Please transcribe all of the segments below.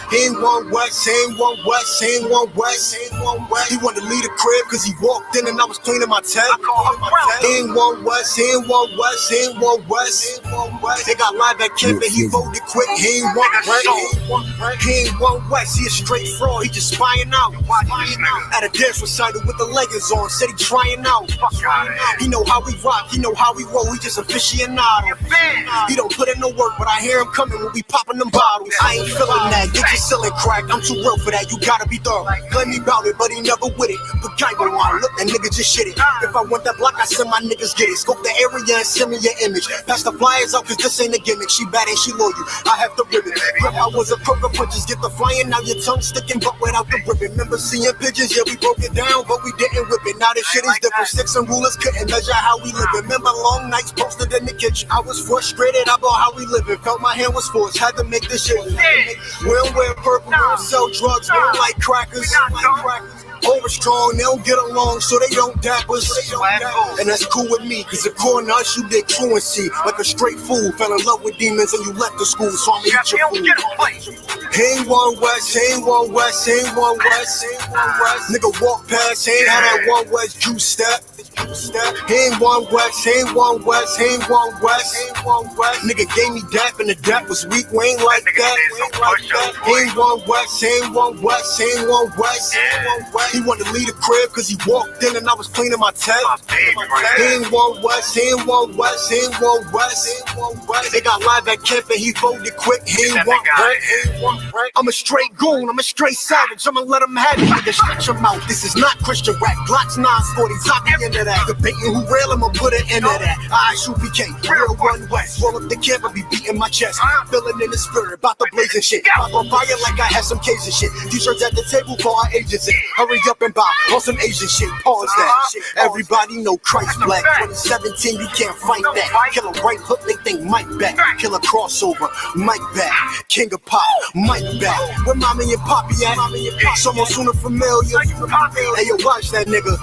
He ain't one West, he ain't one West, he ain't one West, he ain't one West. He wanted to leave the crib cause he walked in and I was cleaning my tech. He ain't one West, he ain't one West, he ain't one West, he ain't one West. They got live at camp and he voted quick. He ain't one West, he ain't one West. He a straight fraud, he just spying out. At a dance recital with the leggings on, said he trying out. He know how we rock, he know how we roll, he just aficionado. He don't put in no work, but I hear him coming when we popping them bottles. I ain't feeling that, get your selling crack, I'm too real for that, you gotta be thorough. Play me about it, but he never with it. But Geibo on, look, that nigga just shit it. If I want that block, I send my niggas get it. Scope the area and send me your image. Pass the flyers out, cause this ain't a gimmick. She bad and she loyal, I have the ribbon. Grip, I was a crook of punches, get the flying, now your tongue sticking, but without the ribbon. Remember seeing pigeons, yeah, we broke it down, but we didn't whip it. Now this shit is different, sticks and rulers couldn't measure how we live. Remember long nights posted in the kitchen, I was frustrated about how we living. Felt my hand was forced, had to make this shit. We don't wear purple, we don't sell drugs, we don't like crackers. Over strong, they don't get along, so they don't dap us. And that's cool with me, cause according to us, you did truancy. Like a straight fool, fell in love with demons and you left the school, so I'ma eat your food. He ain't one West, he ain't one West, he ain't one West, he ain't one West. Nigga walk past, he ain't had that one West juice step. He ain't one West, he ain't one West, he ain't one West, he ain't one West. Nigga gave me dap and the dap was weak, we ain't like that, we ain't like that. He ain't one West, he ain't one West, he ain't one West, he ain't one West. He wanted to leave the crib cause he walked in and I was cleaning my tech. He ain't one West, he ain't one West, he ain't one West, he ain't one West. They got live at camp and he folded quick, he ain't one right. I'm a straight goon, I'm a straight savage, I'ma let him have it, nigga, stretch him out. This is not Christian rap, Glocks 940, top the end of that. Debating who real, I'ma put an end of that. I shoot PK, real one West. Roll up the camp and be beating my chest. Feeling in the spirit, about the blazing shit. Pop on fire like I had some case and shit. T-shirts at the table for our agents in. Hurry up and buy on some Asian shit. Pause that. Everybody know Christ black. 2017, you can't fight that. Kill a right hook, they think Mike back. Kill a crossover, Mike back. King of pop, Mike back. Where mommy and poppy at? Someone sooner familiar. Hey yo, watch that nigga.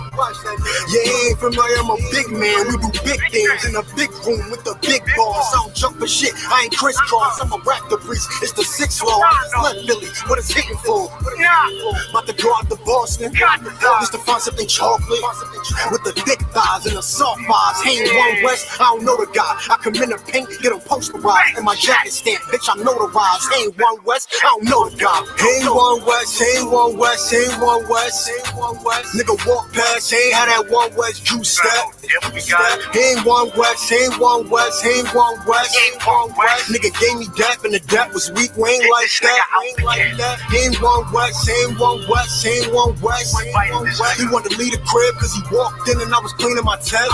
Yeah, he ain't familiar. I'm a big man, we do big things in a big room with the big boss. I don't jump for shit, I ain't crisscross. I'm a raptor priest, it's the 6th floor. I just left Philly, what it's hitting for? About to go out to Boston, just to find something chocolate with the thick thighs and the soft thighs. He ain't one West, I don't know the guy. I come in the paint, get him posterized, and my jacket stamp, bitch, I'm notarized. He ain't one West, I don't know the guy. He ain't one West, he ain't one West, he ain't one West, he ain't one West. Nigga walk past, he ain't had that one West juice step. He ain't one West, he ain't one West, he ain't one West, he ain't one West. Nigga gave me dap and the dap was weak, we ain't like that, we ain't like that. He ain't one West, he ain't one West, he ain't one West, he ain't one West. He wanted to leave the crib cause he walked in and I was cleaning my tech.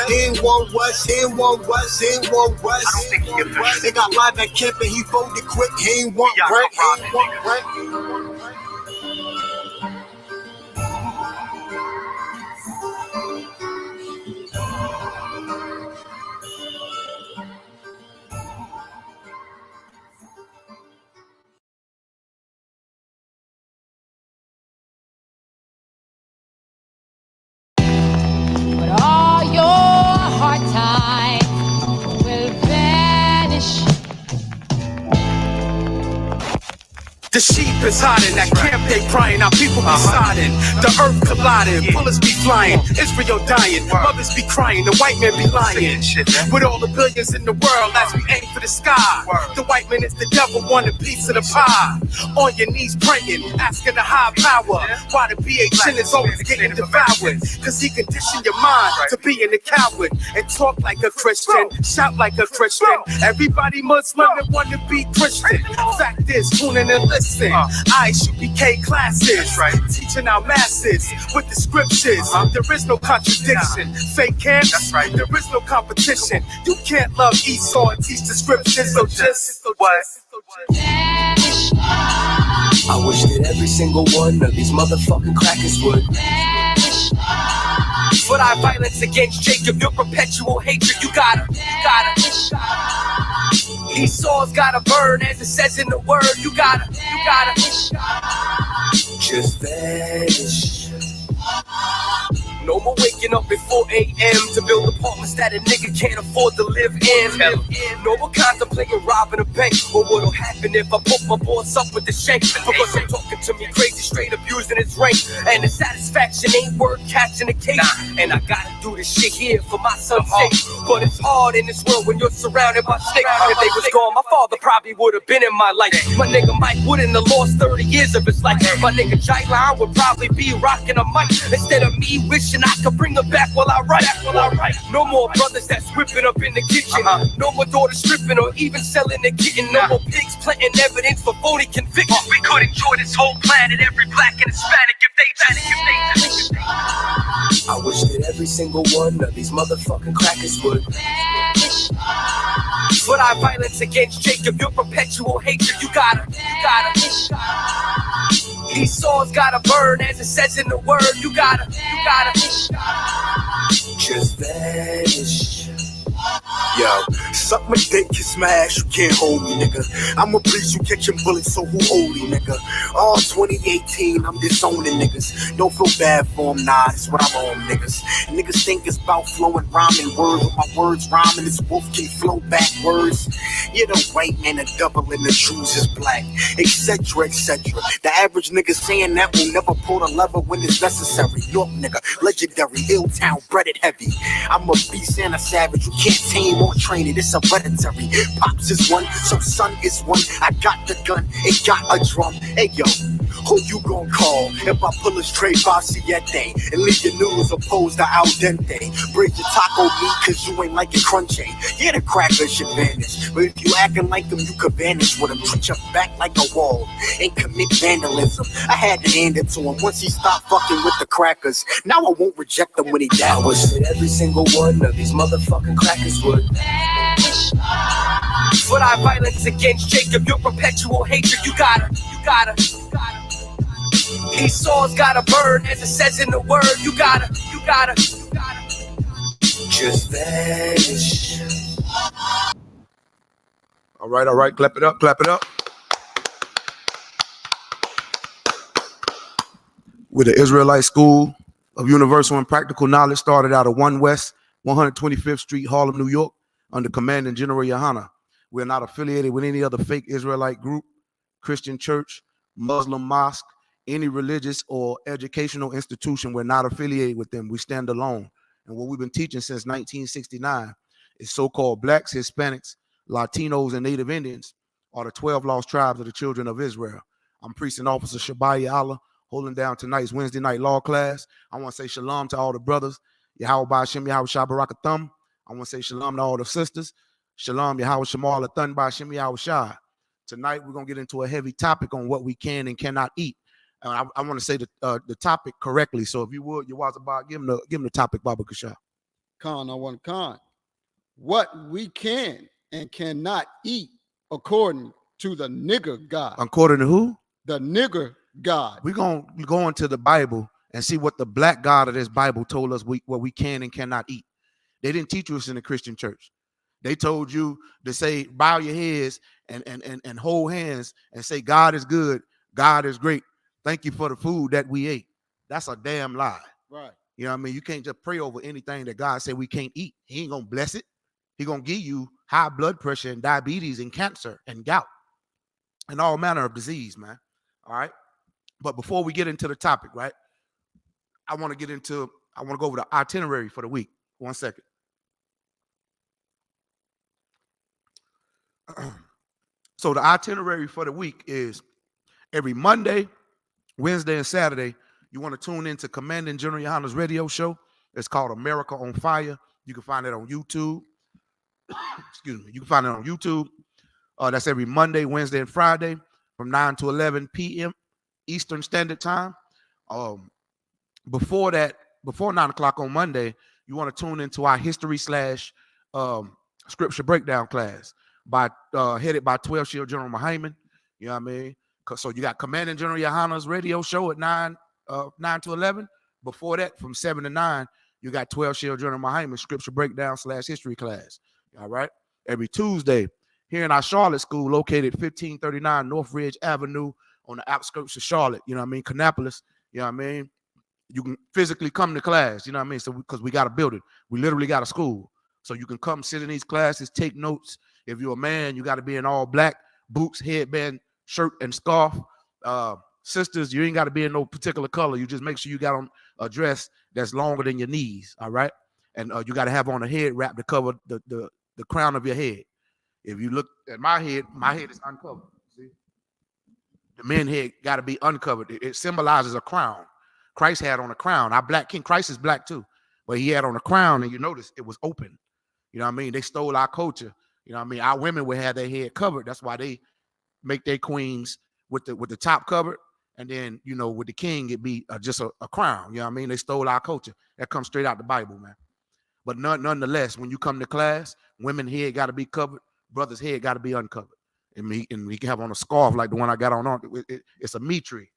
He ain't one West, he ain't one West, he ain't one West, he ain't one West. They got live at camp and he folded quick, he ain't one right, he ain't one right. The sheep is hiding, that camp they crying, our people be siding. The earth colliding, bullets be flying, Israel dying, mothers be crying, the white man be lying. With all the billions in the world, as we aim for the sky, the white man is the devil, want a piece of the pie. On your knees praying, asking the high power, why the BHN is always getting devoured. Cause he conditioned your mind to being a coward, and talk like a Christian, shout like a Christian. Everybody Muslim that want to be Christian. Fact is, tune in and listen. I should be K classes, teaching our masses with the scriptures. There is no contradiction. Fake camps, there is no competition. You can't love Esau and teach the scriptures, so just what? I wish that every single one of these motherfucking crackers would. For thy violence against Jacob, your perpetual hatred, you gotta. Esau's gotta burn, as it says in the word. You gotta just vanish. No more waking up at 4 a.m. to build apartments that a nigga can't afford to live in. No more contemplating robbing a bank, or what'll happen if I put my boss up with the shank. Because I'm talking to me crazy, straight abusing his rank, and the satisfaction ain't worth catching a case. And I gotta do this shit here for my son's sake. But it's hard in this world when you're surrounded by snakes. If they was gone, my father probably would have been in my life. My nigga Mike wouldn't have lost 30 years of his life. My nigga Jailan would probably be rocking a mic instead of me wishing I could bring her back while I write. No more brothers that's whipping up in the kitchen. No more daughters stripping or even selling the kitten. No more pigs planting evidence for phony convictions. We could enjoy this whole planet, every black and Hispanic, if they I wish that every single one of these motherfucking crackers would. But I violence against Jacob, your perpetual hatred. You gotta. Esau's gotta burn, as it says in the word. You gotta. Just vanish. Yo, suck my dick, you smash, you can't hold me, nigga. I'm a priest, you catching bullets, so who holy, nigga? All 2018, I'm disowning niggas. Don't feel bad for them, nah, it's what I'm on, niggas. Niggas think it's about flowing, rhyming words, with my words rhyming, this wolf can flow backwards. You're the white man, a double, and the shoes is black, etc., etc. The average nigga saying that will never pull the lever when it's necessary. York nigga, legendary, ill town, breaded heavy. I'm a beast and a savage, you can't tame or train it, it's hereditary. Pops is one, so son is one. I got the gun, it got a drum. Hey yo, who you gon' call if I pull a straight Baciete and leave your noodles opposed to al dente? Break your taco meat cause you ain't like it crunchy. Yeah, the crackers should vanish, but if you acting like them, you could vanish with them. Put your back like a wall and commit vandalism. I had to hand it to him once he stopped fucking with the crackers. Now I won't reject them when he died. I wish that every single one of these motherfucking crackers would. But I violence against Jacob, your perpetual hatred. You gotta. Esau's gotta burn, as it says in the word. You gotta. Just vanish. All right, clap it up. With the Israelite School of Universal and Practical Knowledge, started out of 1 West 125th Street, Harlem, New York, under Commanding General Yohana. We're not affiliated with any other fake Israelite group, Christian church, Muslim mosque, any religious or educational institution. We're not affiliated with them. We stand alone. And what we've been teaching since 1969 is so-called blacks, Hispanics, Latinos, and Native Indians are the 12 lost tribes of the children of Israel. I'm Priest and Officer Shabaya Allah, holding down tonight's Wednesday night law class. I want to say shalom to all the brothers. Yahweh Ba'Shem Yahweh Shah Barakathum. I want to say shalom to all the sisters. Shalom Yahweh Shemal Athun Ba'Shem Yahweh Shah. Tonight we're going to get into a heavy topic on what we can and cannot eat. And I want to say the topic correctly. So if you would, Yawazabah, give him the topic, Baba Kasha. Khan, I want Khan. What we can and cannot eat according to the nigger God. According to who? The nigger God. We're going to go into the Bible and see what the black God of this Bible told us what we can and cannot eat. They didn't teach us in the Christian church. They told you to say, bow your heads and hold hands and say, God is good, God is great. Thank you for the food that we ate. That's a damn lie. Right. You know what I mean? You can't just pray over anything that God said we can't eat. He ain't going to bless it. He going to give you high blood pressure and diabetes and cancer and gout and all manner of disease, man. All right. But before we get into the topic, right, I want to go over the itinerary for the week. 1 second. So the itinerary for the week is every Monday, Wednesday, and Saturday, you want to tune into Commanding General Yohana's radio show. It's called America on Fire. You can find it on YouTube. Excuse me. You can find it on YouTube. That's every Monday, Wednesday, and Friday from 9 to 11 p.m. Eastern Standard Time. Before 9 o'clock on Monday, you want to tune into our history / scripture breakdown class headed by 12 Shield General Muhammad. You know what I mean? So you got Commanding General Yohana's radio show at 9 to 11. Before that, from 7 to 9, you got 12 Shield General Muhammad scripture breakdown / history class. All right. Every Tuesday, here in our Charlotte school, located 1539 North Ridge Avenue on the outskirts of Charlotte. You know what I mean? Kannapolis. You know what I mean? You can physically come to class, you know what I mean? So because we got a building, we literally got a school. So you can come sit in these classes, take notes. If you're a man, you got to be in all black, boots, headband, shirt, and scarf. Sisters, you ain't got to be in no particular color. You just make sure you got on a dress that's longer than your knees, all right? And you got to have on a head wrap to cover the crown of your head. If you look at my head is uncovered. See? The men head got to be uncovered. It symbolizes a crown. Christ had on a crown. Our black king, Christ is black too, but he had on a crown, and you notice it was open. You know what I mean? They stole our culture. You know what I mean? Our women would have their head covered. That's why they make their queens with the top covered, and then with the king it be just a crown. You know what I mean? They stole our culture. That comes straight out the Bible, man. But nonetheless, when you come to class, women head got to be covered, brothers head got to be uncovered, and we can have on a scarf like the one I got on. It's a mitre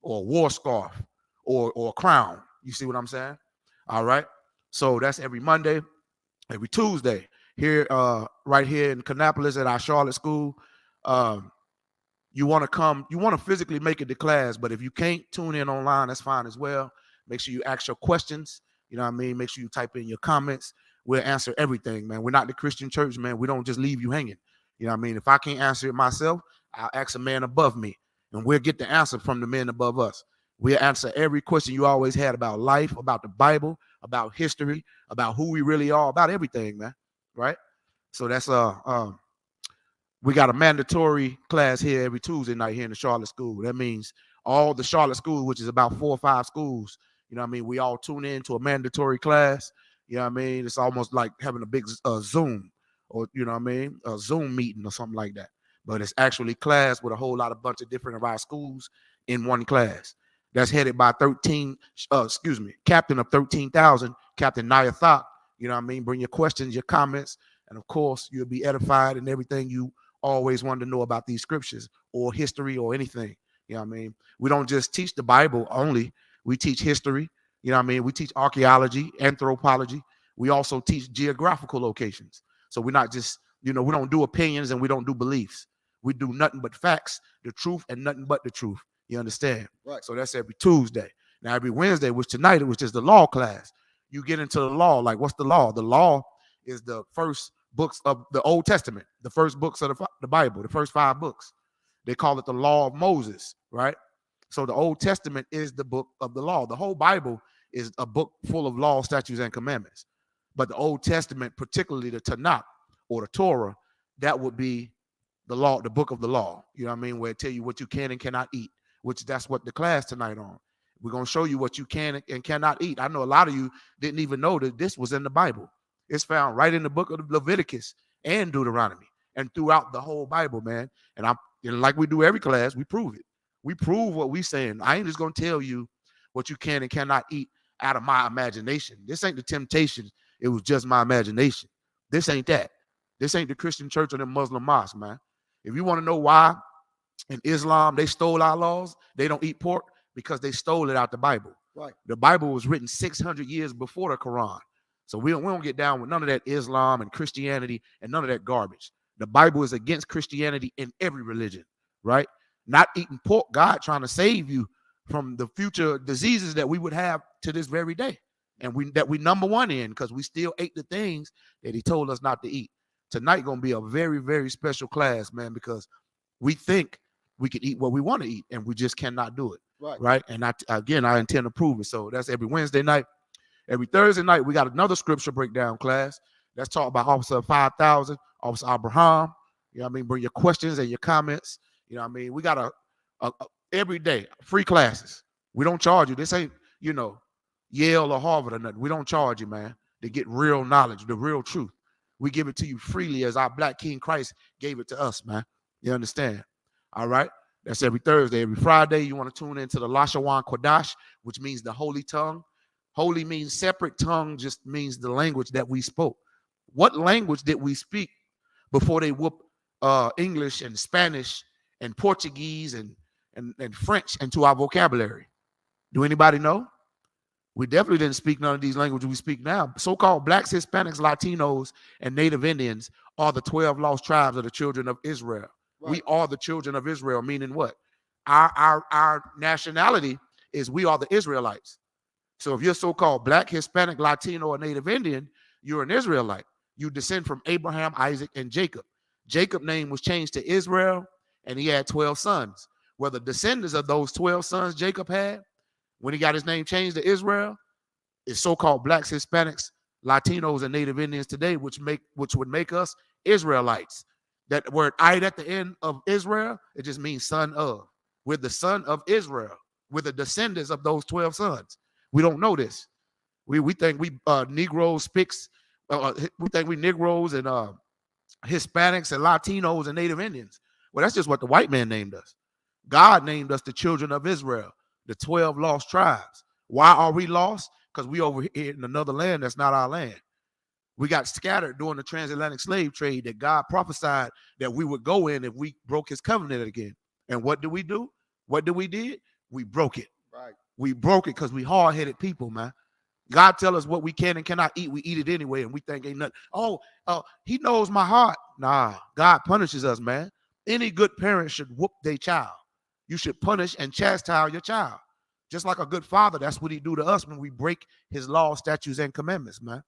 or a war scarf or a crown. You see what I'm saying? All right. So that's every Monday, every Tuesday here, right here in Kannapolis at our Charlotte school. You want to come, you want to physically make it to class, but if you can't tune in online, that's fine as well. Make sure you ask your questions. You know what I mean? Make sure you type in your comments. We'll answer everything, man. We're not the Christian church, man. We don't just leave you hanging. You know what I mean? If I can't answer it myself, I'll ask a man above me, and we'll get the answer from the men above us. We'll answer every question you always had about life, about the Bible, about history, about who we really are, about everything, man. Right? So that's we got a mandatory class here every Tuesday night here in the Charlotte school. That means all the Charlotte school, which is about 4 or 5 schools, you know what I mean? We all tune in to a mandatory class. You know what I mean? It's almost like having a big Zoom or, you know what I mean? A Zoom meeting or something like that. But it's actually class with a whole lot of bunch of different of our schools in one class. That's headed by captain of 13,000, Captain Naya Thok. You know what I mean? Bring your questions, your comments, and of course, you'll be edified in everything you always wanted to know about these scriptures or history or anything. You know what I mean? We don't just teach the Bible only. We teach history. You know what I mean? We teach archaeology, anthropology. We also teach geographical locations. So we're not just, we don't do opinions and we don't do beliefs. We do nothing but facts, the truth, and nothing but the truth. You understand? Right. So that's every Tuesday. Now, every Wednesday, which tonight it was just the law class. You get into the law. Like, what's the law? The law is the first books of the Old Testament, the first books of the Bible, the first 5 books. They call it the law of Moses, right? So the Old Testament is the book of the law. The whole Bible is a book full of law, statutes, and commandments. But the Old Testament, particularly the Tanakh or the Torah, that would be the law, the book of the law. You know what I mean? Where it tell you what you can and cannot eat, which that's what the class tonight on. We're going to show you what you can and cannot eat. I know a lot of you didn't even know that this was in the Bible. It's found right in the book of Leviticus and Deuteronomy and throughout the whole Bible, man. And like we do every class, we prove it. We prove what we saying. I ain't just going to tell you what you can and cannot eat out of my imagination. This ain't the temptation. It was just my imagination. This ain't that. This ain't the Christian church or the Muslim mosque, man. If you want to know why in Islam they stole our laws, they don't eat pork, because they stole it out the Bible. Right. The Bible was written 600 years before the Quran. So we don't get down with none of that Islam and Christianity and none of that garbage. The Bible is against Christianity in every religion, right? Not eating pork, God trying to save you from the future diseases that we would have to this very day. And we number one in, because we still ate the things that he told us not to eat. Tonight going to be a very, very special class, man, because we think we can eat what we want to eat and we just cannot do it. Right. And I intend to prove it. So that's every Wednesday night. Every Thursday night, we got another scripture breakdown class. That's taught by Officer 5000, Officer Abraham. You know what I mean? Bring your questions and your comments. You know what I mean? We got a every day, free classes. We don't charge you. This ain't, Yale or Harvard or nothing. We don't charge you, man, to get real knowledge, the real truth. We give it to you freely as our Black King Christ gave it to us, man. You understand? All right? That's every Thursday. Every Friday, you want to tune into the Lashawan Kodash, which means the holy tongue. Holy means separate. Tongue just means the language that we spoke. What language did we speak before they whooped English and Spanish and Portuguese and French into our vocabulary? Do anybody know? We definitely didn't speak none of these languages we speak now. So-called Blacks, Hispanics, Latinos, and Native Indians are the 12 lost tribes of the children of Israel. Right. We are the children of Israel, meaning what? Our nationality is we are the Israelites. So if you're so-called black, Hispanic, Latino, or Native Indian, you're an Israelite. You descend from Abraham, Isaac, and Jacob. Jacob's name was changed to Israel, and he had 12 sons. Well, the descendants of those 12 sons Jacob had, when he got his name changed to Israel, is so-called blacks, Hispanics, Latinos, and Native Indians today, which would make us Israelites. That word "ite" at the end of Israel, it just means son of. We're the son of Israel. We're the descendants of those 12 sons. We don't know this. We think we Negroes, Spics, we think we Negroes and Hispanics and Latinos and Native Indians. Well, that's just what the white man named us. God named us the children of Israel, the 12 lost tribes. Why are we lost? Because we over here in another land that's not our land. We got scattered during the transatlantic slave trade that God prophesied that we would go in if we broke his covenant again. And what did we do? What did we did? We broke it. Right. We broke it because we hard-headed people, man. God tell us what we can and cannot eat. We eat it anyway, and we think ain't nothing. Oh, he knows my heart. Nah, God punishes us, man. Any good parent should whoop their child. You should punish and chastise your child. Just like a good father, that's what he do to us when we break his laws, statutes, and commandments, man.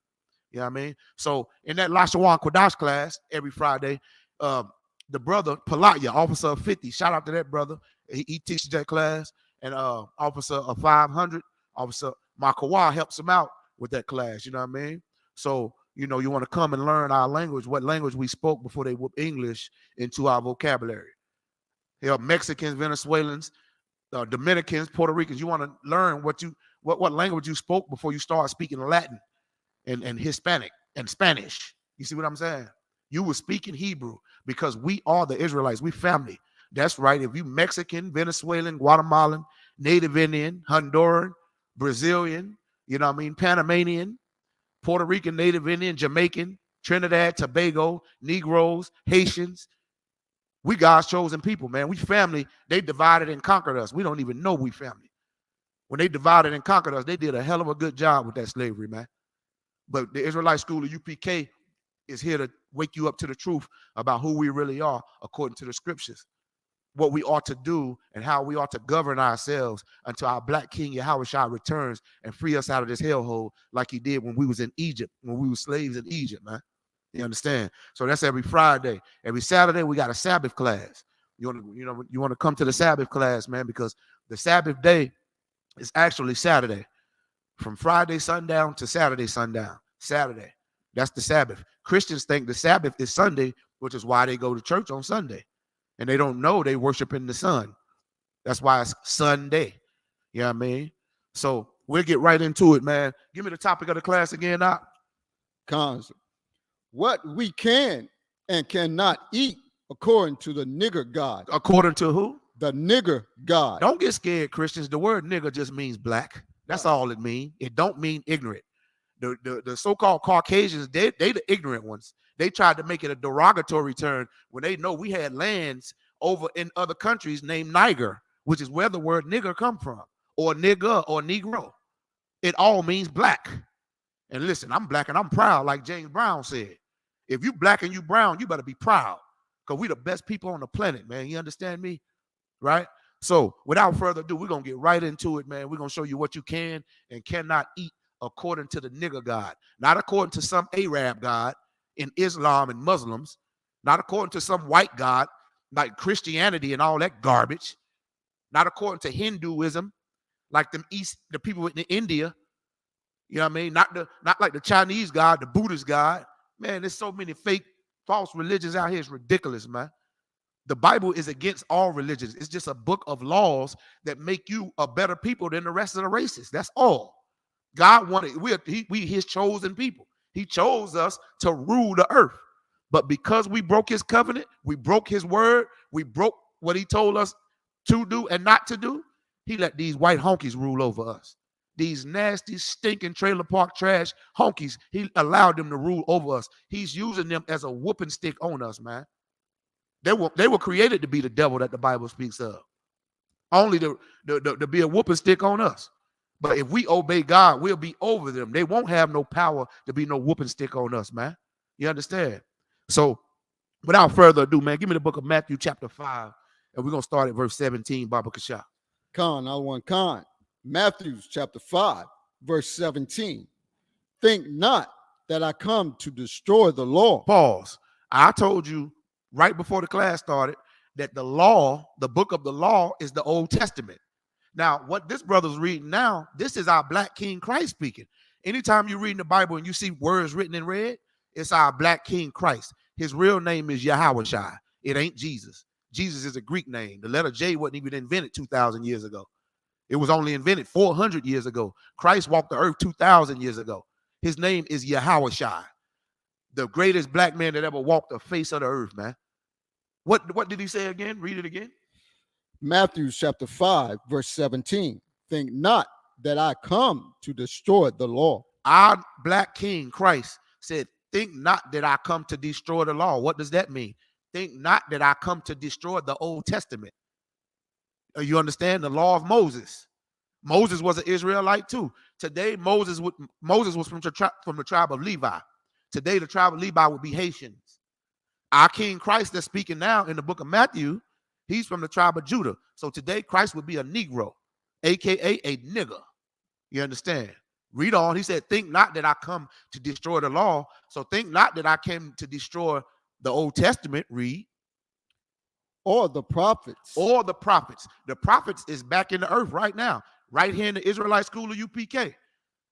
You know what I mean? So in that Lashawan Kodash class every Friday, the brother Palatya, officer of 50, shout out to that brother. He teaches that class. And officer of 500, officer Makawa helps him out with that class. You know what I mean? So, you know, you want to come and learn our language, what language we spoke before they whoop English into our vocabulary. You know, Mexicans, Venezuelans, Dominicans, Puerto Ricans, you want to learn what language you spoke before you start speaking Latin and Hispanic and Spanish. You see what I'm saying? You were speaking Hebrew because we are the Israelites. We family. That's right. If you Mexican, Venezuelan, Guatemalan, Native Indian, Honduran, Brazilian, you know what I mean, Panamanian, Puerto Rican, Native Indian, Jamaican, Trinidad, Tobago, Negroes, Haitians, we God's chosen people, man. We family. They divided and conquered us. We don't even know we family. When they divided and conquered us, they did a hell of a good job with that slavery, man. But the Israelite School of UPK is here to wake you up to the truth about who we really are according to the scriptures, what we ought to do and how we ought to govern ourselves until our black king Yahushua returns and free us out of this hellhole like he did when we was in Egypt, when we were slaves in Egypt, man. You understand? So that's every Friday. Every Saturday, we got a Sabbath class. You want to come to the Sabbath class, man, because the Sabbath day is actually Saturday. From Friday sundown to Saturday sundown. Saturday. That's the Sabbath. Christians think the Sabbath is Sunday, which is why they go to church on Sunday. And they don't know they worshiping the sun. That's why it's Sunday. You know what I mean? So we'll get right into it, man. Give me the topic of the class again, Doc. Concept. What we can and cannot eat according to the nigger God. According to who? The nigger God. Don't get scared, Christians. The word nigger just means black. That's all it means. It don't mean ignorant. The so-called Caucasians, they the ignorant ones. They tried to make it a derogatory term when they know we had lands over in other countries named Niger, which is where the word nigger come from, or nigger or negro. It all means black. And listen, I'm black and I'm proud, like James Brown said. If you black and you brown, you better be proud, because we the best people on the planet, man. You understand me? Right? So without further ado, we're going to get right into it, man. We're going to show you what you can and cannot eat according to the nigger God, not according to some Arab God in Islam and Muslims, not according to some white God like Christianity and all that garbage, not according to Hinduism, like the people in India. You know what I mean? Not like the Chinese God, the Buddhist God. Man, there's so many fake, false religions out here. It's ridiculous, man. The Bible is against all religions. It's just a book of laws that make you a better people than the rest of the races. That's all. God wanted, we his chosen people. He chose us to rule the earth. But because we broke his covenant, we broke his word, we broke what he told us to do and not to do, he let these white honkies rule over us. These nasty, stinking trailer park trash honkies, he allowed them to rule over us. He's using them as a whooping stick on us, man. They were created to be the devil that the Bible speaks of. Only to be a whooping stick on us. But if we obey God, we'll be over them. They won't have no power to be no whooping stick on us, man. You understand? So without further ado, man, give me the book of Matthew chapter 5. And we're going to start at verse 17, Baba Kasha. Khan. Matthew chapter 5, verse 17. Think not that I come to destroy the law. Pause. I told you right before the class started that the law, the book of the law, is the Old Testament. Now, what this brother's reading now, this is our black King Christ speaking. Anytime you're reading the Bible and you see words written in red, it's our black King Christ. His real name is Yahushua. It ain't Jesus. Jesus is a Greek name. The letter J wasn't even invented 2,000 years ago. It was only invented 400 years ago. Christ walked the earth 2,000 years ago. His name is Yahushua, the greatest black man that ever walked the face of the earth, man. What did he say again? Read it again. Matthew chapter 5, verse 17. Think not that I come to destroy the law. Our black King Christ said, think not that I come to destroy the law. What does that mean? Think not that I come to destroy the Old Testament. You understand? The law of Moses. Moses was an Israelite too. Today, Moses was from the tribe of Levi. Today, the tribe of Levi would be Haitians. Our King Christ that's speaking now in the book of Matthew, he's from the tribe of Judah. So today, Christ would be a Negro, a.k.a. a nigger. You understand? Read on. He said, think not that I come to destroy the law. So think not that I came to destroy the Old Testament. Read. Or the prophets. Or the prophets. The prophets is back in the earth right now, right here in the Israelite school of UPK.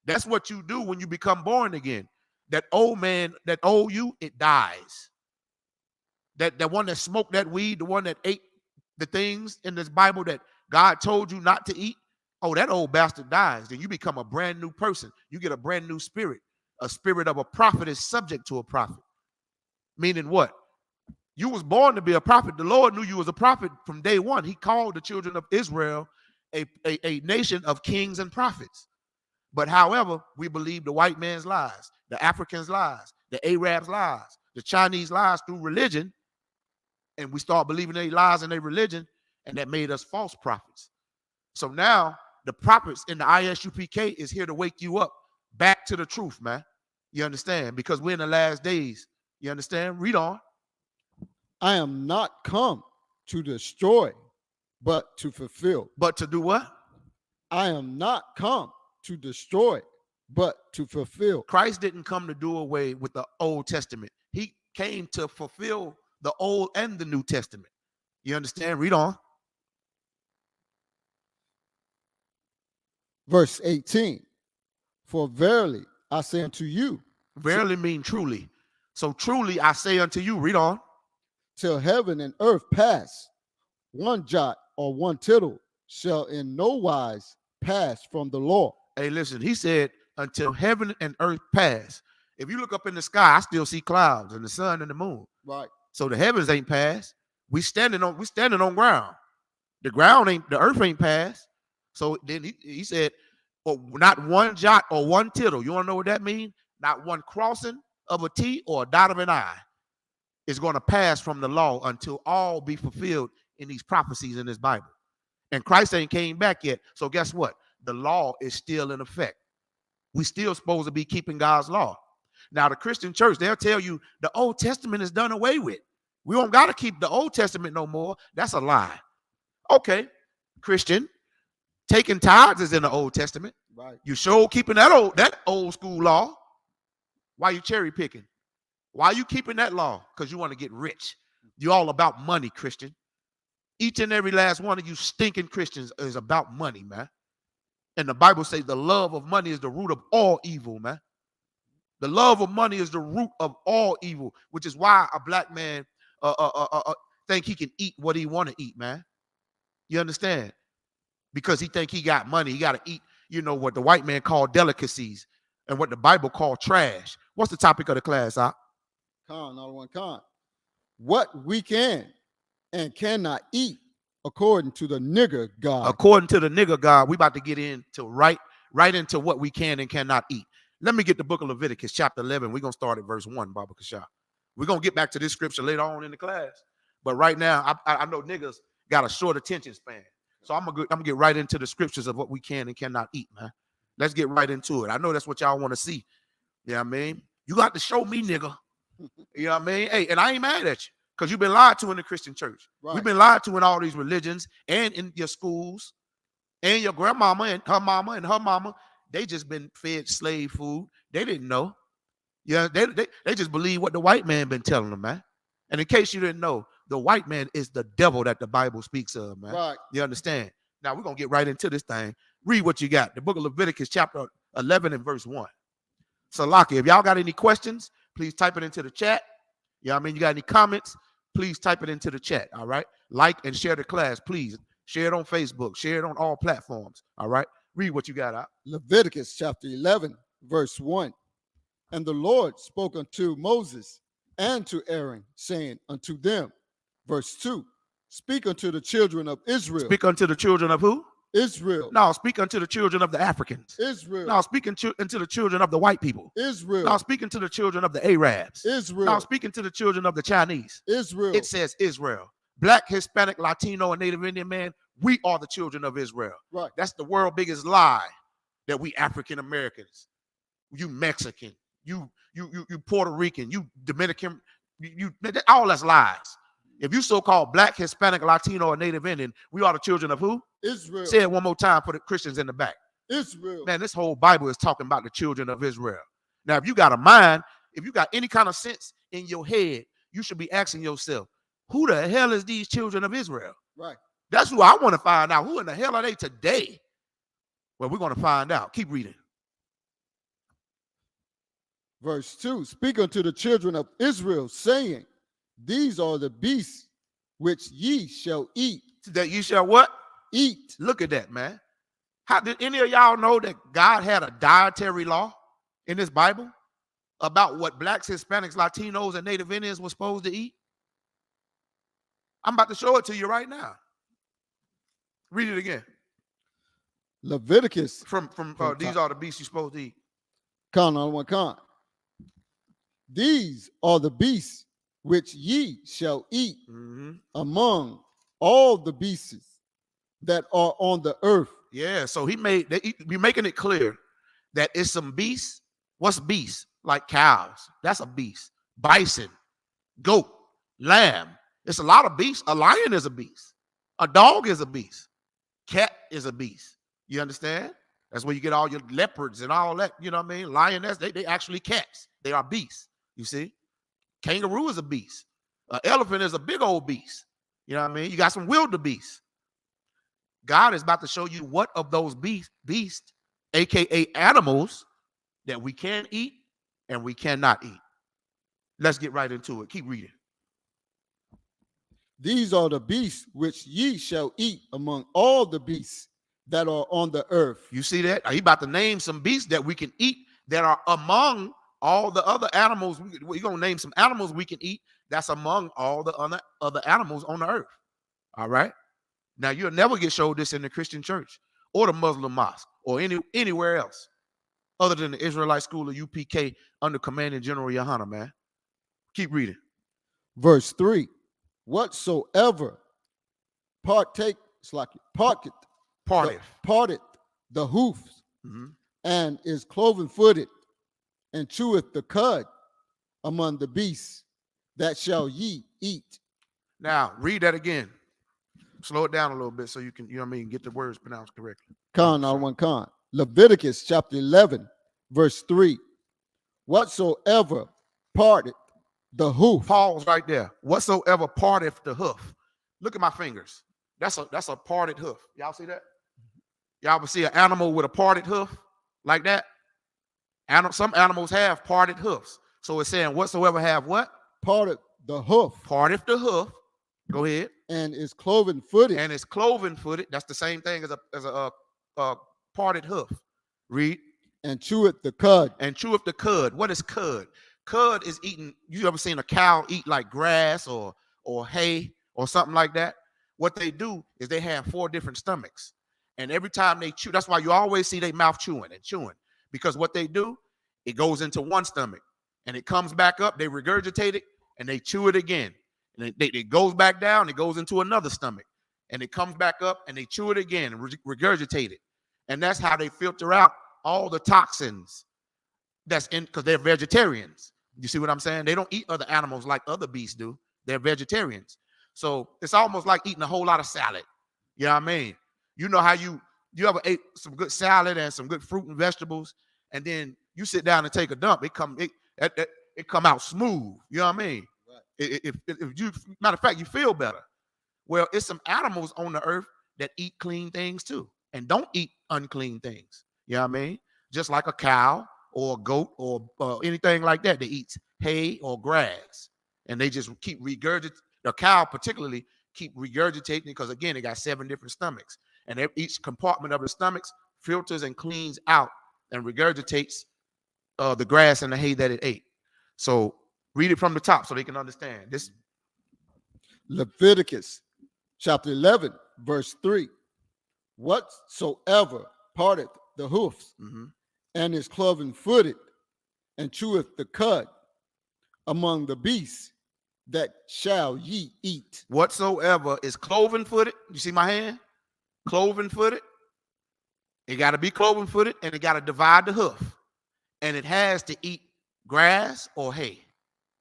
That's what you do when you become born again. That old man, that old you, it dies. That one that smoked that weed, the one that ate the things in this Bible that God told you not to eat, oh, that old bastard dies. Then you become a brand new person. You get a brand new spirit. A spirit of a prophet is subject to a prophet. Meaning what? You was born to be a prophet. The Lord knew you was a prophet from day one. He called the children of Israel a nation of kings and prophets. But however, we believe the white man's lies, the Africans' lies, the Arabs' lies, the Chinese lies through religion. And we start believing their lies in their religion, and that made us false prophets. So now the prophets in the ISUPK is here to wake you up back to the truth, man. You understand? Because we're in the last days. You understand? Read on. I am not come to destroy, but to fulfill. But to do what? I am not come to destroy, but to fulfill. Christ didn't come to do away with the Old Testament. He came to fulfill the Old and the New Testament. You understand? Read on. Verse 18. For verily I say unto you. Verily mean truly. So truly I say unto you, read on. Till heaven and earth pass, one jot or one tittle shall in no wise pass from the law. Hey, listen, he said, until heaven and earth pass. If you look up in the sky, I still see clouds and the sun and the moon. Right. So the heavens ain't passed. We standing on ground. The earth ain't passed. So then he said, oh, not one jot or one tittle. You want to know what that means? Not one crossing of a T or a dot of an I is going to pass from the law until all be fulfilled in these prophecies in this Bible. And Christ ain't came back yet. So guess what? The law is still in effect. We still supposed to be keeping God's law. Now, the Christian church, they'll tell you the Old Testament is done away with. We don't got to keep the Old Testament no more. That's a lie. Okay, Christian, taking tithes is in the Old Testament. Right. You sure keeping that old school law. Why you cherry picking? Why you keeping that law? Because you want to get rich. You all about money, Christian. Each and every last one of you stinking Christians is about money, man. And the Bible says the love of money is the root of all evil, man. The love of money is the root of all evil, which is why a black man think he can eat what he want to eat, man. You understand? Because he think he got money. He got to eat, you know, what the white man called delicacies and what the Bible called trash. What's the topic of the class, Op? Con. What we can and cannot eat according to the nigger God. According to the nigger God, we about to get into right into what we can and cannot eat. Let me get the book of Leviticus, chapter 11. We're going to start at verse 1, Baba Kasha. We're going to get back to this scripture later on in the class. But right now, I know niggas got a short attention span. So I'm going to get right into the scriptures of what we can and cannot eat, man. Let's get right into it. I know that's what y'all want to see. You know what I mean? You got to show me, nigga. You know what I mean? Hey, and I ain't mad at you because you've been lied to in the Christian church. Right. We've been lied to in all these religions and in your schools and your grandmama and her mama and her mama. They just been fed slave food. They didn't know. Yeah, they just believe what the white man been telling them, man. And in case you didn't know, the white man is the devil that the Bible speaks of, man. Right. You understand? Now we're gonna get right into this thing. Read what you got. The book of Leviticus, chapter 11 and verse 1. Salaki, if y'all got any questions, please type it into the chat. You know what I mean? You got any comments? Please type it into the chat. All right. Like and share the class, please. Share it on Facebook. Share it on all platforms. All right. Read what you got out. Leviticus chapter 11, verse 1. And the Lord spoke unto Moses and to Aaron, saying unto them, verse 2, speak unto the children of Israel. Speak unto the children of who? Israel. No, speak unto the children of the Africans. Israel. No, speak unto the children of the white people. Israel. No, speaking to the children of the Arabs. Israel. No, speaking to the children of the Chinese. Israel. It says Israel. Black, Hispanic, Latino, and Native Indian man, we are the children of Israel. Right. That's the world's biggest lie, that we African Americans, you Mexican, you Puerto Rican, you Dominican, all that's lies. If you so-called Black, Hispanic, Latino, or Native Indian, we are the children of who? Israel. Say it one more time for the Christians in the back. Israel. Man, this whole Bible is talking about the children of Israel. Now, if you got a mind, if you got any kind of sense in your head, you should be asking yourself, who the hell is these children of Israel? Right. That's who I want to find out. Who in the hell are they today? Well, we're going to find out. Keep reading. Verse 2, speak unto the children of Israel, saying, these are the beasts which ye shall eat. That ye shall what? Eat. Look at that, man. How did any of y'all know that God had a dietary law in this Bible about what Blacks, Hispanics, Latinos, and Native Indians were supposed to eat? I'm about to show it to you right now. Read it again. Leviticus. From these are the beasts you're supposed to eat. Con on one con. These are the beasts which ye shall eat among all the beasts that are on the earth. Yeah, so we're making it clear that it's some beasts. What's beasts? Like cows. That's a beast. Bison, goat, lamb. It's a lot of beasts. A lion is a beast. A dog is a beast. Cat is a beast. You understand? That's where you get all your leopards and all that. You know what I mean? Lioness, they actually cats. They are beasts. You see? Kangaroo is a beast. An elephant is a big old beast. You know what I mean? You got some wildebeest. God is about to show you what of those beasts, aka animals, that we can eat and we cannot eat. Let's get right into it. Keep reading. These are the beasts which ye shall eat among all the beasts that are on the earth. You see that? He about to name some beasts that we can eat that are among all the other animals. We're going to name some animals we can eat that's among all the other animals on the earth. All right? Now, you'll never get showed this in the Christian church or the Muslim mosque or anywhere else other than the Israelite school of UPK under Commanding General Yohana, man. Keep reading. Verse 3, whatsoever parteth the hoofs and is cloven-footed and cheweth the cud among the beasts that shall ye eat. Now, read that again. Slow it down a little bit so you can, you know what I mean, get the words pronounced correctly. Con. Leviticus chapter 11, verse 3. Whatsoever parteth the hoof. Pause right there. Whatsoever parteth the hoof. Look at my fingers. That's a parted hoof. Y'all see that? Y'all ever see an animal with a parted hoof like that? Some animals have parted hoofs. So it's saying whatsoever have what? Parteth the hoof. Parteth the hoof. Go ahead. And is cloven-footed. And is cloven-footed. That's the same thing as a parted hoof. Read. And cheweth the cud. And cheweth the cud. What is cud? Cud is eating. You ever seen a cow eat like grass or hay or something like that? What they do is they have 4 different stomachs. And every time they chew, that's why you always see their mouth chewing. Because what they do, it goes into one stomach and it comes back up. They regurgitate it and they chew it again. And it goes back down. It goes into another stomach and it comes back up and they chew it again and regurgitate it. And that's how they filter out all the toxins that's in, because they're vegetarians. You see what I'm saying? They don't eat other animals like other beasts do. They're vegetarians. So it's almost like eating a whole lot of salad. You know what I mean? You know how you you ever ate some good salad and some good fruit and vegetables, and then you sit down and take a dump, it come out smooth. You know what I mean? Right. If you, matter of fact, you feel better. Well, it's some animals on the earth that eat clean things too, and don't eat unclean things. You know what I mean? Just like a cow or a goat or anything like that, they eat hay or grass, and they just keep regurgitating. The cow particularly keep regurgitating because, again, they got 7 different stomachs, and each compartment of the stomachs filters and cleans out and regurgitates the grass and the hay that it ate. So read it from the top so they can understand this. Leviticus chapter 11, verse 3. Whatsoever parteth the hoofs and is cloven-footed and cheweth the cud among the beasts, that shall ye eat. Whatsoever is cloven-footed, you see my hand? Cloven-footed. It got to be cloven-footed, and it got to divide the hoof. And it has to eat grass or hay.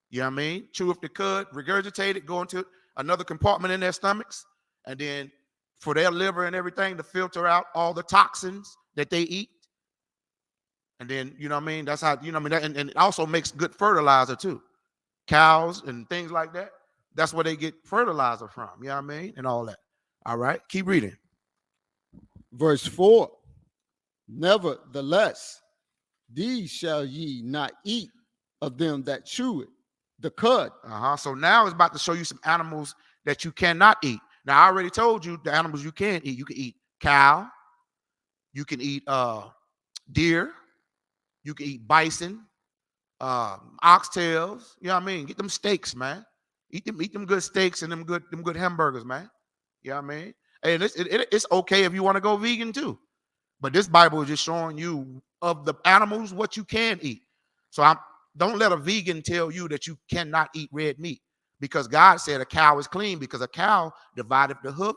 You know what I mean? Cheweth the cud, regurgitate it, go into another compartment in their stomachs, and then for their liver and everything to filter out all the toxins that they eat. And then, you know what I mean? That's how, you know what I mean? And it also makes good fertilizer too. Cows and things like that. That's where they get fertilizer from. You know what I mean? And all that. All right. Keep reading. Verse 4. Nevertheless, these shall ye not eat of them that chew it, the cud. So now it's about to show you some animals that you cannot eat. Now, I already told you the animals you can eat. You can eat cow. You can eat deer. You can eat bison, oxtails. You know what I mean? Get them steaks, man. Eat them good steaks and them good hamburgers, man. You know what I mean? And it's okay if you want to go vegan too. But this Bible is just showing you of the animals what you can eat. So don't let a vegan tell you that you cannot eat red meat, because God said a cow is clean, because a cow divideth the hoof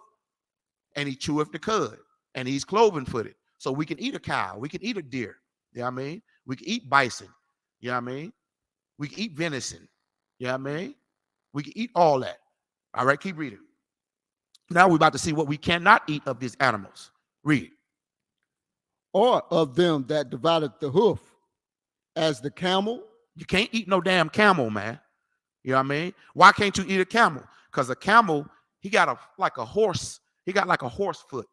and he cheweth the cud and he's cloven-footed. So we can eat a cow. We can eat a deer. You know what I mean? We can eat bison. You know what I mean? We can eat venison. You know what I mean? We can eat all that. All right, keep reading. Now we're about to see what we cannot eat of these animals. Read. Or of them that divided the hoof, as the camel. You can't eat no damn camel, man. You know what I mean? Why can't you eat a camel? Because a camel, he got like a horse. He got like a horse foot.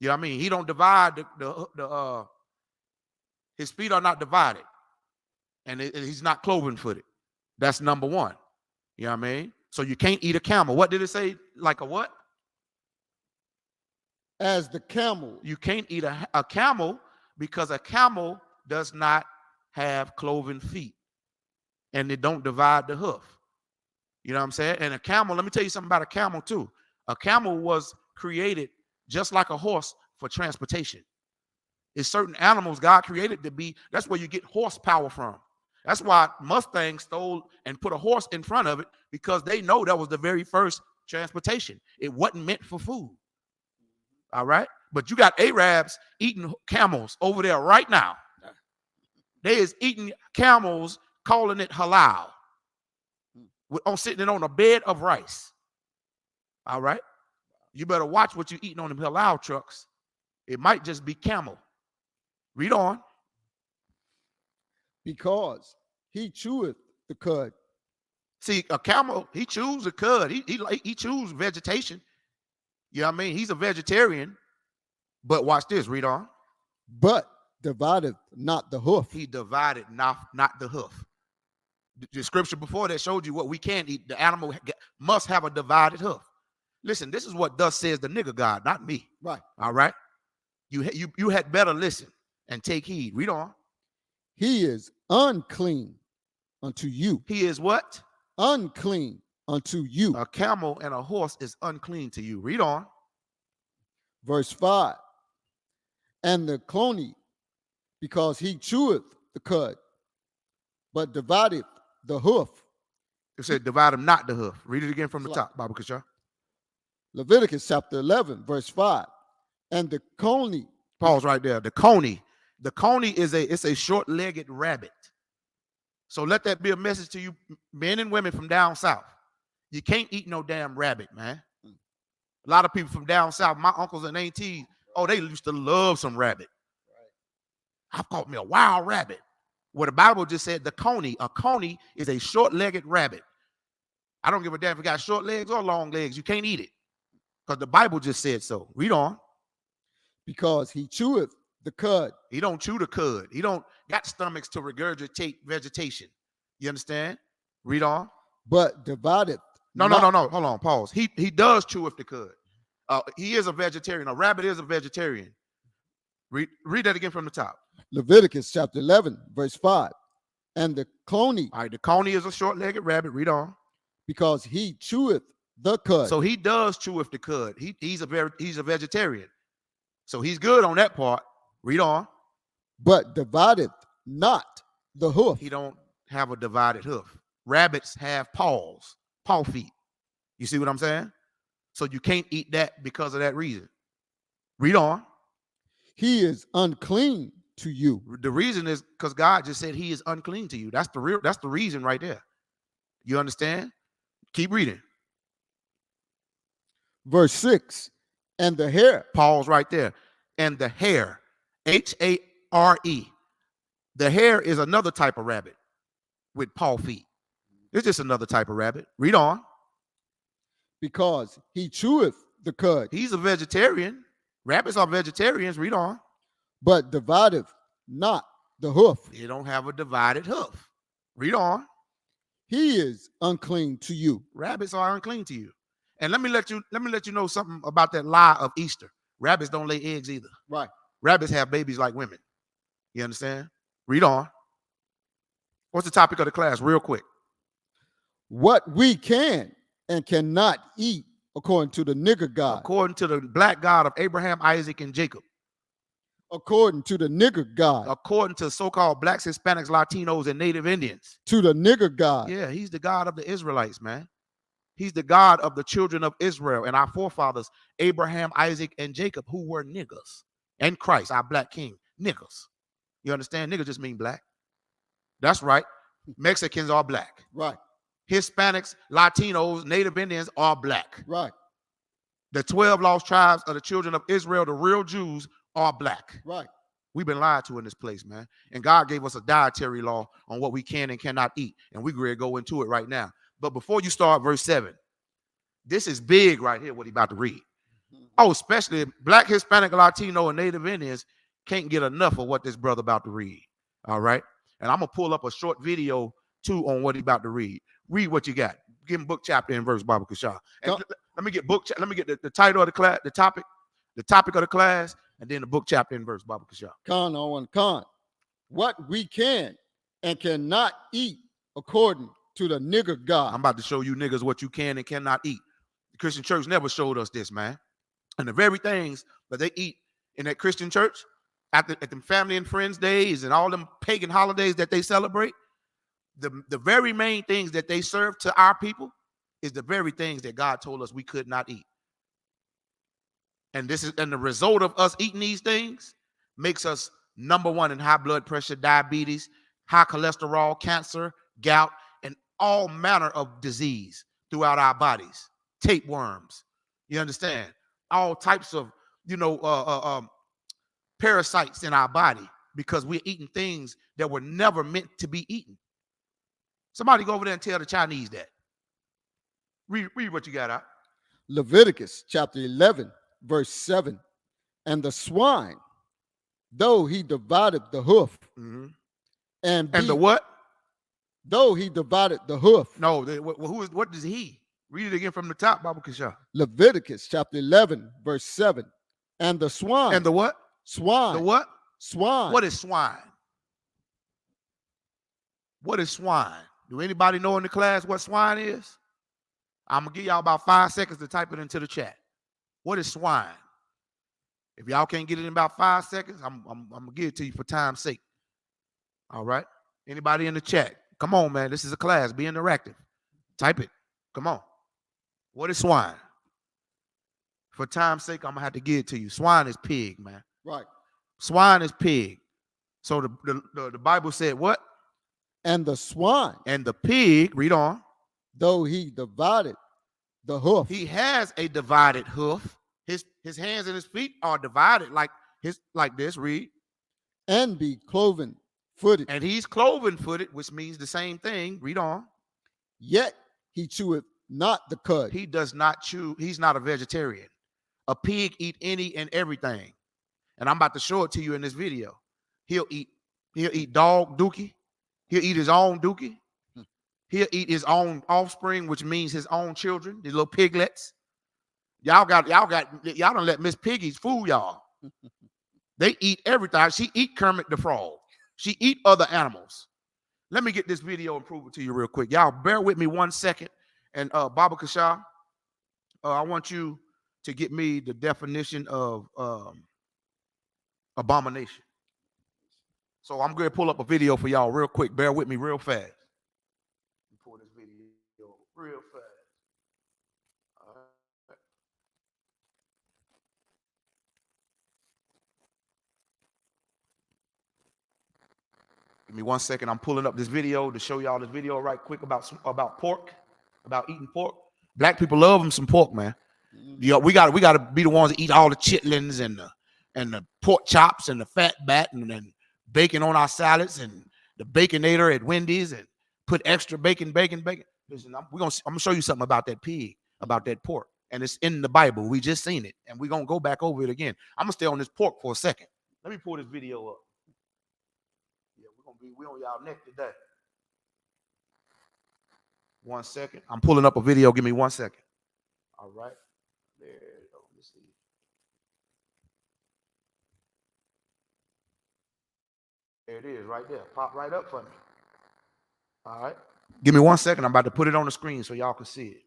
You know what I mean? He don't divide his feet are not divided, and he's not cloven-footed. That's number one. You know what I mean? So you can't eat a camel. What did it say? Like a what? As the camel. You can't eat a camel, because a camel does not have cloven feet, and it don't divide the hoof. You know what I'm saying? And a camel, let me tell you something about a camel too. A camel was created just like a horse for transportation. It's certain animals God created to be, that's where you get horsepower from. That's why Mustang stole and put a horse in front of it, because they know that was the very first transportation. It wasn't meant for food. All right? But you got Arabs eating camels over there right now. They is eating camels, calling it halal, sitting on a bed of rice. All right? You better watch what you're eating on them halal trucks. It might just be camel. Read on. Because he cheweth the cud. See, a camel, he chews the cud. He chews vegetation. You know what I mean? He's a vegetarian. But watch this. Read on. But divideth not the hoof. He divided not the hoof. The scripture before that showed you what we can eat. The animal must have a divided hoof. Listen, this is what thus says the nigger God, not me. Right. All right? You had better listen and take heed. Read on. He is unclean unto you. He is what? Unclean unto you. A camel and a horse is unclean to you. Read on. Verse 5. And the coney, because he cheweth the cud, but divideth the hoof. It said divide him not the hoof. Read it again from the top, Baba Kasha. Leviticus chapter 11, verse 5. And the coney. Pause right there. The coney. The coney is a short-legged rabbit. So let that be a message to you, men and women from down south. You can't eat no damn rabbit, man. A lot of people from down south, my uncles and aunties, Oh, they used to love some rabbit. I've caught me a wild rabbit. Where the Bible just said the coney. A coney is a short-legged rabbit. I don't give a damn if it got short legs or long legs. You can't eat it because the Bible just said so. Read on. Because he cheweth the cud. He don't chew the cud. He don't got stomachs to regurgitate vegetation. You understand? Read on. But divideth. No. Hold on. Pause. He does chew with the cud. He is a vegetarian. A rabbit is a vegetarian. Read that again from the top. Leviticus chapter 11, verse 5. And the coney. All right, the coney is a short-legged rabbit. Read on. Because he cheweth the cud. So he does chew with the cud. He's a vegetarian. So he's good on that part. Read on. But divideth not the hoof. He don't have a divided hoof. Rabbits have paw feet. You see what I'm saying? So you can't eat that because of that reason. Read on. He is unclean to you. The reason is because God just said he is unclean to you. That's the reason right there. You understand? Keep reading. Verse 6. And the hare. Pause right there. And the hare, H-A-R-E. The hare is another type of rabbit with paw feet. It's just another type of rabbit. Read on. Because he cheweth the cud. He's a vegetarian. Rabbits are vegetarians. Read on. But divideth not the hoof. They don't have a divided hoof. Read on. He is unclean to you. Rabbits are unclean to you. And let me let you know something about that lie of Easter. Rabbits don't lay eggs either. Right. Rabbits have babies like women. You understand? Read on. What's the topic of the class? Real quick. What we can and cannot eat according to the nigger God. According to the black God of Abraham, Isaac, and Jacob. According to the nigger God. According to so-called blacks, Hispanics, Latinos, and Native Indians. To the nigger God. Yeah, he's the God of the Israelites, man. He's the God of the children of Israel and our forefathers, Abraham, Isaac, and Jacob, who were niggers. And Christ, our black king, niggers. You understand? Nigger just mean black. That's right. Mexicans are black. Right. Hispanics, Latinos, Native Indians are black. Right. The 12 lost tribes of the children of Israel, the real Jews, are black. Right. We've been lied to in this place, man. And God gave us a dietary law on what we can and cannot eat. And we're going to go into it right now. But before you start verse 7, this is big right here, what he about to read. Oh, especially black, Hispanic, Latino, and Native Indians can't get enough of what this brother about to read. All right. And I'm going to pull up a short video, too, on what he about to read. Read what you got. Give him book, chapter, and verse, Baba Kasha. And let me get the title of the class, the topic of the class, and then the book, chapter, and verse, Baba Kasha. Con on one con. What we can and cannot eat according to the nigger God. I'm about to show you niggas what you can and cannot eat. The Christian church never showed us this, man. And the very things that they eat in that Christian church, at them family and friends days and all them pagan holidays that they celebrate, the very main things that they serve to our people is the very things that God told us we could not eat. And the result of us eating these things makes us number one in high blood pressure, diabetes, high cholesterol, cancer, gout, and all manner of disease throughout our bodies. Tapeworms, you understand? All types of, parasites in our body because we're eating things that were never meant to be eaten. Somebody go over there and tell the Chinese that. Read what you got out. Leviticus chapter 11, verse 7. And the swine, though he divided the hoof, and the what? Though he divided the hoof. No, what does he? Read it again from the top, Baba Kasha. Leviticus chapter 11, verse 7. And the swine. And the what? Swine. The what? Swine. What is swine? What is swine? Do anybody know in the class what swine is? I'm going to give y'all about 5 seconds to type it into the chat. What is swine? If y'all can't get it in about 5 seconds, I'm going to give it to you for time's sake. All right? Anybody in the chat? Come on, man. This is a class. Be interactive. Type it. Come on. What is swine? For time's sake, I'm going to have to give it to you. Swine is pig, man. Right. Swine is pig. So the Bible said what? And the swine. And the pig, read on. Though he divided the hoof. He has a divided hoof. His hands and his feet are divided like this, read. And be cloven footed. And he's cloven footed, which means the same thing. Read on. Yet he cheweth not the cud. He does not chew, he's not a vegetarian. A pig eat any and everything. And I'm about to show it to you in this video. He'll eat dog dookie. He'll eat his own dookie. He'll eat his own offspring, which means his own children, these little piglets. Y'all don't let Miss Piggies fool y'all. They eat everything. She eat Kermit the Frog. She eat other animals. Let me get this video and prove it to you real quick. Y'all bear with me 1 second. And Baba Kasha, I want you to get me the definition of abomination. So I'm going to pull up a video for y'all real quick. Bear with me real fast. Pull this video real fast. All right. Give me 1 second. I'm pulling up this video to show y'all this video right quick about pork, about eating pork. Black people love them some pork, man. We got to be the ones that eat all the chitlins and the pork chops and the fat bat and then bacon on our salads and the baconator at Wendy's and put extra bacon. Listen, I'm gonna show you something about that pig, about that pork, and it's in the Bible. We just seen it, and we're gonna go back over it again. I'm gonna stay on this pork for a second. Let me pull this video up. Yeah, we on y'all neck today. 1 second. I'm pulling up a video. Give me 1 second. All right. There you go. Let's see. There it is right there. Pop right up for me. All right. Give me 1 second. I'm about to put it on the screen so y'all can see it.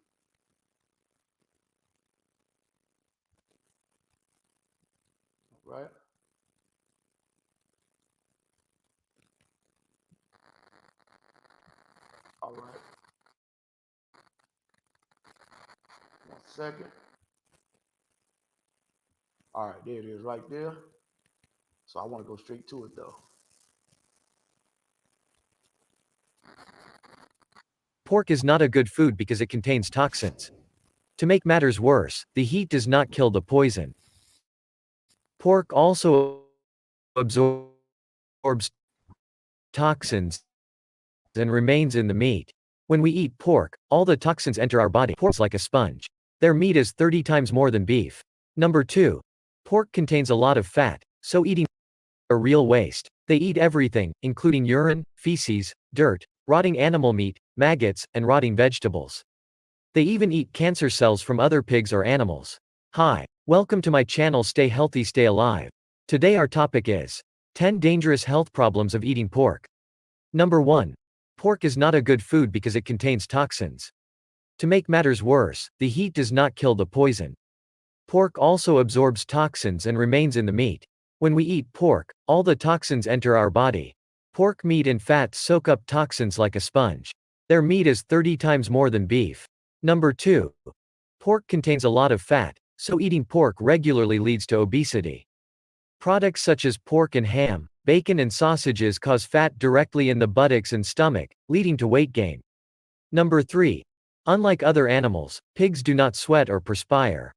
All right. All right. 1 second. All right, there it is right there. So I want to go straight to it though. Pork is not a good food because it contains toxins. To make matters worse, the heat does not kill the poison. Pork also absorbs toxins and remains in the meat. When we eat pork, all the toxins enter our body. Pork's like a sponge. Their meat is 30 times more than beef. Number 2. Pork contains a lot of fat, so eating a real waste. They eat everything, including urine, feces, dirt, rotting animal meat, maggots, and rotting vegetables. They even eat cancer cells from other pigs or animals. Hi, welcome to my channel Stay Healthy Stay Alive. Today our topic is 10 dangerous health problems of eating pork. Number 1. Pork is not a good food because it contains toxins. To make matters worse, the heat does not kill the poison. Pork also absorbs toxins and remains in the meat. When we eat pork, all the toxins enter our body. Pork meat and fat soak up toxins like a sponge. Their meat is 30 times more than beef. Number 2. Pork contains a lot of fat, so eating pork regularly leads to obesity. Products such as pork and ham, bacon and sausages cause fat directly in the buttocks and stomach, leading to weight gain. Number 3. Unlike other animals, pigs do not sweat or perspire.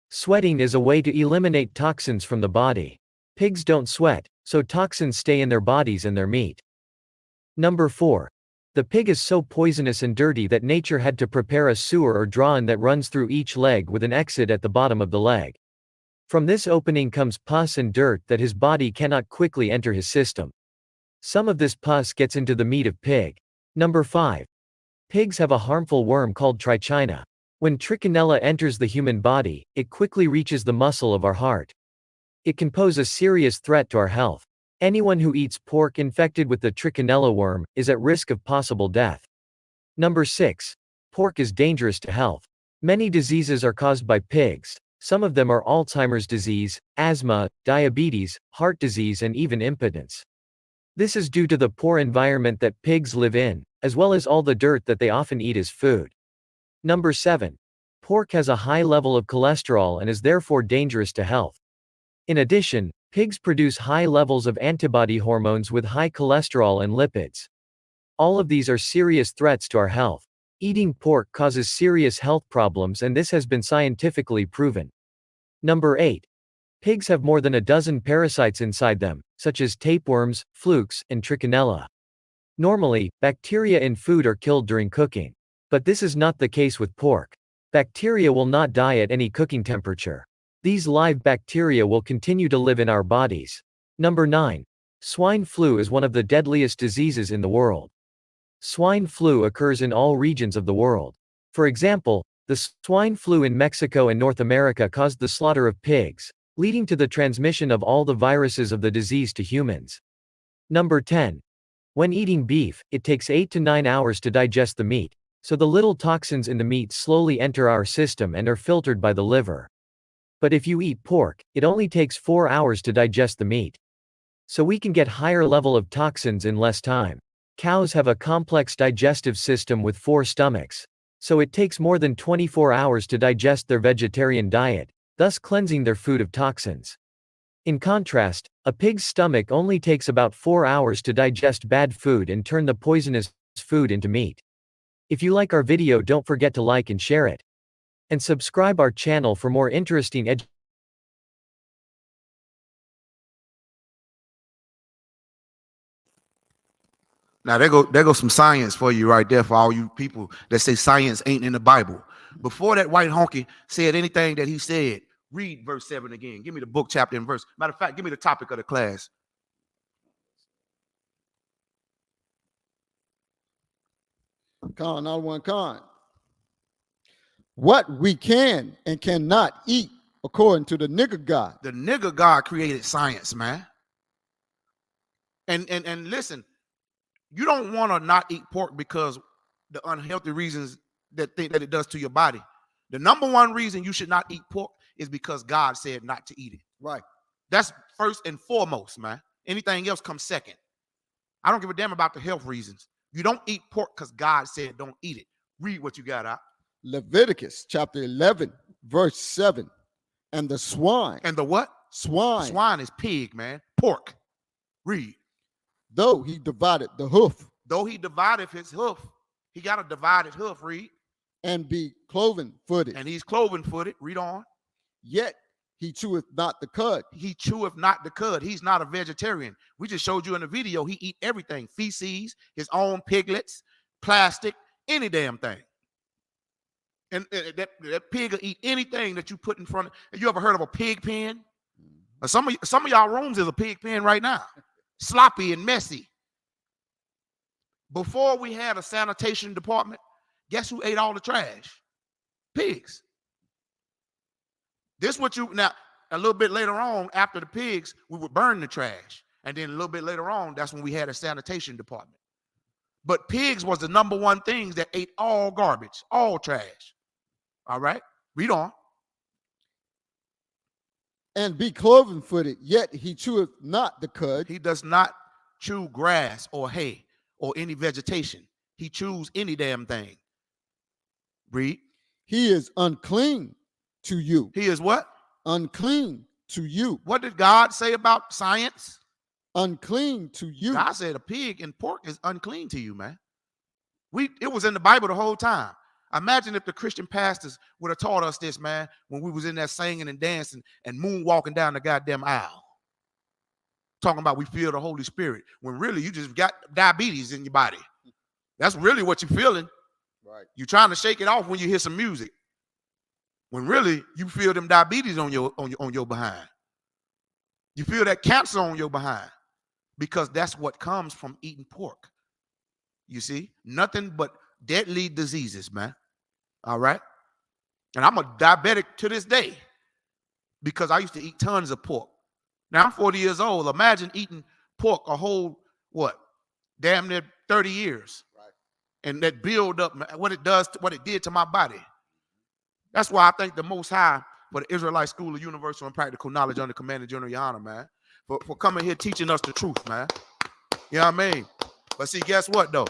Sweating is a way to eliminate toxins from the body. Pigs don't sweat, so toxins stay in their bodies and their meat. Number 4. The pig is so poisonous and dirty that nature had to prepare a sewer or drain that runs through each leg with an exit at the bottom of the leg. From this opening comes pus and dirt that his body cannot quickly enter his system. Some of this pus gets into the meat of pig. Number 5. Pigs have a harmful worm called trichina. When trichinella enters the human body, it quickly reaches the muscle of our heart. It can pose a serious threat to our health. Anyone who eats pork infected with the trichinella worm is at risk of possible death. Number 6. Pork is dangerous to health. Many diseases are caused by pigs. Some of them are Alzheimer's disease, asthma, diabetes, heart disease, and even impotence. This is due to the poor environment that pigs live in, as well as all the dirt that they often eat as food. Number 7. Pork has a high level of cholesterol and is therefore dangerous to health. In addition, pigs produce high levels of antibody hormones with high cholesterol and lipids. All of these are serious threats to our health. Eating pork causes serious health problems, and this has been scientifically proven. Number 8. Pigs have more than a dozen parasites inside them, such as tapeworms, flukes, and trichinella. Normally, bacteria in food are killed during cooking. But this is not the case with pork. Bacteria will not die at any cooking temperature. These live bacteria will continue to live in our bodies. Number 9. Swine flu is one of the deadliest diseases in the world. Swine flu occurs in all regions of the world. For example, the swine flu in Mexico and North America caused the slaughter of pigs, leading to the transmission of all the viruses of the disease to humans. Number 10. When eating beef, it takes 8 to 9 hours to digest the meat, so the little toxins in the meat slowly enter our system and are filtered by the liver. But if you eat pork, it only takes 4 hours to digest the meat. So we can get higher level of toxins in less time. Cows have a complex digestive system with 4 stomachs. So it takes more than 24 hours to digest their vegetarian diet, thus cleansing their food of toxins. In contrast, a pig's stomach only takes about 4 hours to digest bad food and turn the poisonous food into meat. If you like our video, don't forget to like and share it. And subscribe our channel for more interesting Now there go some science for you right there for all you people that say science ain't in the Bible. Before that white honky said anything that he said, read verse 7 again. Give me the book, chapter, and verse. Matter of fact, give me the topic of the class. Con, not one con. What we can and cannot eat according to the nigger God. The nigger God created science, man. And listen, you don't want to not eat pork because the unhealthy reasons that it does to your body. The number one reason you should not eat pork is because God said not to eat it. Right. That's first and foremost, man. Anything else comes second. I don't give a damn about the health reasons. You don't eat pork because God said don't eat it. Read what you got out. Leviticus chapter 11, verse 7. And the swine. And the what? Swine. Swine is pig, man. Pork. Read. Though he divided the hoof. Though he divided his hoof. He got a divided hoof. Read. And be cloven footed. And he's cloven footed. Read on. Yet he cheweth not the cud. He cheweth not the cud. He's not a vegetarian. We just showed you in the video. He eat everything. Feces, his own piglets, plastic, any damn thing. And that pig will eat anything that you put in front of. Have you ever heard of a pig pen? Some of y'all rooms is a pig pen right now. Sloppy and messy. Before we had a sanitation department, guess who ate all the trash? Pigs. This what you now a little bit later on after the pigs, we would burn the trash. And then a little bit later on, that's when we had a sanitation department. But pigs was the number one things that ate all garbage, all trash. All right, read on. And be cloven footed, yet he cheweth not the cud. He does not chew grass or hay or any vegetation. He chews any damn thing. Read. He is unclean to you. He is what? Unclean to you. What did God say about science? Unclean to you. God said a pig and pork is unclean to you, man. It was in the Bible the whole time. Imagine if the Christian pastors would have taught us this, man, when we was in there singing and dancing and moonwalking down the goddamn aisle. Talking about we feel the Holy Spirit, when really you just got diabetes in your body. That's really what you're feeling. Right. You're trying to shake it off when you hear some music. When really you feel them diabetes on your behind. You feel that cancer on your behind. Because that's what comes from eating pork. You see? Nothing but deadly diseases, man. All right? And I'm a diabetic to this day because I used to eat tons of pork. Now I'm 40 years old. Imagine eating pork a whole, damn near 30 years. Right. And that build up, what it did to my body. That's why I thank the Most High for the Israelite School of Universal and Practical Knowledge under Commander General Yana, man. For coming here teaching us the truth, man. You know what I mean? But see, guess what, though?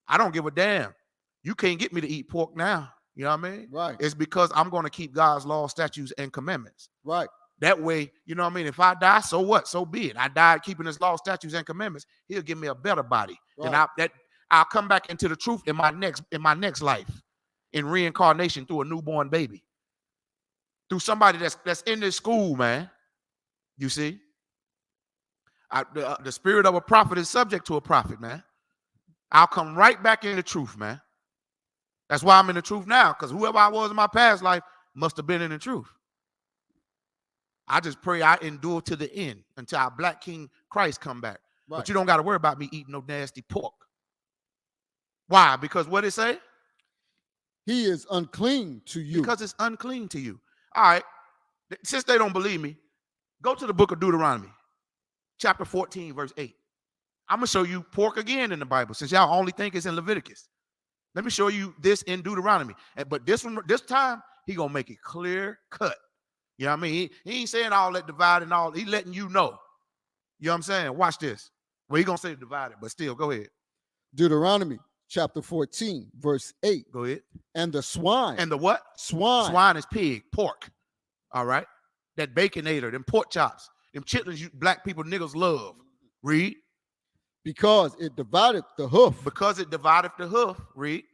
I don't give a damn. You can't get me to eat pork now. You know what I mean? Right. It's because I'm going to keep God's laws, statutes, and commandments. Right. That way, you know what I mean? If I die, so what? So be it. I died keeping his laws, statutes, and commandments. He'll give me a better body. Right. And I'll come back into the truth in my next life, in reincarnation through a newborn baby. through somebody that's in this school, man. You see, the spirit of a prophet is subject to a prophet, man. I'll come right back in the truth, man. That's why I'm in the truth now, because whoever I was in my past life must have been in the truth. I just pray I endure to the end until our black King Christ come back. Right. But you don't got to worry about me eating no nasty pork. Why? Because what it say? He is unclean to you. Because it's unclean to you. All right. Since they don't believe me, go to the book of Deuteronomy, chapter 14, verse 8. I'm going to show you pork again in the Bible, since y'all only think it's in Leviticus. Let me show you this in Deuteronomy. But this time, he going to make it clear cut. You know what I mean? He ain't saying all that divide and all. He letting you know. You know what I'm saying? Watch this. Well, he going to say divided, but still, go ahead. Deuteronomy chapter 14, verse 8. Go ahead. And the swine. And the what? Swine. Swine is pig, pork. All right? That baconator, them pork chops, them chitlins you black people niggas love. Read. Because it divideth the hoof. Because it divideth the hoof. Read.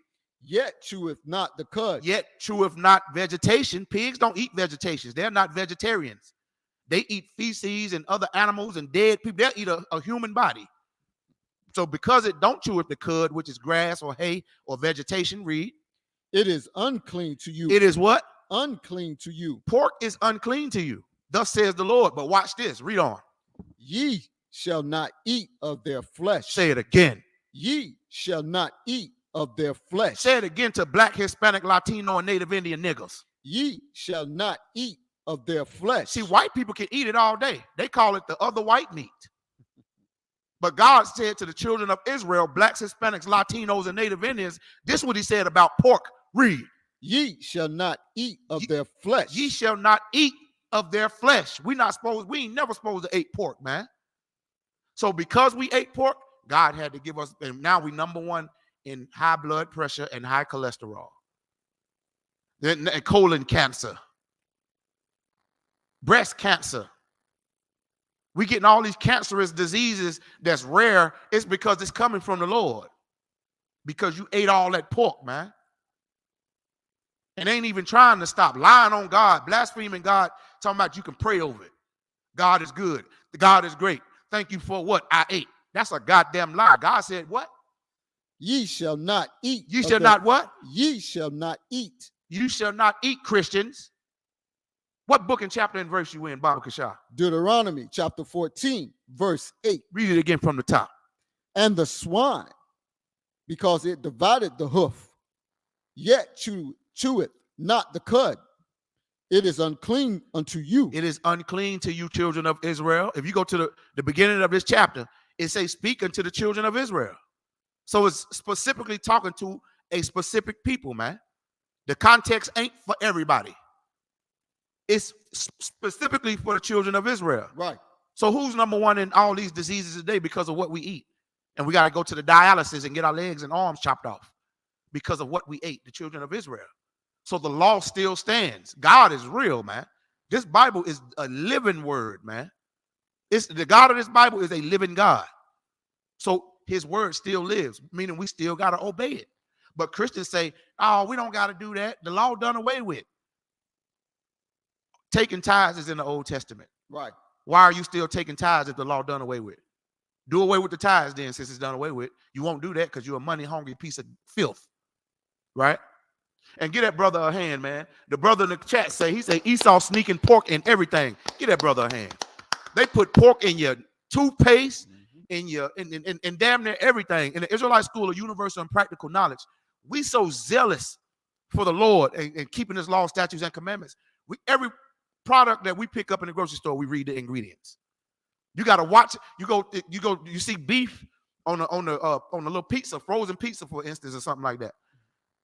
Yet cheweth not the cud. Yet cheweth not vegetation. Pigs don't eat vegetations. They're not vegetarians. They eat feces and other animals and dead people. They'll eat a human body. So because it don't chew up the cud, which is grass or hay or vegetation, read. It is unclean to you. It is what? Unclean to you. Pork is unclean to you. Thus says the Lord. But watch this. Read on. Ye shall not eat of their flesh. Say it again. Ye shall not eat of their flesh. Say it again to black, Hispanic, Latino, and Native Indian niggas. Ye shall not eat of their flesh. See, white people can eat it all day. They call it the other white meat. But God said to the children of Israel, blacks, Hispanics, Latinos, and Native Indians, this is what he said about pork. Read. Ye shall not eat of their flesh. Ye shall not eat of their flesh. We ain't never supposed to eat pork, man. So because we ate pork, God had to give us, and now we number one in high blood pressure and high cholesterol. Then colon cancer. Breast cancer. We getting all these cancerous diseases that's rare. It's because it's coming from the Lord. Because you ate all that pork, man. And ain't even trying to stop. Lying on God, blaspheming God, talking about you can pray over it. God is good. God is great. Thank you for what I ate. That's a goddamn lie. God said what? Ye shall not eat. Ye shall not what? Ye shall not eat. You shall not eat, Christians. What book and chapter and verse you in, Baba Kasha? Deuteronomy chapter 14, verse 8. Read it again from the top. And the swine, because it divided the hoof, yet cheweth not the cud. It is unclean unto you. It is unclean to you, children of Israel. If you go to the beginning of this chapter, it says, speak unto the children of Israel. So it's specifically talking to a specific people, man. The context ain't for everybody. It's specifically for the children of Israel. Right. So who's number one in all these diseases today because of what we eat? And we got to go to the dialysis and get our legs and arms chopped off because of what we ate, the children of Israel. So the law still stands. God is real, man. This Bible is a living word, man. It's the God of this Bible is a living God. So his word still lives, meaning we still got to obey it. But Christians say, oh, we don't got to do that. The law done away with. Taking tithes is in the Old Testament. Right. Why are you still taking tithes if the law done away with? Do away with the tithes then, since it's done away with. You won't do that because you're a money-hungry piece of filth. Right? And get that brother a hand, man. The brother in the chat he say Esau sneaking pork in everything. Get that brother a hand. They put pork in your toothpaste, in your in damn near everything. In the Israelite School of Universal and Practical Knowledge, we so zealous for the Lord and keeping his law, statutes, and commandments. Every product that we pick up in the grocery store, we read the ingredients. You got to watch. You see beef on the little pizza, frozen pizza, for instance, or something like that.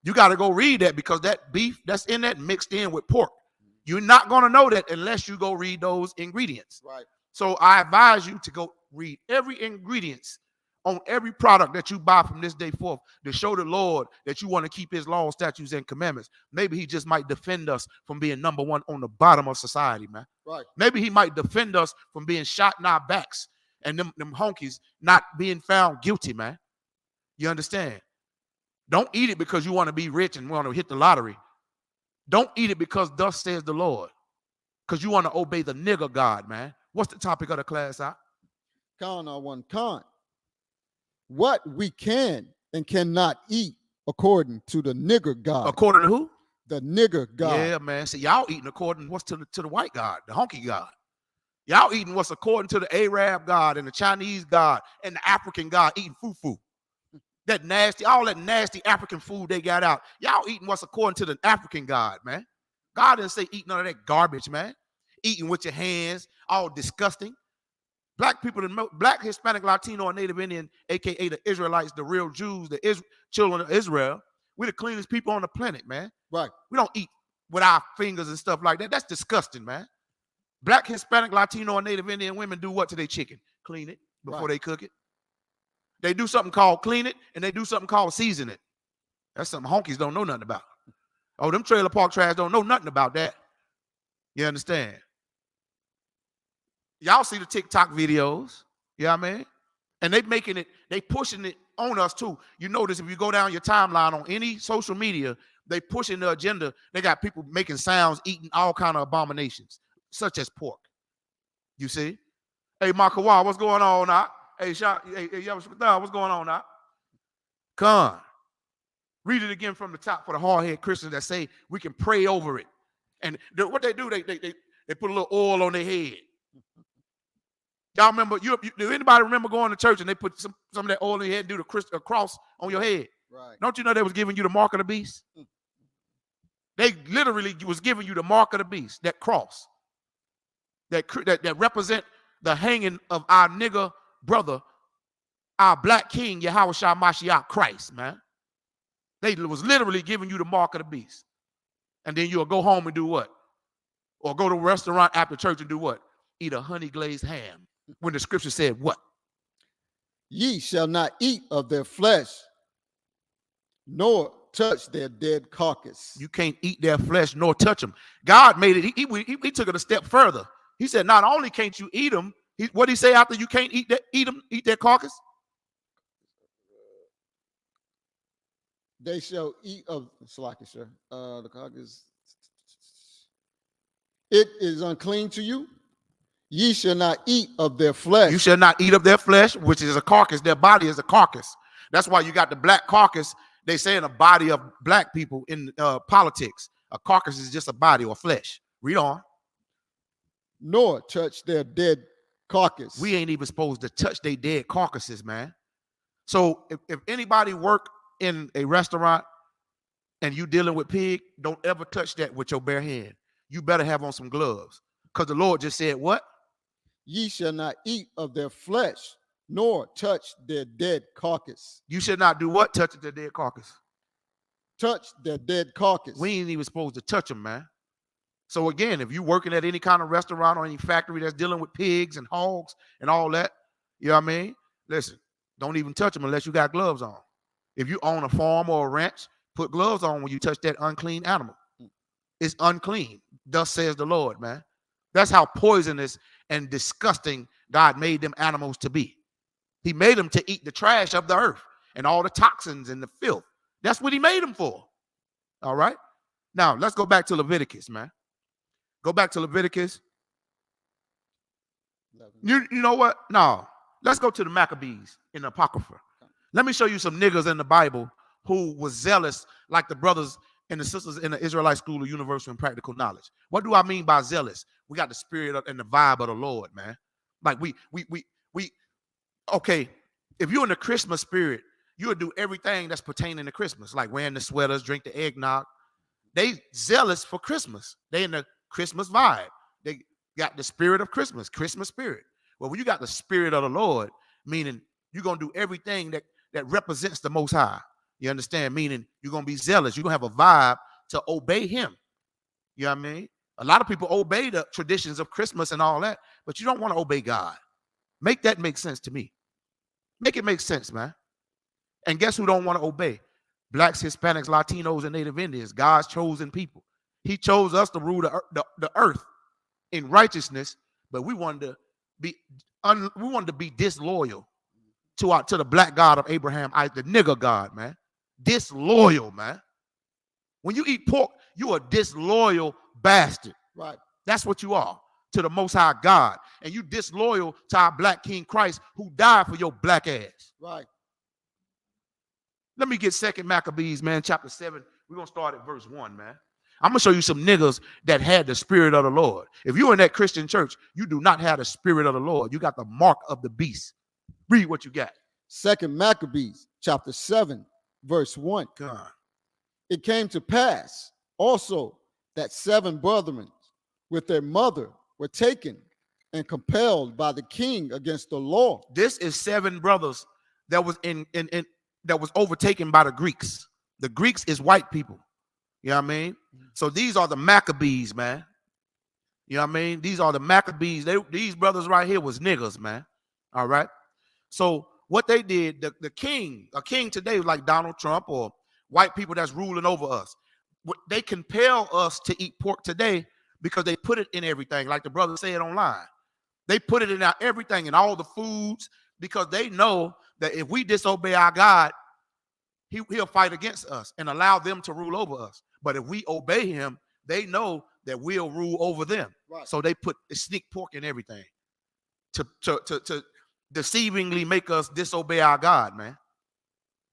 You got to go read that because that beef that's in that mixed in with pork. You're not going to know that unless you go read those ingredients. Right. So I advise you to go read every ingredients on every product that you buy from this day forth to show the Lord that you want to keep his laws, statutes, and commandments. Maybe he just might defend us from being number one on the bottom of society, man. Right. Maybe he might defend us from being shot in our backs and them honkies not being found guilty, man. You understand? Don't eat it because you want to be rich and want to hit the lottery. Don't eat it because thus says the Lord. because you want to obey the nigger God, man. What's the topic of the class, huh? Con. What we can and cannot eat according to the nigger God. According to who? The nigger God. Yeah, man. See, y'all eating according to what's to the white God, the honky God. Y'all eating what's according to the Arab God and the Chinese God and the African God, eating fufu. That nasty, all that nasty African food they got out. Y'all eating what's according to the African God, man. God didn't say eat none of that garbage, man. Eating with your hands, all disgusting. Black people, black, Hispanic, Latino, and Native Indian, a.k.a. the Israelites, the real Jews, the children of Israel, we're the cleanest people on the planet, man. Right. We don't eat with our fingers and stuff like that. That's disgusting, man. Black, Hispanic, Latino, and Native Indian women do what to their chicken? Clean it before they cook it. They do something called clean it, and they do something called season it. That's something honkies don't know nothing about. Oh, them trailer park trash don't know nothing about that. You understand? Y'all see the TikTok videos, you know what I mean? And they pushing it on us too. You notice if you go down your timeline on any social media, they pushing the agenda. They got people making sounds, eating all kind of abominations, such as pork. You see? Hey, Makawa, what's going on now? Hey, what's going on now? Come. Read it again from the top for the hard-headed Christians that say we can pray over it. And what they do, they put a little oil on their head. Y'all remember, do anybody remember going to church and they put some of that oil in your head and do a cross on your head? Right. Don't you know they was giving you the mark of the beast? They literally was giving you the mark of the beast, that cross. That represent the hanging of our nigger brother, our black king, Yahushua Mashiach Christ, man. They was literally giving you the mark of the beast. And then you'll go home and do what? Or go to a restaurant after church and do what? Eat a honey glazed ham. When the scripture said what? Ye shall not eat of their flesh, nor touch their dead carcass. You can't eat their flesh nor touch them. God made it. He took it a step further. He said, not only can't you eat them, what did he say after you can't eat their carcass? They shall eat of the carcass. It is unclean to you. Ye shall not eat of their flesh. You shall not eat of their flesh, which is a carcass. Their body is a carcass. That's why you got the black carcass. They say in a body of black people in politics, a carcass is just a body or flesh. Read on. Nor touch their dead carcass. We ain't even supposed to touch their dead carcasses, man. So if anybody work in a restaurant and you dealing with pig, don't ever touch that with your bare hand. You better have on some gloves. Because the Lord just said what? Ye shall not eat of their flesh, nor touch their dead carcass. You should not do what? Touch their dead carcass. Touch their dead carcass. We ain't even supposed to touch them, man. So again, if you're working at any kind of restaurant or any factory that's dealing with pigs and hogs and all that, you know what I mean? Listen, don't even touch them unless you got gloves on. If you own a farm or a ranch, put gloves on when you touch that unclean animal. It's unclean. Thus says the Lord, man. That's how poisonous and disgusting God made them animals to be. He made them to eat the trash of the earth and all the toxins and the filth. That's what he made them for. All right? Now, let's go back to Leviticus, man. Go back to Leviticus. You know what? No. Let's go to the Maccabees in the Apocrypha. Let me show you some niggas in the Bible who was zealous like the brothers and the sisters in the Israelite School of Universal and Practical Knowledge. What do I mean by zealous? We got the spirit and the vibe of the Lord, man. Like we okay, if you're in the Christmas spirit, you'll do everything that's pertaining to Christmas, like wearing the sweaters, drink the eggnog. They zealous for Christmas. They in the Christmas vibe. They got the spirit of Christmas spirit. Well, when you got the spirit of the Lord, meaning you're going to do everything that represents the Most High. You understand? Meaning you're going to be zealous. You're going to have a vibe to obey him. You know what I mean? A lot of people obey the traditions of Christmas and all that, but you don't want to obey God. Make that make sense to me. Make it make sense, man. And guess who don't want to obey? Blacks, Hispanics, Latinos, and Native Indians, God's chosen people. He chose us to rule the earth in righteousness, but we wanted to be disloyal to the black God of Abraham, the nigger God, man. Disloyal, man. When you eat pork, you a disloyal bastard. Right. That's what you are to the Most High God. And you disloyal to our black King Christ who died for your black ass. Right. Let me get 2 Maccabees, man, chapter 7. We're going to start at verse 1, man. I'm going to show you some niggas that had the spirit of the Lord. If you're in that Christian church, you do not have the spirit of the Lord. You got the mark of the beast. Read what you got. 2 Maccabees, chapter 7, verse 1. God. It came to pass also that 7 brethren with their mother were taken and compelled by the king against the law. This is 7 brothers that was that was overtaken by the Greeks. The Greeks is white people. You know what I mean? So these are the Maccabees, man. You know what I mean? These are the Maccabees. These brothers right here was niggas, man. All right. So what they did, the king, a king today like Donald Trump or white people that's ruling over us, they compel us to eat pork today because they put it in everything, like the brother said online. They put it in everything, in all the foods, because they know that if we disobey our God, he'll fight against us and allow them to rule over us. But if we obey him, they know that we'll rule over them. Right. So they put sneak pork in everything to deceivingly make us disobey our God, man.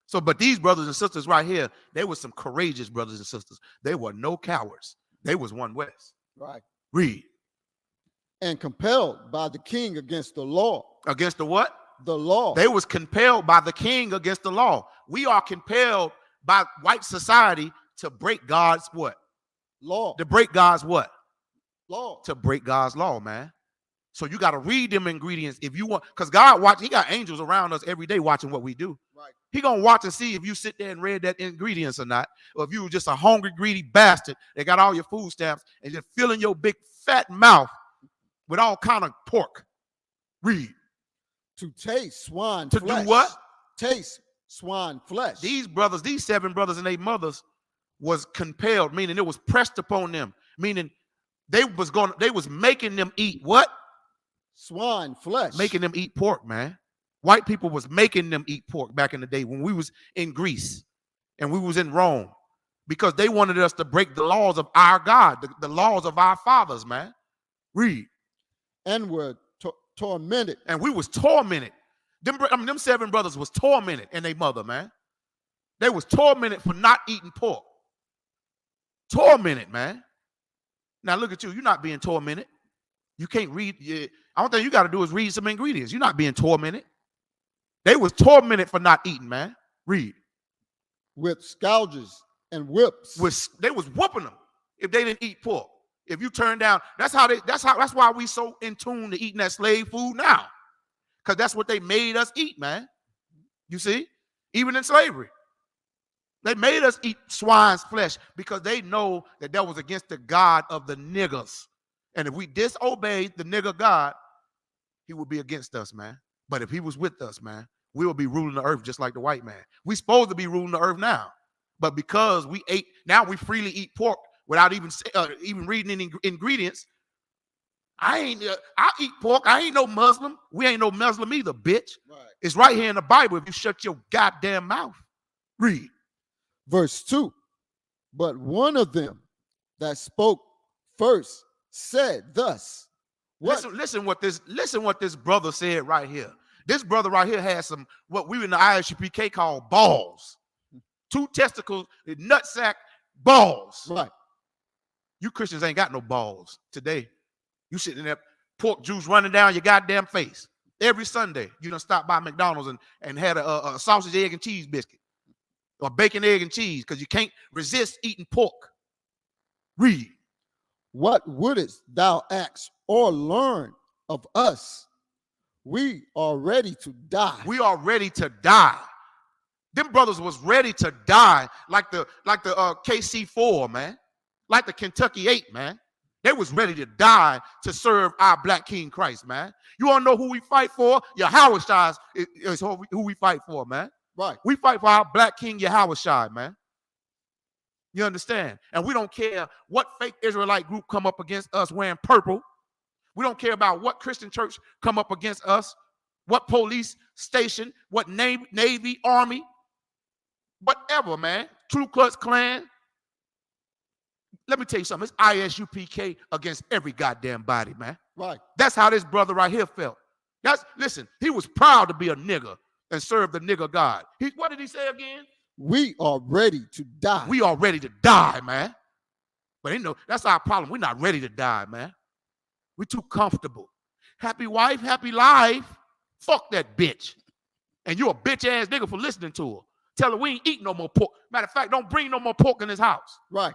So, but these brothers and sisters right here, they were some courageous brothers and sisters. They were no cowards. They was one West. Right. Read. And compelled by the king against the law. Against the what? The law. They was compelled by the king against the law. We are compelled by white society to break God's what? Law. To break God's what? Law. To break God's law, man. So you got to read them ingredients if you want, because God he got angels around us every day watching what we do. Right. He gonna watch and see if you sit there and read that ingredients or not, or if you were just a hungry, greedy bastard that got all your food stamps and just filling your big fat mouth with all kind of pork. Read. To taste swine To flesh. do what? Taste swine flesh. These brothers, these 7 brothers and their mothers was compelled, meaning it was pressed upon them, meaning they was making them eat what? Swine flesh. Making them eat pork, man. White people was making them eat pork back in the day when we was in Greece and we was in Rome, because they wanted us to break the laws of our God, the laws of our fathers, man. Read. And were tormented. And we was tormented. Them 7 brothers was tormented and their mother, man. They was tormented for not eating pork. Tormented, man. Now look at you. You're not being tormented. You can't read. Only thing you got to do is read some ingredients. You're not being tormented. They was tormented for not eating, man. Read. With scourges and whips. They was whooping them if they didn't eat pork. If you turn down, that's why we so in tune to eating that slave food now. Because that's what they made us eat, man. You see? Even in slavery. They made us eat swine's flesh because they know that was against the God of the niggers. And if we disobeyed the nigger God, he would be against us, man. But if he was with us, man, we will be ruling the earth just like the white man. We supposed to be ruling the earth now. But because we ate, now we freely eat pork without even reading any ingredients. I eat pork. I ain't no Muslim. We ain't no Muslim either, bitch. Right. It's right here in the Bible if you shut your goddamn mouth. Read. Verse 2. But one of them that spoke first said thus. Listen what this brother said right here. This brother right here has some, what we in the ISUPK call balls. 2 testicles, nutsack, balls. Right. You Christians ain't got no balls today. You sitting there, pork juice running down your goddamn face. Every Sunday, you done stop by McDonald's and had a sausage, egg, and cheese biscuit. Or bacon, egg, and cheese, because you can't resist eating pork. Read. What wouldest thou ask or learn of us? We are ready to die. We are ready to die. Them brothers was ready to die like the KC4, man. Like the Kentucky 8, man. They was ready to die to serve our black King Christ, man. You want to know who we fight for? Yahweh is who we fight for, man. Right. We fight for our black King Yahweh, man. You understand? And we don't care what fake Israelite group come up against us wearing purple. We don't care about what Christian church come up against us, what police station, what Navy, Army, whatever, man. Ku Klux Klan. let me tell you something. It's ISUPK against every goddamn body, man. Right. That's how this brother right here felt. Listen, he was proud to be a nigga and serve the nigga God. What did he say again? We are ready to die. We are ready to die, man. But you know, that's our problem. We're not ready to die, man. We're too comfortable. Happy wife, happy life. Fuck that bitch. And you a bitch ass nigga for listening to her. Tell her we ain't eating no more pork. Matter of fact, don't bring no more pork in this house. Right.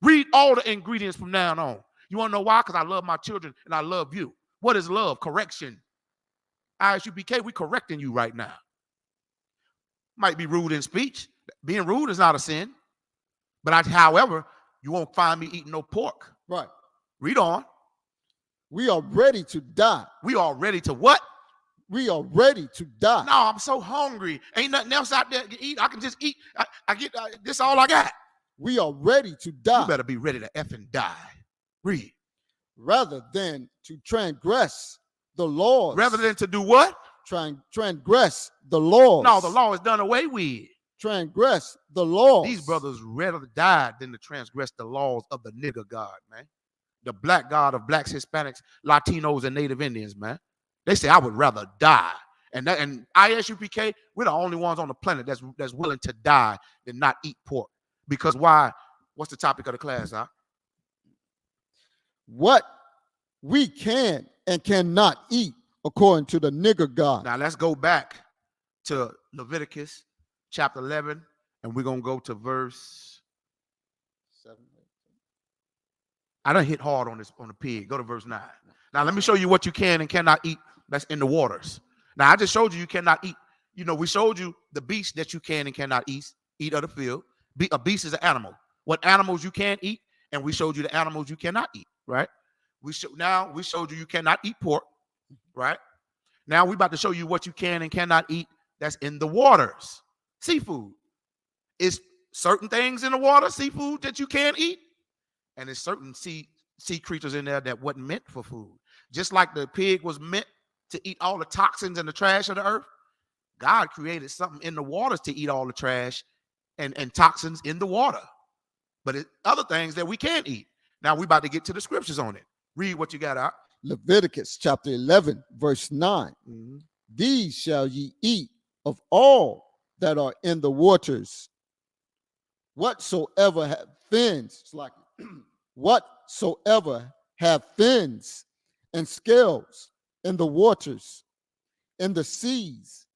Read all the ingredients from now on. You want to know why? Because I love my children and I love you. What is love? Correction. ISUPK, we correcting you right now. Might be rude in speech. Being rude is not a sin. But however, you won't find me eating no pork. Right. Read on. We are ready to die. We are ready to what? We are ready to die. No, I'm so hungry. Ain't nothing else out there to eat. I can just eat. I get this all I got. We are ready to die. You better be ready to effing die. Read. Rather than to transgress the laws. Rather than to do what? Transgress the laws. No, the law is done away with. Transgress the laws. These brothers rather die than to transgress the laws of the nigger God, man. The black God of blacks, Hispanics, Latinos, and Native Indians, man. They say I would rather die. And ISUPK, we're the only ones on the planet that's willing to die than not eat pork. Because why? What's the topic of the class, huh? What we can and cannot eat according to the nigger God. Now let's go back to Leviticus chapter 11, and we're going to go to verse 7. I done hit hard on the pig. Go to verse 9. Now let me show you what you can and cannot eat that's in the waters. Now I just showed you cannot eat. You know, we showed you the beast that you can and cannot eat of the field. A beast is an animal. What animals you can eat, and we showed you the animals you cannot eat, right? Now we showed you cannot eat pork, right? Now we're about to show you what you can and cannot eat that's in the waters. Seafood. It's certain things in the water, seafood, that you can't eat. And there's certain sea creatures in there that wasn't meant for food. Just like the pig was meant to eat all the toxins and the trash of the earth, God created something in the waters to eat all the trash and toxins in the water. But other things that we can't eat. Now we're about to get to the scriptures on it. Read what you got out. Leviticus chapter 11, verse 9. Mm-hmm. These shall ye eat of all that are in the waters, whatsoever have fins, it's like whatsoever have fins and scales in the waters, in the seas,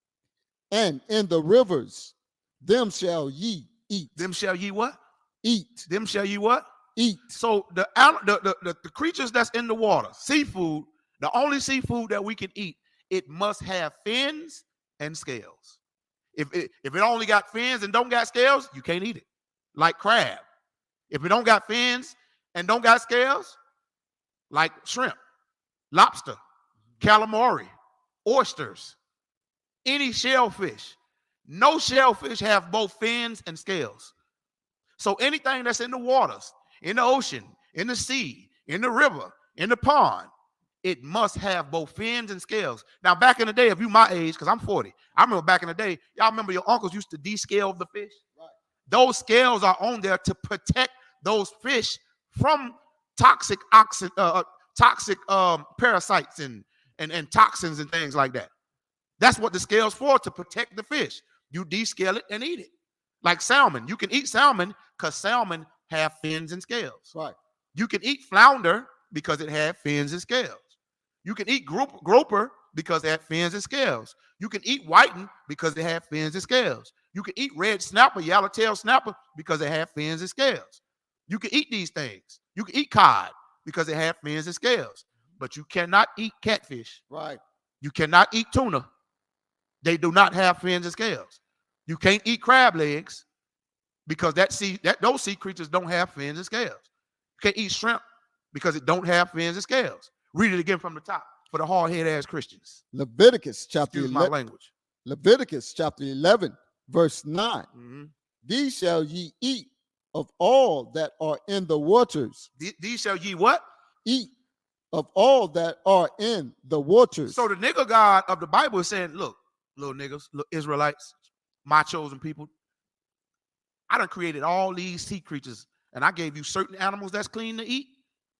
and in the rivers, them shall ye eat. Them shall ye what? Eat. Them shall ye what? Eat. So the creatures that's in the water, seafood, the only seafood that we can eat, it must have fins and scales. If it only got fins and don't got scales, you can't eat it. Like crab. If it don't got fins and don't got scales, like shrimp, lobster, calamari, oysters, any shellfish. No shellfish have both fins and scales. So anything that's in the waters, in the ocean, in the sea, in the river, in the pond, it must have both fins and scales. Now, back in the day, if you my age, because I'm 40, I remember back in the day, y'all remember your uncles used to descale the fish? Right. Those scales are on there to protect those fish from toxic parasites and toxins and things like that. That's what the scale's for, to protect the fish. You descale it and eat it. Like salmon. You can eat salmon because salmon have fins and scales. Right. You can eat flounder because it had fins and scales. You can eat grouper because it had fins and scales. You can eat whiting because it had fins and scales. You can eat red snapper, yellowtail snapper because it had fins and scales. You can eat these things. You can eat cod because it had fins and scales. But you cannot eat catfish. Right. You cannot eat tuna. They do not have fins and scales. You can't eat crab legs because those sea creatures don't have fins and scales. You can't eat shrimp because it don't have fins and scales. Read it again from the top for the hard-headed ass Christians. Leviticus chapter Excuse 11. my language. Leviticus chapter 11, verse 9. Mm-hmm. These shall ye eat of all that are in the waters. These shall ye what? Eat of all that are in the waters. So the nigger God of the Bible is saying, look, little niggas, little Israelites, my chosen people, I done created all these sea creatures And I gave you certain animals that's clean to eat,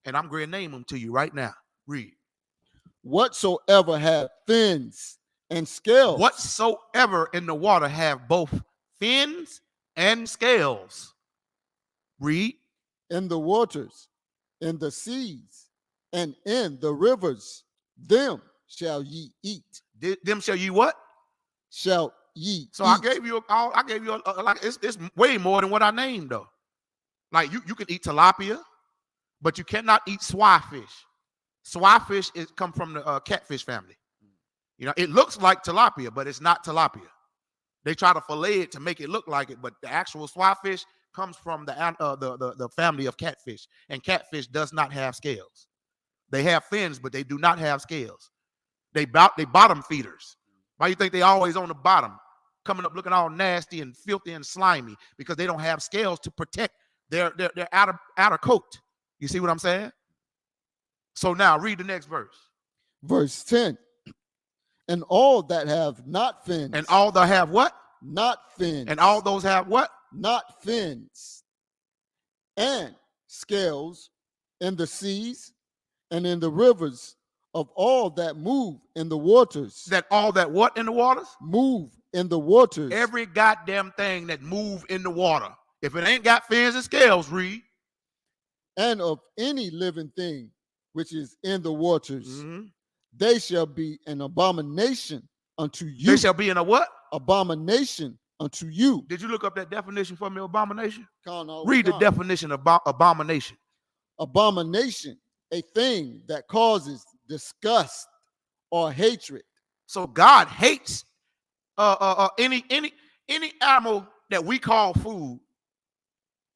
and I'm going to name them to you right now. Read. Whatsoever have fins and scales. Whatsoever in the water have both fins and scales. Read. In the waters, in the seas, and in the rivers, them shall ye eat. Them shall ye what? Shall ye So eat. I gave you like it's way more than what I named though. Like you can eat tilapia, but you cannot eat swifish. Swifish come from the catfish family. You know, it looks like tilapia, but it's not tilapia. They try to fillet it to make it look like it, but the actual swifish comes from the family of catfish, and catfish does not have scales. They have fins, but they do not have scales. They bottom feeders. Why you think they always on the bottom, coming up looking all nasty and filthy and slimy? Because they don't have scales to protect their outer coat. You see what I'm saying? So now read the next verse. Verse 10. And all that have not fins. And all that have what? Not fins. And all those have what? Not fins. And scales in the seas and in the rivers of all that move in the waters. That all that what in the waters? Move in the waters. Every goddamn thing that move in the water. If it ain't got fins and scales, read. And of any living thing which is in the waters, they shall be an abomination unto you. They shall be in a what? Abomination unto you. Did you look up that definition for me, abomination? Read the definition of abomination. Abomination, a thing that causes disgust or hatred. So God hates any animal that we call food,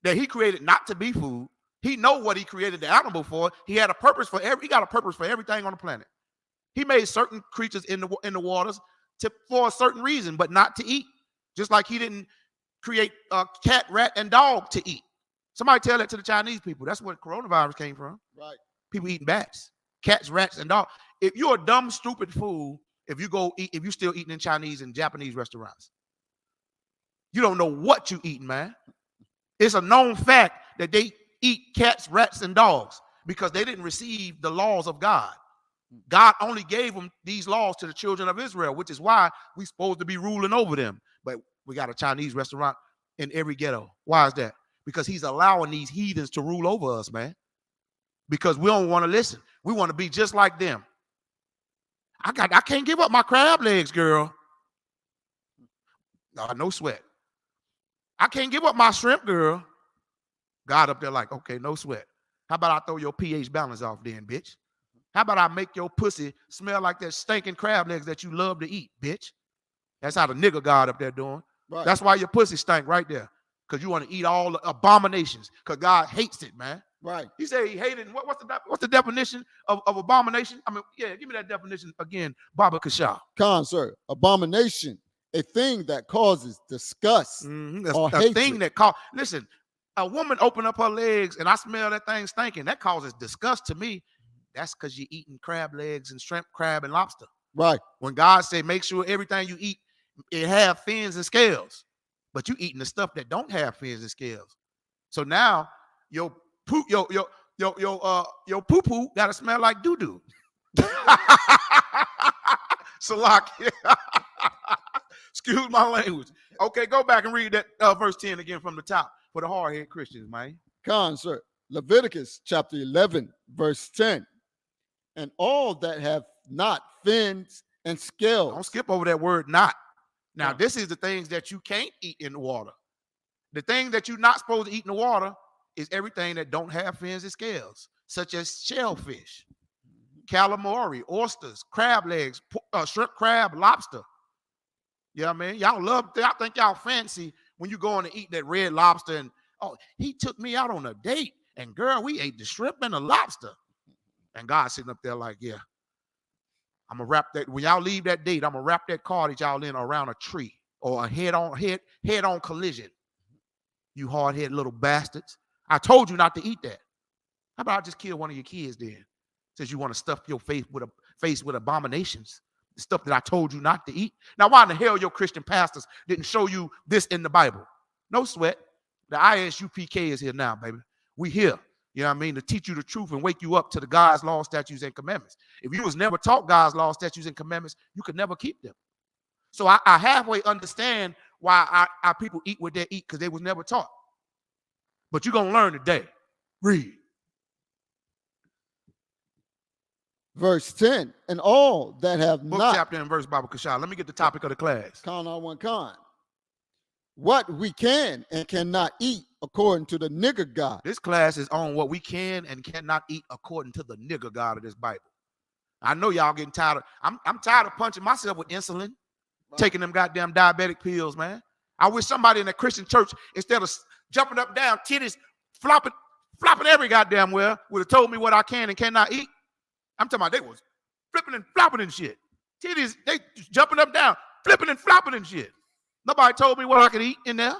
that he created not to be food. He know what he created the animal for. He had a purpose for he got a purpose for everything on the planet. He made certain creatures in the waters for a certain reason, but not to eat. Just like he didn't create a cat, rat, and dog to eat. Somebody tell that to the Chinese people. That's where coronavirus came from. Right. People eating bats, cats, rats, and dogs. If you're a dumb, stupid fool, if you still eating in Chinese and Japanese restaurants, you don't know what you eating, man. It's a known fact that they eat cats, rats, and dogs because they didn't receive the laws of God. God only gave them these laws to the children of Israel, which is why we're supposed to be ruling over them. But we got a Chinese restaurant in every ghetto. Why is that? Because he's allowing these heathens to rule over us, man. Because we don't want to listen. We want to be just like them. I can't give up my crab legs, girl. No sweat. I can't give up my shrimp, girl. God up there like, okay, no sweat. How about I throw your pH balance off then, bitch? How about I make your pussy smell like that stinking crab legs that you love to eat, bitch? That's how the nigga God up there doing. Right. That's why your pussy stink right there. Because you want to eat all the abominations. Because God hates it, man. Right. He said he hated. What's the definition of abomination? I mean, yeah, give me that definition again, Baba Kasha. Khan, sir. Abomination, a thing that causes disgust or hatred. Thing that listen, a woman open up her legs and I smell that thing stinking. That causes disgust to me. That's because you're eating crab legs and shrimp, crab, and lobster. Right. When God said, make sure everything you eat, it have fins and scales. But you eating the stuff that don't have fins and scales. So now your poo poo gotta smell like doo-doo. Salakia. Excuse my language. Okay, go back and read that verse 10 again from the top for the hard-headed Christians, man. Khan, sir. Leviticus chapter 11, verse 10. And all that have not fins and scales. Don't skip over that word not. Now, this is the things that you can't eat in the water. The thing that you're not supposed to eat in the water is everything that don't have fins and scales, such as shellfish, calamari, oysters, crab legs, shrimp, crab, lobster. You know what I mean? Y'all think y'all fancy when you going to eat that red lobster and, oh, he took me out on a date and girl, we ate the shrimp and the lobster. And God's sitting up there like, yeah, I'm going to wrap that. When y'all leave that date, I'm going to wrap that car that y'all in around a tree or a head-on collision. You hard-headed little bastards. I told you not to eat that. How about I just kill one of your kids then? Since you want to stuff your face with abominations. The stuff that I told you not to eat. Now, why in the hell your Christian pastors didn't show you this in the Bible? No sweat. The ISUPK is here now, baby. We here, you know what I mean, to teach you the truth and wake you up to the God's law, statutes, and commandments. If you was never taught God's law, statutes, and commandments, you could never keep them. So I halfway understand why our people eat what they eat, because they was never taught. But you're going to learn today. Read. Verse 10, and all that have Book, not. chapter, and verse, Bible Kashah. Let me get the topic of the class. Con on one con. What we can and cannot eat according to the nigger God. This class is on what we can and cannot eat according to the nigger God of this Bible. I know y'all getting tired of, I'm tired of punching myself with insulin, taking them goddamn diabetic pills, man. I wish somebody in a Christian church, instead of jumping up, down, titties, flopping every goddamn well, would have told me what I can and cannot eat. I'm talking about they was flipping and flopping and shit. Titties, they jumping up, down, flipping and flopping and shit. Nobody told me what I could eat in there,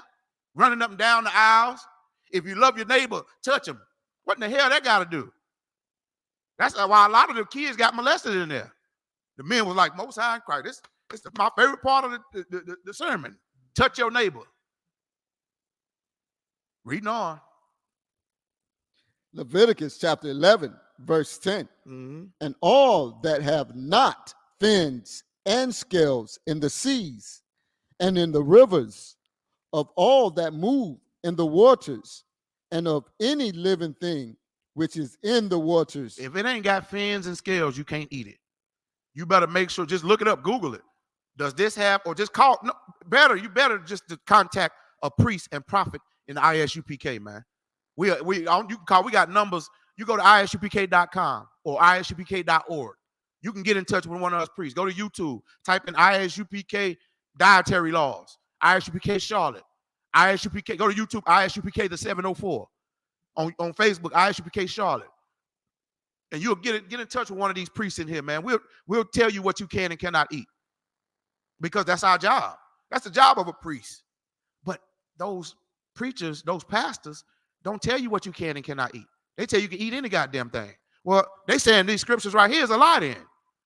running up and down the aisles. If you love your neighbor, touch him. What in the hell that got to do? That's why a lot of the kids got molested in there. The men was like, Most High in Christ. This is my favorite part of the sermon. Touch your neighbor. Reading on. Leviticus chapter 11, verse 10. Mm-hmm. And all that have not fins and scales in the seas and in the rivers, of all that move in the waters, and of any living thing which is in the waters. If it ain't got fins and scales, you can't eat it. You better make sure, just look it up, Google it. Does this have, or just call, no, you better just to contact a priest and prophet in the ISUPK, man. You can call, we got numbers. You go to isupk.com or isupk.org. You can get in touch with one of us priests. Go to YouTube, type in ISUPK dietary laws, ISUPK Charlotte, ISUPK, go to YouTube, ISUPK the 704. On Facebook, ISUPK Charlotte. And you'll get in touch with one of these priests in here, man. We'll tell you what you can and cannot eat. Because that's our job. That's the job of a priest. But those preachers, those pastors, don't tell you what you can and cannot eat. They tell you can eat any goddamn thing. Well, they saying these scriptures right here is a lie then.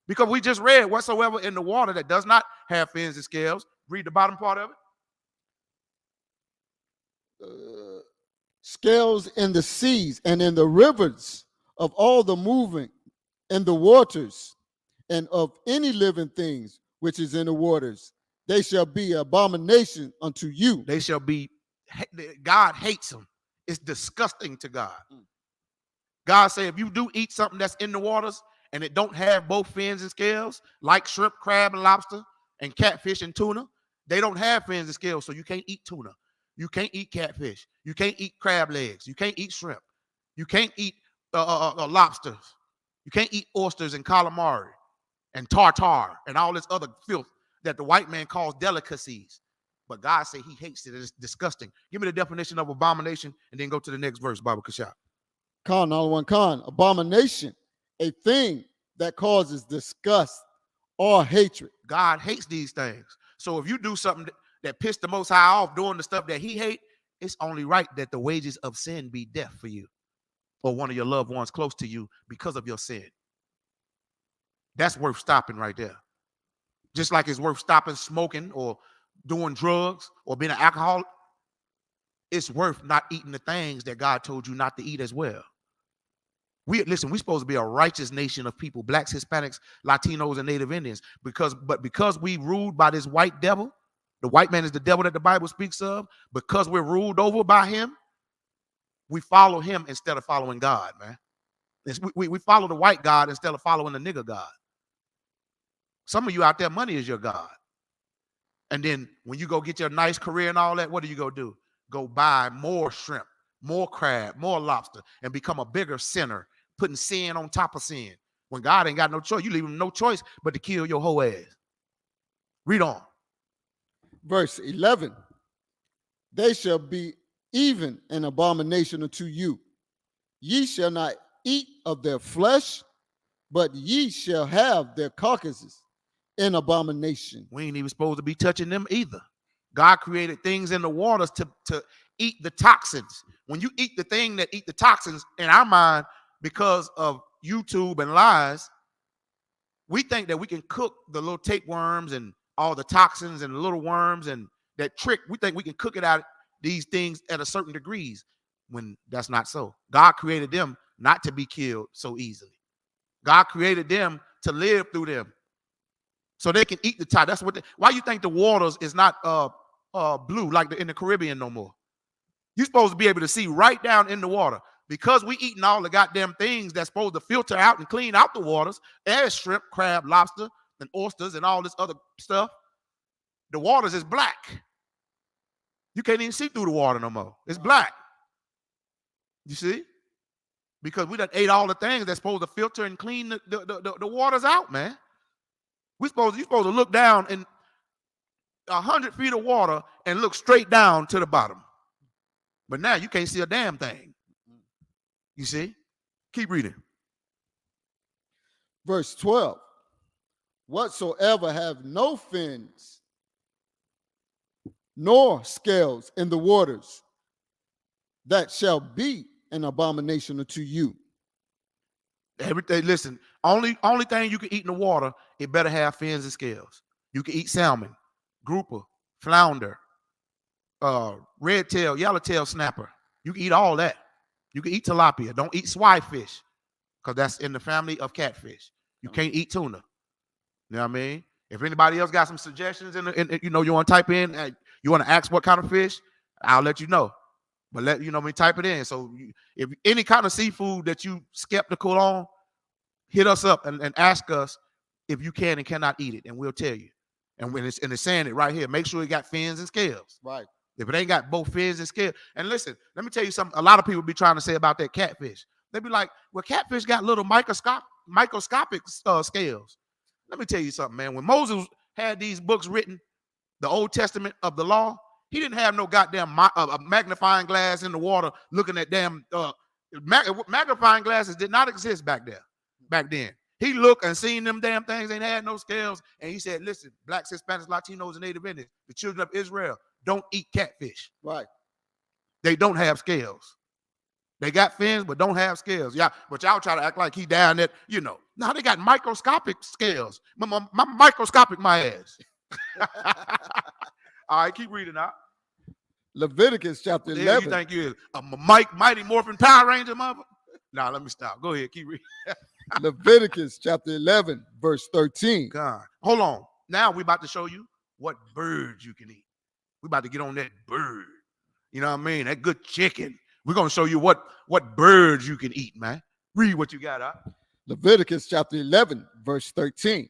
Because we just read whatsoever in the water that does not have fins and scales. Read the bottom part of it. Scales in the seas and in the rivers, of all the moving in the waters, and of any living things which is in the waters. They shall be abomination unto you. They shall be, God hates them. It's disgusting to God. God said, if you do eat something that's in the waters and it don't have both fins and scales, like shrimp, crab, and lobster, and catfish and tuna, they don't have fins and scales, so you can't eat tuna. You can't eat catfish. You can't eat crab legs. You can't eat shrimp. You can't eat lobsters. You can't eat oysters and calamari and tartar and all this other filth that the white man calls delicacies. But God said he hates it. It's disgusting. Give me the definition of abomination and then go to the next verse, Bible Kashaf. Con, all one con. Abomination, a thing that causes disgust or hatred. God hates these things. So if you do something that pissed the Most High off doing the stuff that he hates, it's only right that the wages of sin be death for you or one of your loved ones close to you because of your sin. That's worth stopping right there. Just like it's worth stopping smoking or doing drugs or being an alcoholic, it's worth not eating the things that God told you not to eat as well. We're supposed to be a righteous nation of people, blacks, Hispanics, Latinos, and Native Indians, because we ruled by this white devil, the white man is the devil that the Bible speaks of, because we're ruled over by him, we follow him instead of following God, man. We follow the white God instead of following the nigger God. Some of you out there, money is your God. And then when you go get your nice career and all that, what do you go do? Go buy more shrimp, more crab, more lobster, and become a bigger sinner, putting sin on top of sin. When God ain't got no choice, you leave him no choice but to kill your whole ass. Read on. Verse 11. They shall be even an abomination unto you. Ye shall not eat of their flesh, but ye shall have their carcasses in abomination. We ain't even supposed to be touching them either. God created things in the waters to eat the toxins. When you eat the thing that eat the toxins, in our mind, because of YouTube and lies, we think that we can cook the little tapeworms and all the toxins and the little worms and that trick. We think we can cook it out these things at a certain degrees. when that's not so. God created them not to be killed so easily. God created them to live through them so they can eat the tide. That's what. Why you think the waters is not blue like in the Caribbean no more? You're supposed to be able to see right down in the water. Because we eating all the goddamn things that's supposed to filter out and clean out the waters, as shrimp, crab, lobster, and oysters, and all this other stuff, the waters is black. You can't even see through the water no more. It's black. You see? Because we done ate all the things that's supposed to filter and clean the waters out, man. You're supposed to look down in 100 feet of water and look straight down to the bottom. But now you can't see a damn thing. You see? Keep reading. Verse 12. Whatsoever have no fins nor scales in the waters, that shall be an abomination unto you. Everything, listen, only thing you can eat in the water, it better have fins and scales. You can eat salmon, grouper, flounder, red tail, yellowtail snapper. You can eat all that. You can eat tilapia. Don't eat swai fish because that's in the family of catfish. You can't eat tuna. You know what I mean? If anybody else got some suggestions you want to type in, you want to ask what kind of fish, I'll let you know. But let you know me type it in. So if any kind of seafood that you skeptical on, hit us up and ask us if you can and cannot eat it, and we'll tell you. And when it's saying it right here, make sure it got fins and scales. Right. If it ain't got both fins and scales. And listen, let me tell you something. A lot of people be trying to say about that catfish. They be like, well, catfish got little microscopic scales. Let me tell you something, man. When Moses had these books written, the Old Testament of the law, he didn't have no goddamn magnifying glass in the water looking at damn magnifying glasses did not exist back then. He looked and seen them damn things, ain't had no scales, and he said, listen, blacks, Hispanics, Latinos, and Native Indians, the children of Israel, don't eat catfish. Right. They don't have scales. They got fins, but don't have scales. Yeah, but y'all try to act like he down there, Now they got microscopic scales. My microscopic my ass. All right, keep reading out. Leviticus chapter 11. Yeah, you think you is a Mighty Morphin Power Ranger, mother? Nah, let me stop. Go ahead, keep reading. Leviticus chapter 11, verse 13. God, hold on. Now we about to show you what birds you can eat. We about to get on that bird. You know what I mean? That good chicken. We're gonna show you what birds you can eat, man. Read what you got, huh? Leviticus chapter 11, verse 13.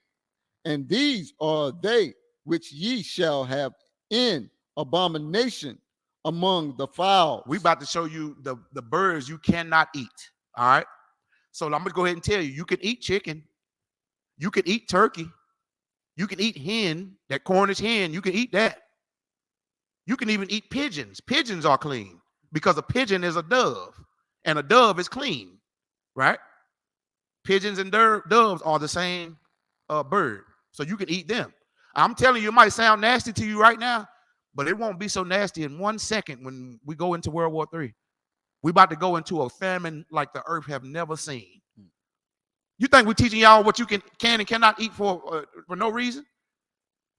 And these are they which ye shall have in abomination among the fowls. We about to show you the birds you cannot eat. All right. So I'm gonna go ahead and tell you, you can eat chicken, you can eat turkey, you can eat hen, that Cornish hen, you can eat that. You can even eat pigeons. Pigeons are clean because a pigeon is a dove, and a dove is clean, right? Pigeons and doves are the same bird, so you can eat them. I'm telling you, it might sound nasty to you right now, but it won't be so nasty in 1 second when we go into World War III. We about to go into a famine like the earth have never seen. You think we're teaching y'all what you can and cannot eat for no reason?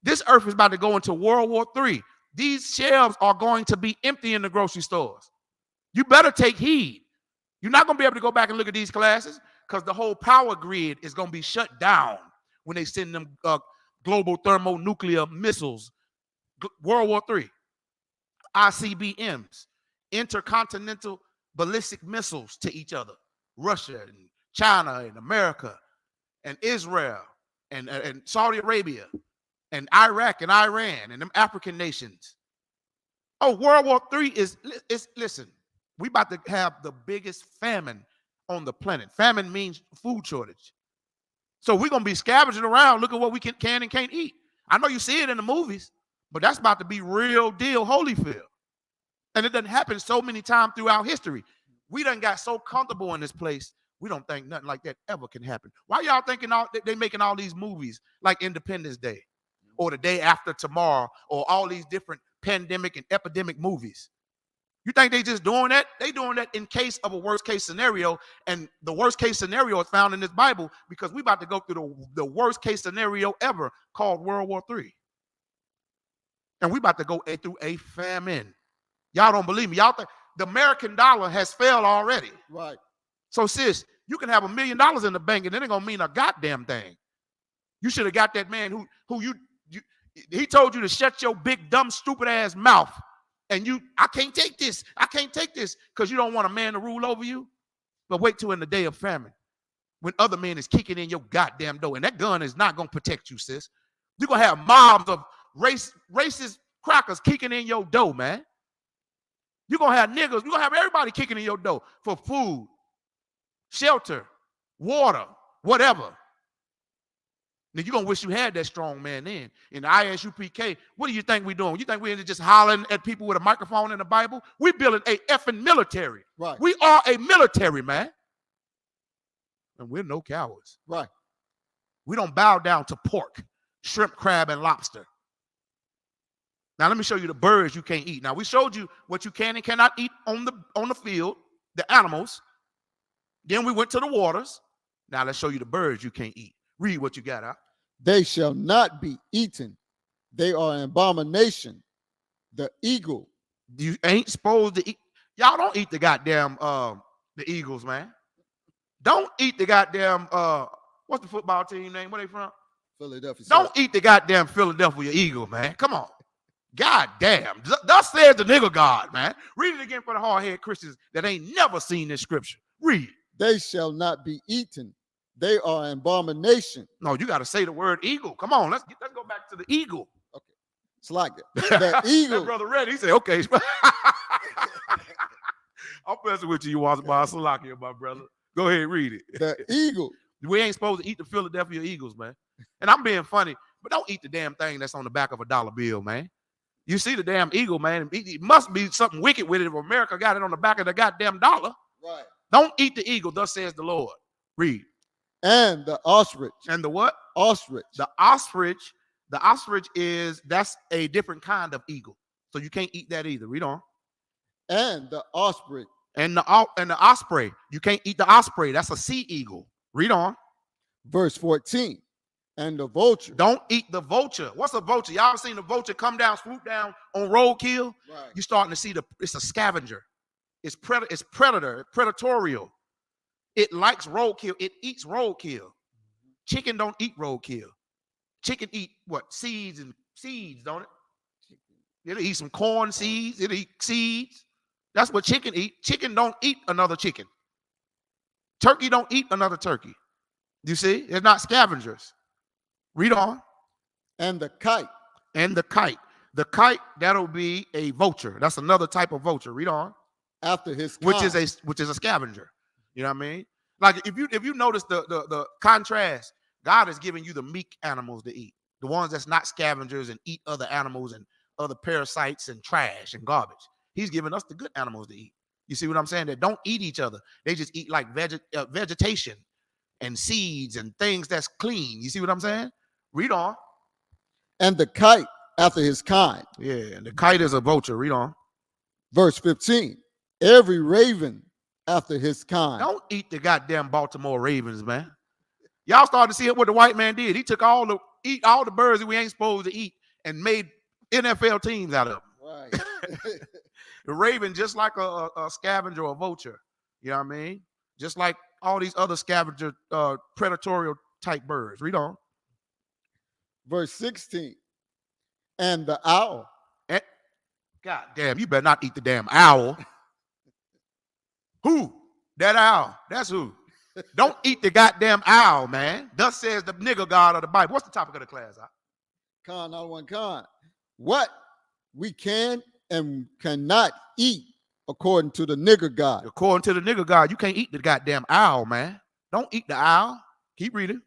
This earth is about to go into World War III. These shelves are going to be empty in the grocery stores. You better take heed. You're not going to be able to go back and look at these classes because the whole power grid is going to be shut down when they send them global thermonuclear missiles. World War III, ICBMs, intercontinental ballistic missiles to each other. Russia and China and America and Israel and Saudi Arabia and Iraq and Iran and them African nations. Oh, World War III listen, we about to have the biggest famine on the planet. Famine means food shortage. So we're going to be scavenging around, look at what we can and can't eat. I know you see it in the movies, but that's about to be real deal Holyfield. And it doesn't happen so many times throughout history. We done got so comfortable in this place, we don't think nothing like that ever can happen. Why y'all thinking they making all these movies like Independence Day or The Day After Tomorrow or all these different pandemic and epidemic movies? You think they just doing that? They doing that in case of a worst case scenario. And the worst case scenario is found in this Bible because we about to go through the worst case scenario ever called World War III. And we about to go through a famine. Y'all don't believe me. Y'all think the American dollar has failed already. Right. So, sis, you can have $1 million in the bank and it ain't gonna mean a goddamn thing. You should have got that man who he told you to shut your big, dumb, stupid ass mouth. And I can't take this. I can't take this because you don't want a man to rule over you. But wait till in the day of famine when other men is kicking in your goddamn door. And that gun is not going to protect you, sis. You're going to have mobs of racist crackers kicking in your door, man. You're going to have niggas. You're going to have everybody kicking in your door for food, shelter, water, whatever. Now, you're going to wish you had that strong man then. In the ISUPK, what do you think we're doing? You think we're just hollering at people with a microphone in the Bible? We're building a effing military. Right. We are a military, man. And we're no cowards. Right. We don't bow down to pork, shrimp, crab, and lobster. Now, let me show you the birds you can't eat. Now, we showed you what you can and cannot eat on the field, the animals. Then we went to the waters. Now, let's show you the birds you can't eat. Read what you got out. They shall not be eaten. They are an abomination. The eagle. You ain't supposed to eat. Y'all don't eat the goddamn the Eagles, man. Don't eat the goddamn what's the football team name? Where they from? Philadelphia. Don't eat the goddamn Philadelphia Eagle, man. Come on. God damn. Thus says the nigga God, man. Read it again for the hard-headed Christians that ain't never seen this scripture. Read. They shall not be eaten. They are an abomination. No, you got to say the word eagle. Come on, let's go back to the eagle. Okay. It's like that. The eagle. That brother ready. He said, okay. I'm messing with you watch by Salakia, my brother. Go ahead, read it. The eagle. We ain't supposed to eat the Philadelphia Eagles, man. And I'm being funny, but don't eat the damn thing that's on the back of a dollar bill, man. You see the damn eagle, man. It must be something wicked with it if America got it on the back of the goddamn dollar. Right. Don't eat the eagle, thus says the Lord. Read. And the ostrich. And the what? Ostrich. The ostrich. The ostrich that's a different kind of eagle. So you can't eat that either. Read on. And the ostrich. And the osprey. You can't eat the osprey. That's a sea eagle. Read on. Verse 14. And the vulture. Don't eat the vulture. What's a vulture? Y'all ever seen the vulture come down, swoop down on roadkill? Right. You're starting to see it's a scavenger. It's predatorial. It likes roadkill. It eats roadkill. Chicken don't eat roadkill. Chicken eat what? Seeds, don't it? It'll eat some corn seeds. It'll eat seeds. That's what chicken eat. Chicken don't eat another chicken. Turkey don't eat another turkey. You see? They're not scavengers. Read on. And the kite. And the kite. The kite, that'll be a vulture. That's another type of vulture. Read on. After his kind. Which is a scavenger. You know what I mean? Like if you notice the contrast, God is giving you the meek animals to eat. The ones that's not scavengers and eat other animals and other parasites and trash and garbage. He's giving us the good animals to eat. You see what I'm saying? They don't eat each other. They just eat like vegetation and seeds and things that's clean. You see what I'm saying? Read on. And the kite after his kind. Yeah, and the kite is a vulture. Read on. Verse 15. Every raven after his kind. Don't eat the goddamn Baltimore Ravens, man. Y'all started to see what the white man did. He took all the birds that we ain't supposed to eat and made NFL teams out of them. Right. The raven, just like a scavenger or a vulture, you know what I mean? Just like all these other scavenger, predatorial type birds. Read on. Verse 16. And the owl. God damn, you better not eat the damn owl. Who? That owl. That's who. Don't eat the goddamn owl, man. Thus says the nigga God of the Bible. What's the topic of the class? Con, not one con. What we can and cannot eat according to the nigger God. According to the nigga God, you can't eat the goddamn owl, man. Don't eat the owl. Keep reading.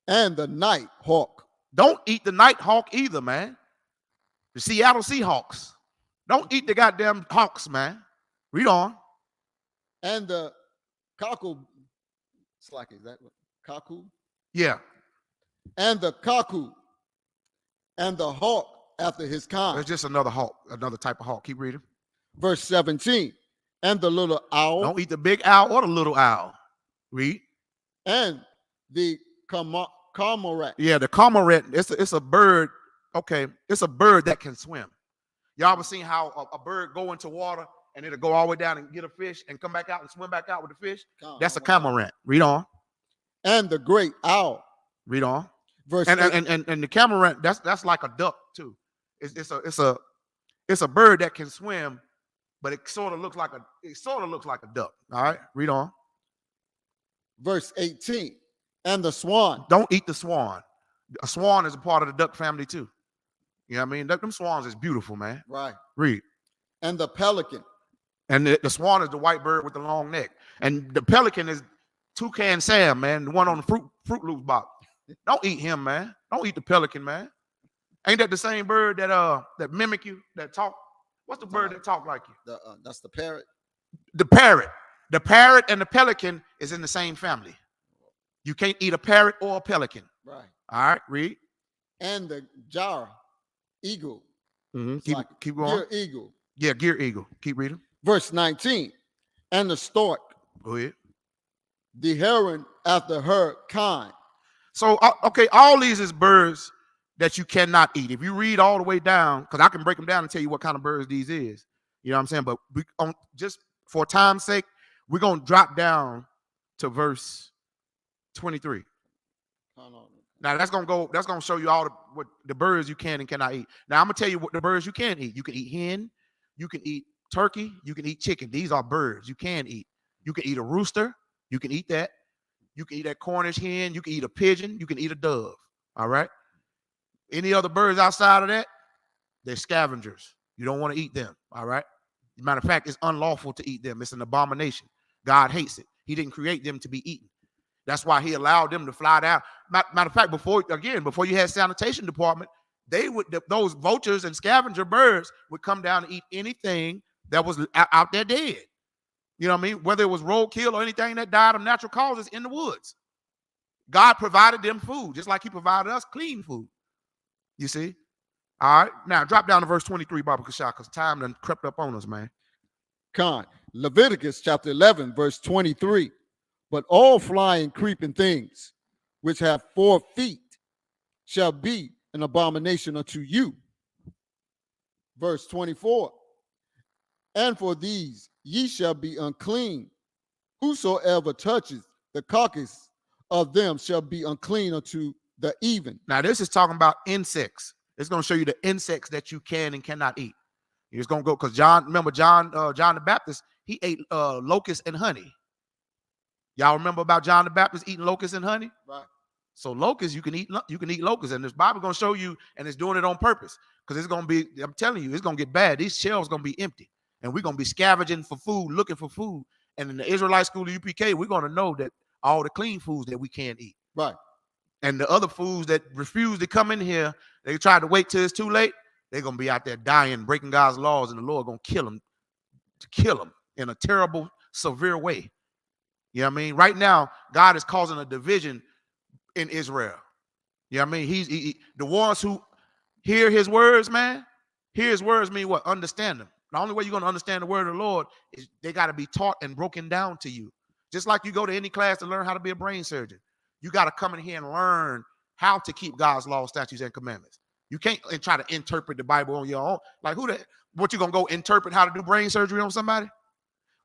And the night hawk. Don't eat the night hawk either, man. The Seattle Seahawks. Don't eat the goddamn hawks, man. Read on. And the cockle. It's like, is that what? Cuckoo? Yeah. And the cuckoo. And the hawk after his kind. It's just another hawk, another type of hawk. Keep reading. Verse 17. And the little owl. Don't eat the big owl or the little owl. Read. And the cormorant. Yeah, the cormorant. It's a bird. Okay, it's a bird that can swim. Y'all ever seen how a bird go into water and it'll go all the way down and get a fish and come back out and swim back out with the fish? That's a cormorant. Read on. And the great owl. Read on. Verse And the cormorant, that's like a duck too. It's a bird that can swim, but it sort of looks like a duck. All right, read on. Verse 18. And the swan. Don't eat the swan. A swan is a part of the duck family too. You know what I mean? Them swans is beautiful, man. Right. Read. And the pelican. And the swan is the white bird with the long neck. And the pelican is Toucan Sam, man, the one on the Fruit Loops box. Don't eat him, man. Don't eat the pelican, man. Ain't that the same bird that mimic you, that talk? What's the bird that talk like you? That's the parrot. The parrot. The parrot and the pelican is in the same family. You can't eat a parrot or a pelican. Right. All right, read. And the jar, eagle. Mm-hmm. Keep going. Gear eagle. Yeah, gear eagle. Keep reading. Verse 19. And the stork. Go ahead. The heron after her kind. So, okay, all these is birds that you cannot eat. If you read all the way down, because I can break them down and tell you what kind of birds these is. You know what I'm saying? But just for time's sake, we're going to drop down to verse 23. Now, that's going to show you all what the birds you can and cannot eat. Now, I'm going to tell you what the birds you can eat. You can eat hen, you can eat turkey, you can eat chicken. These are birds you can eat. You can eat a rooster. You can eat that. You can eat that Cornish hen. You can eat a pigeon. You can eat a dove. All right. Any other birds outside of that, they're scavengers. You don't want to eat them. All right. Matter of fact, it's unlawful to eat them. It's an abomination. God hates it. He didn't create them to be eaten. That's why he allowed them to fly down. Matter of fact, before you had sanitation department, those vultures and scavenger birds would come down and eat anything that was out there dead. You know what I mean? Whether it was roadkill or anything that died of natural causes in the woods. God provided them food, just like he provided us clean food. You see? All right. Now, drop down to verse 23, Baba Kasha, because time done crept up on us, man. Leviticus chapter 11, verse 23. But all flying, creeping things which have 4 feet shall be an abomination unto you. Verse 24. And for these ye shall be unclean. Whosoever touches the carcass of them shall be unclean unto the even. Now, this is talking about insects. It's going to show you the insects that you can and cannot eat. You're just going to go, because John the Baptist, he ate locusts and honey. Y'all remember about John the Baptist eating locusts and honey? Right. So locusts, you can eat locusts. And this Bible going to show you, and it's doing it on purpose. Because it's going to be, I'm telling you, it's going to get bad. These shelves going to be empty. And we're going to be scavenging for food, looking for food. And in the Israelite school of UPK, we're going to know that all the clean foods that we can't eat. Right. And the other foods that refuse to come in here, they try to wait till it's too late. They're going to be out there dying, breaking God's laws, and the Lord going to kill them in a terrible, severe way. You know what I mean? Right now, God is causing a division in Israel. You know what I mean? The ones who hear his words, man, hear his words mean what? Understand them. The only way you're going to understand the word of the Lord is they got to be taught and broken down to you. Just like you go to any class to learn how to be a brain surgeon. You got to come in here and learn how to keep God's law, statutes, and commandments. You can't try to interpret the Bible on your own. Like what you going to go interpret how to do brain surgery on somebody?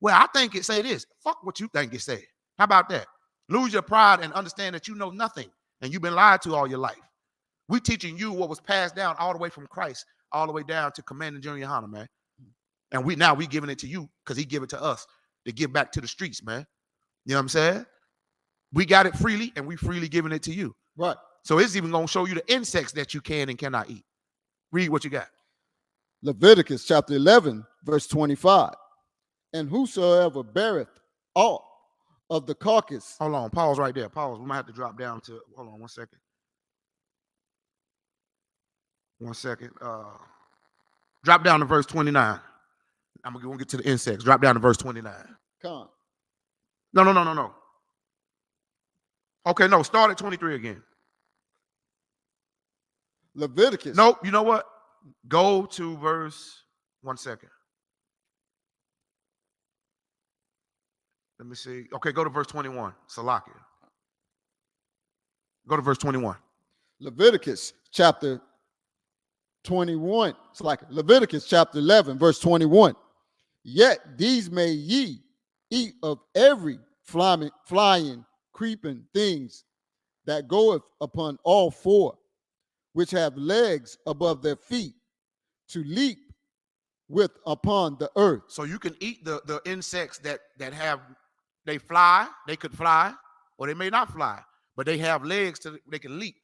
Well, I think it say this. Fuck what you think it say. How about that? Lose your pride and understand that you know nothing and you've been lied to all your life. We're teaching you what was passed down all the way from Christ, all the way down to Commander Junior Hunter, man. And we giving it to you because he give it to us to give back to the streets, man. You know what I'm saying? We got it freely and we freely giving it to you. Right. So it's even going to show you the insects that you can and cannot eat. Read what you got. Leviticus chapter 11, verse 25. And whosoever beareth aught of the carcass. Hold on. Pause right there. Pause. We might have to drop down to, hold on 1 second. 1 second. Drop down to verse 29. I'm going to get to the insects. Drop down to verse 29. Come. No. Okay, no. Start at 23 again. Leviticus. Nope. You know what? Go to verse 1 second. Let me see. Okay, go to verse 21. Salakia. Go to verse 21. Leviticus chapter 21. It's like Leviticus chapter 11, verse 21. Yet these may ye eat of every flying, creeping things that goeth upon all four, which have legs above their feet, to leap with upon the earth. So you can eat the insects that have, they fly, they could fly, or they may not fly, but they have legs they can leap.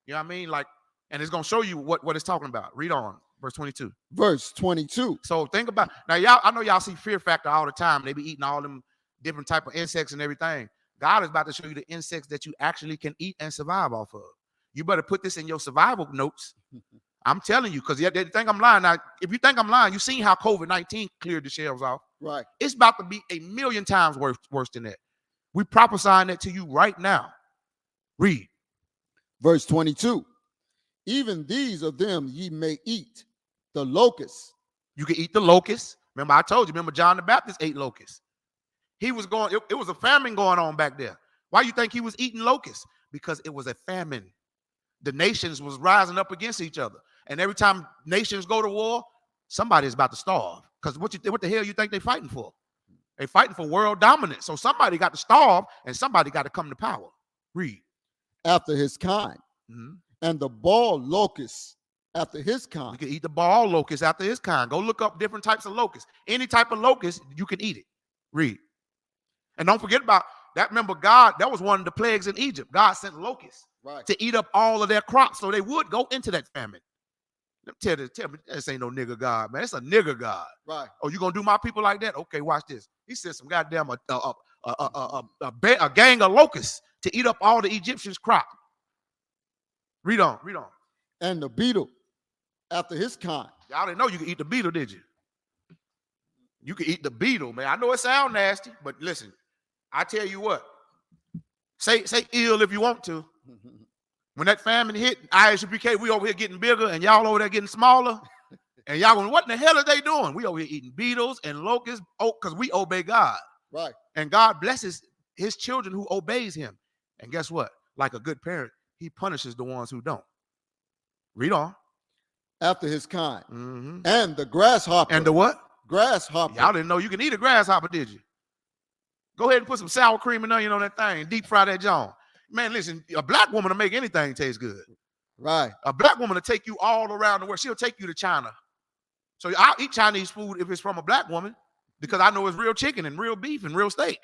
You know what I mean? Like, and it's gonna show you what it's talking about. Read on, verse 22. Verse 22. So think about now, y'all. I know y'all see Fear Factor all the time. They be eating all them different type of insects and everything. God is about to show you the insects that you actually can eat and survive off of. You better put this in your survival notes. I'm telling you, because they think I'm lying. Now, if you think I'm lying, you seen how COVID-19 cleared the shelves off. Right. It's about to be 1,000,000 times worse than that. We prophesying that to you right now. Read. Verse 22. Even these of them ye may eat, the locusts. You can eat the locusts. Remember, I told you, remember John the Baptist ate locusts. He was going, it was a famine going on back there. Why you think he was eating locusts? Because it was a famine. The nations was rising up against each other. And every time nations go to war, somebody's about to starve. Because what the hell you think they fighting for? They fighting for world dominance. So somebody got to starve and somebody got to come to power. Read. After his kind. Mm-hmm. And the ball locust after his You kind. can eat the ball locust after his kind. Go look up different types of locusts. Any type of locust, you can eat it. Read. And don't forget about that. Remember, God, that was one of the plagues in Egypt. God sent locusts to eat up all of their crops so they would go into that famine. Tell me, this ain't no nigger God, man. It's a nigger God. Right. Oh, you gonna do my people like that? Okay, watch this. He sent some goddamn a gang of locusts to eat up all the Egyptians' crop. Read on. And the beetle after his kind. Y'all didn't know you could eat the beetle, did you? You could eat the beetle, man. I know it sounds nasty, but listen, I tell you what. Say ill if you want to. When that famine hit, ISUPK, we over here getting bigger, and y'all over there getting smaller. And y'all going, what in the hell are they doing? We over here eating beetles and locusts, because we obey God. Right. And God blesses his children who obeys him. And guess what? Like a good parent, he punishes the ones who don't. Read on. After his kind. Mm-hmm. And the grasshopper. And the what? Grasshopper. Y'all didn't know you can eat a grasshopper, did you? Go ahead and put some sour cream and onion on that thing. Deep fry that John. Man, listen, a black woman will make anything taste good. Right. A black woman will take you all around the world. She'll take you to China. So I'll eat Chinese food if it's from a black woman because I know it's real chicken and real beef and real steak.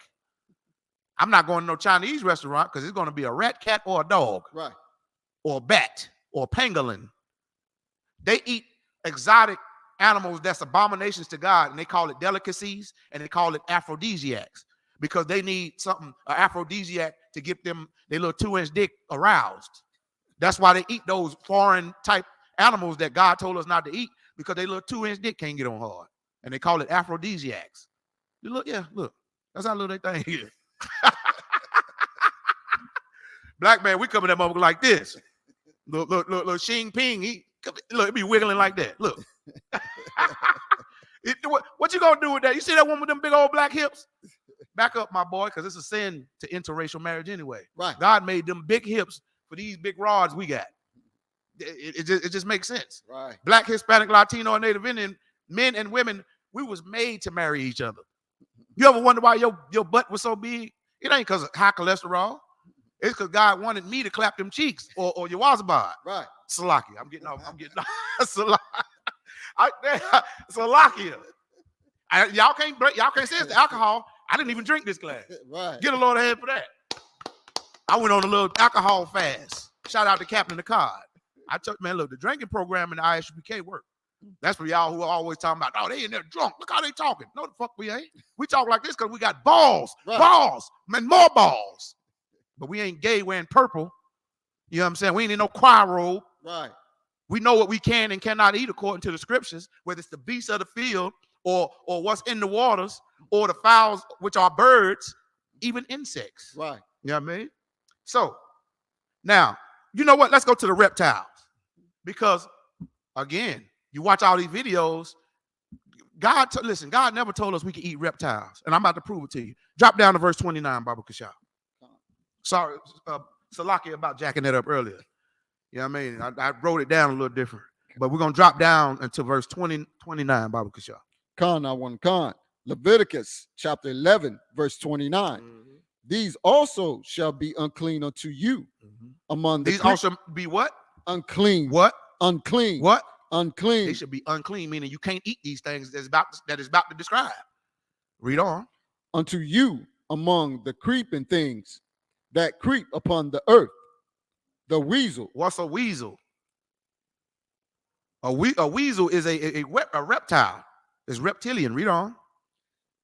I'm not going to no Chinese restaurant because it's going to be a rat, cat, or a dog. Right. Or a bat or a pangolin. They eat exotic animals that's abominations to God, and they call it delicacies, and they call it aphrodisiacs because they need something, an aphrodisiac, to get them their little 2-inch dick aroused. That's why they eat those foreign type animals that God told us not to eat, because their little 2-inch dick can't get on hard. And they call it aphrodisiacs. Look, that's how little they thing is. Black man, we coming at motherfucker like this. Look, Xing Ping, it be wiggling like that. Look. What you gonna do with that? You see that one with them big old black hips? Back up, my boy, because it's a sin to interracial marriage anyway. Right. God made them big hips for these big rods we got. It just makes sense. Right. Black, Hispanic, Latino, and Native Indian men and women, we was made to marry each other. You ever wonder why your butt was so big? It ain't because of high cholesterol. It's because God wanted me to clap them cheeks or your wazabad. Right. Salaki. I'm getting off. Salakia. Y'all can't say it's the alcohol. I didn't even drink this glass. Right. Get a Lord ahead for that. I went on a little alcohol fast. Shout out to Captain Picard. I told man, look, the drinking program in the ISUPK work. That's for y'all who are always talking about, oh, they in there drunk. Look how they talking. No, the fuck we ain't. We talk like this because we got balls, balls, man, more balls. But we ain't gay wearing purple. You know what I'm saying? We ain't in no choir robe. Right. We know what we can and cannot eat according to the scriptures, whether it's the beasts of the field or what's in the waters or the fowls, which are birds, even insects. Right. You know what I mean? So now, you know what? Let's go to the reptiles. Because again, you watch all these videos. Listen, God never told us we could eat reptiles. And I'm about to prove it to you. Drop down to verse 29, Baba Kashaw. Sorry, Salaki about jacking that up earlier. You know what I mean? I wrote it down a little different. But we're going to drop down until verse 29, Baba Kasha. Khan, I want Khan. Leviticus chapter 11, verse 29. These also shall be unclean unto you among the These also be what? unclean. What? Unclean. What? Unclean. They should be unclean, meaning you can't eat these things that is about to describe. Read on. Unto you among the creeping things that creep upon the earth. The weasel. What's a weasel? A weasel is a reptile. It's reptilian. Read on.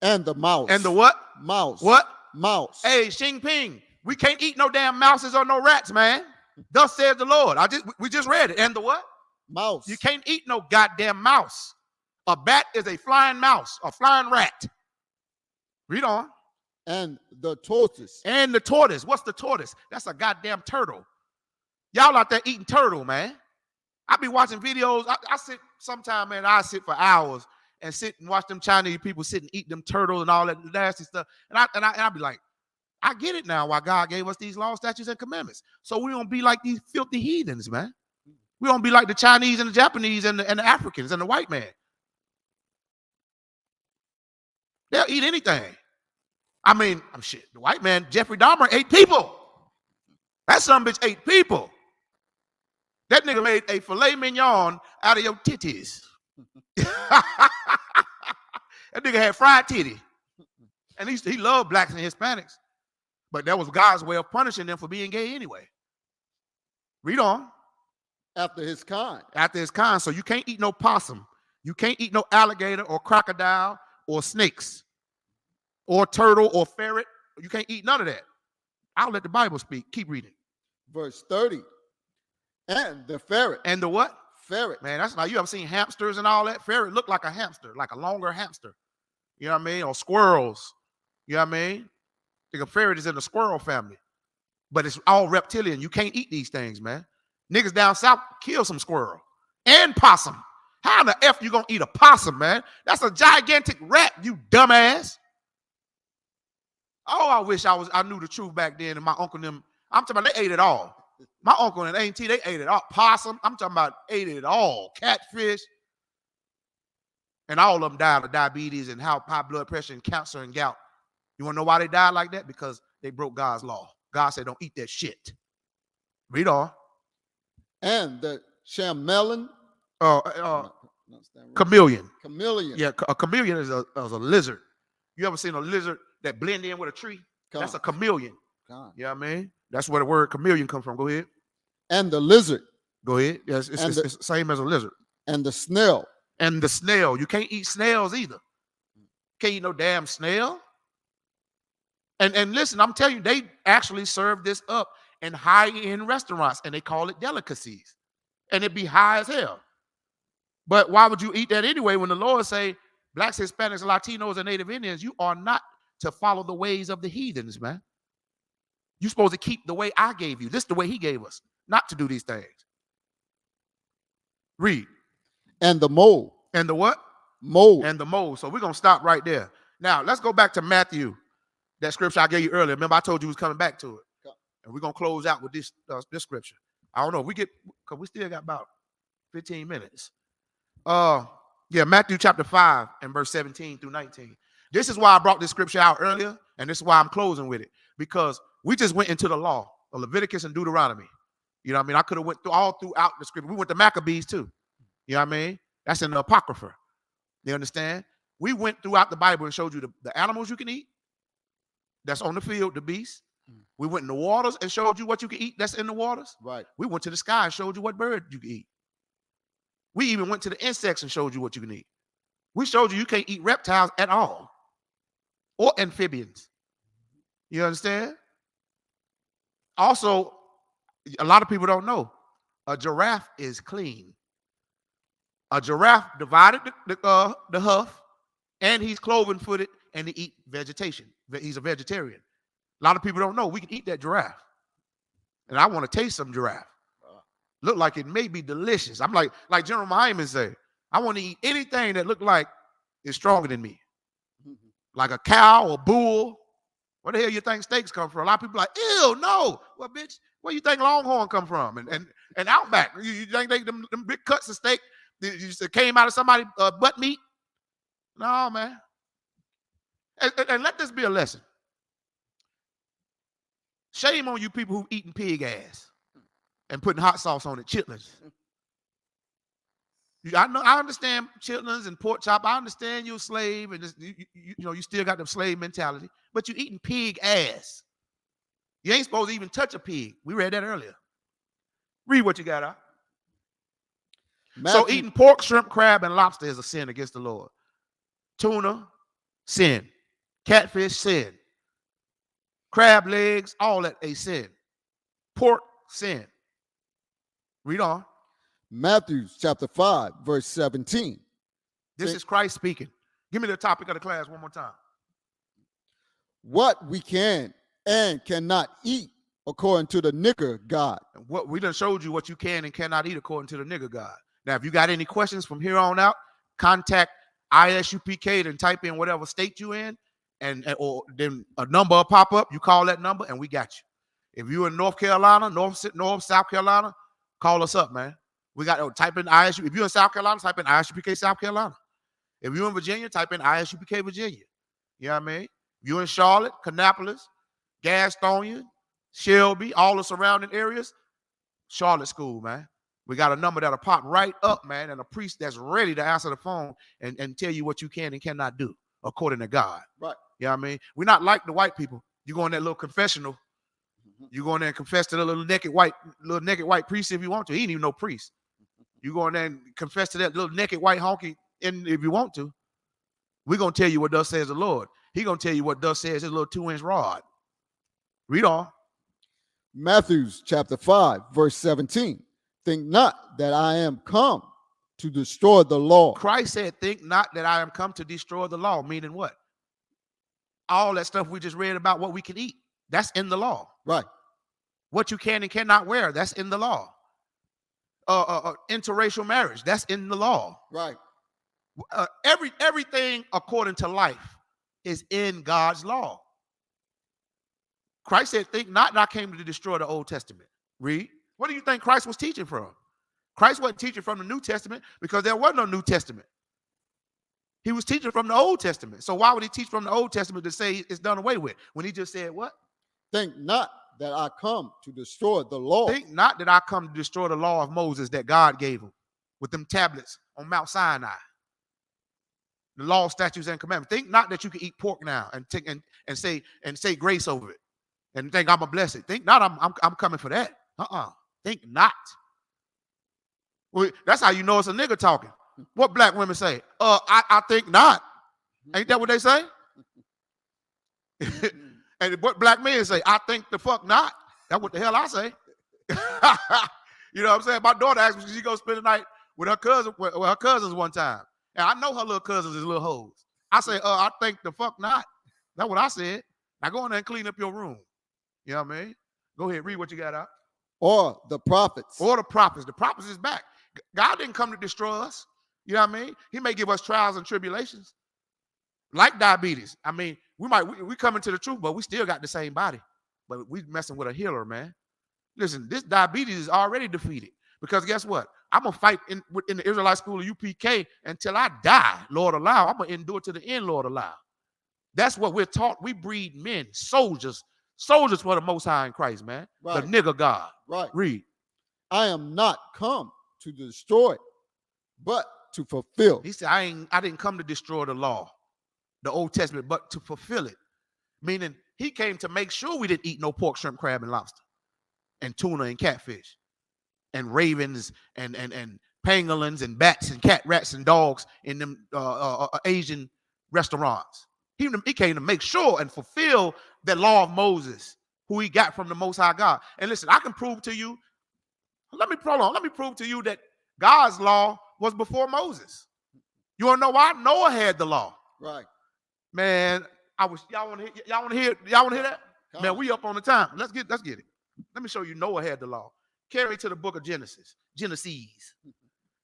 And the mouse. And the what? Mouse. What? Mouse. Hey, Xing Ping, we can't eat no damn mouses or no rats, man. Thus says the Lord. We just read it. And the what? Mouse. You can't eat no goddamn mouse. A bat is a flying mouse, a flying rat. Read on. And the tortoise. And the tortoise. What's the tortoise? That's a goddamn turtle. Y'all out there eating turtle, man. I be watching videos. I sit sometime, man. I sit for hours and sit and watch them Chinese people sit and eat them turtles and all that nasty stuff. And I be like, I get it now why God gave us these laws, statutes, and commandments. So we don't be like these filthy heathens, man. We don't be like the Chinese and the Japanese and the Africans and the white man. They'll eat anything. I mean, shit. The white man, Jeffrey Dahmer, ate people. That son bitch ate people. That nigga made a filet mignon out of your titties. That nigga had fried titty. And he loved blacks and Hispanics. But that was God's way of punishing them for being gay anyway. Read on. After his kind. After his kind. So you can't eat no possum. You can't eat no alligator or crocodile or snakes or turtle or ferret. You can't eat none of that. I'll let the Bible speak. Keep reading. Verse 30. And the ferret. And the what? Ferret. Man, that's not, you ever seen hamsters and all that? Ferret look like a hamster, like a longer hamster. You know what I mean? Or squirrels. You know what I mean? I think a ferret is in the squirrel family. But it's all reptilian. You can't eat these things, man. Niggas down south kill some squirrel and possum. How in the F you gonna eat a possum, man? That's a gigantic rat, you dumbass. Oh, I wish I knew the truth back then. And my uncle and them, I'm talking about they ate it all. My uncle and auntie, they ate it all. Possum, I'm talking about ate it all. Catfish. And all of them died of diabetes and high blood pressure and cancer and gout. You want to know why they died like that? Because they broke God's law. God said, don't eat that shit. Read on. And the chameleon. Chameleon. Chameleon. Yeah, a chameleon is a lizard. You ever seen a lizard that blend in with a tree? That's a chameleon. You know what I mean? That's where the word chameleon comes from. Go ahead. And the lizard. Go ahead. Yes, it's the same as a lizard. And the snail. And the snail. You can't eat snails either. Can't eat no damn snail. And listen, I'm telling you, they actually serve this up in high-end restaurants, and they call it delicacies. And it be high as hell. But why would you eat that anyway when the Lord say, blacks, Hispanics, Latinos, and Native Indians, you are not to follow the ways of the heathens, man. You're supposed to keep the way I gave you. This is the way he gave us, not to do these things. Read. And the mole. And the what? Mole. And the mole. So we're going to stop right there. Now, let's go back to Matthew, that scripture I gave you earlier. Remember, I told you we was coming back to it. And we're going to close out with this scripture. I don't know. Because we still got about 15 minutes. Matthew chapter 5 and verse 17 through 19. This is why I brought this scripture out earlier, and this is why I'm closing with it. Because we just went into the law of Leviticus and Deuteronomy. You know what I mean? I could have went all throughout the scripture. We went to Maccabees too. You know what I mean? That's in the Apocrypha. You understand? We went throughout the Bible and showed you the animals you can eat. That's on the field, the beasts. We went in the waters and showed you what you can eat that's in the waters. Right. We went to the sky and showed you what bird you can eat. We even went to the insects and showed you what you can eat. We showed you can't eat reptiles at all. Or amphibians. You understand? Also, a lot of people don't know, a giraffe is clean. A giraffe divided the hoof, and he's cloven-footed, and he eat vegetation. He's a vegetarian. A lot of people don't know we can eat that giraffe. And I want to taste some giraffe. Look like it may be delicious. I'm like General Muhammad say, I want to eat anything that look like it's stronger than me. Like a cow or bull. Where the hell you think steaks come from? A lot of people are like, ew, no. Well, bitch, Where you think Longhorn come from? And Outback. You think them big cuts of steak that came out of somebody's butt meat? No, man. And let this be a lesson. Shame on you people who eating pig ass and putting hot sauce on it, chitlins. I understand chitlins and pork chop. I understand you're a slave and you still got the slave mentality, but you eating pig ass. You ain't supposed to even touch a pig. We read that earlier. Read what you got out. So eating pork, shrimp, crab, and lobster is a sin against the Lord. Tuna, sin. Catfish, sin. Crab legs, all that a sin. Pork, sin. Read on. Matthew chapter 5, verse 17. This is Christ speaking. Give me the topic of the class one more time. What we can and cannot eat according to the nigger God. What we done showed you what you can and cannot eat according to the nigger God. Now, if you got any questions from here on out, contact ISUPK and type in whatever state you in, or then a number will pop up. You call that number, and we got you. If you're in North Carolina, North, South Carolina, call us up, man. We got type in ISU. If you're in South Carolina, type in ISUPK South Carolina. If you're in Virginia, type in ISUPK Virginia. You know what I mean? If you're in Charlotte, Kannapolis, Gastonia, Shelby, all the surrounding areas, Charlotte School, man. We got a number that'll pop right up, man, and a priest that's ready to answer the phone and tell you what you can and cannot do according to God. Right. You know what I mean? We're not like the white people. You go in that little confessional, you go in there and confess to the little naked white priest if you want to. He ain't even no priest. You go in there and confess to that little naked white honky if you want to. We're going to tell you what thus says the Lord. He going to tell you what thus says his little 2-inch rod. Read on. Matthew chapter 5, verse 17. Think not that I am come to destroy the law. Christ said, think not that I am come to destroy the law. Meaning what? All that stuff we just read about what we can eat. That's in the law. Right. What you can and cannot wear. That's in the law. Interracial marriage. That's in the law. Right. Everything according to life is in God's law. Christ said, think not that I came to destroy the Old Testament. Read. What do you think Christ was teaching from? Christ wasn't teaching from the New Testament because there was no New Testament. He was teaching from the Old Testament. So why would he teach from the Old Testament to say it's done away with when he just said what? Think not that I come to destroy the law. Think not that I come to destroy the law of Moses that God gave him with them tablets on Mount Sinai. The law, statutes, and commandments. Think not that you can eat pork now and say grace over it and think I'm a blessed. Think not I'm coming for that. Think not. Well, that's how you know it's a nigga talking. What black women say? I think not. Ain't that what they say? And what black men say? I think the fuck not. That's what the hell I say. You know what I'm saying? My daughter asked me, she go spend the night with her cousin, with her cousins one time. And I know her little cousins is little hoes. I say, I think the fuck not. That's what I said. Now go in there and clean up your room. You know what I mean? Go ahead, read what you got out. Or the prophets. Or the prophets. The prophets is back. God didn't come to destroy us. You know what I mean? He may give us trials and tribulations. Like diabetes. I mean, we coming to the truth, but we still got the same body. But we messing with a healer, man. Listen, this diabetes is already defeated. Because guess what? I'm going to fight in the Israelite school of UPK until I die, Lord allow. I'm going to endure to the end, Lord allow. That's what we're taught. We breed men, soldiers for the Most High in Christ, man. Right. The nigger God. Right. Read. I am not come to destroy, but to fulfill. He said, I didn't come to destroy the law, the Old Testament, but to fulfill it. Meaning he came to make sure we didn't eat no pork, shrimp, crab, and lobster, and tuna and catfish, and ravens and pangolins and bats and cat, rats and dogs in them Asian restaurants. He came to make sure and fulfill the law of Moses, who he got from the Most High God. And listen, I can prove to you. Let me prove to you that God's law was before Moses. You want to know why? Noah had the law. Right. Man, y'all want to hear that? Man, we up on the time. Let's get it. Let me show you Noah had the law. Carry to the book of Genesis. Genesis.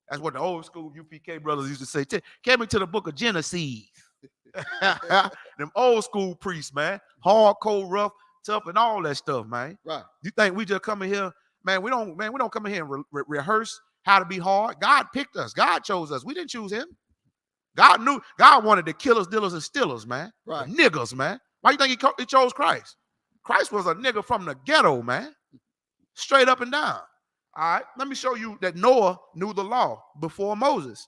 That's what the old school UPK brothers used to say. Carry me to the book of Genesis. Them old school priests, man. Hardcore, rough, tough, and all that stuff, man. Right. You think we just come in here, man? We don't come in here and rehearse how to be hard. God picked us. God chose us. We didn't choose him. God knew. God wanted to kill us, dealers, and stealers, man. Right. The niggas, man. Why you think he chose Christ? Christ was a nigga from the ghetto, man. Straight up and down. All right. Let me show you that Noah knew the law before Moses.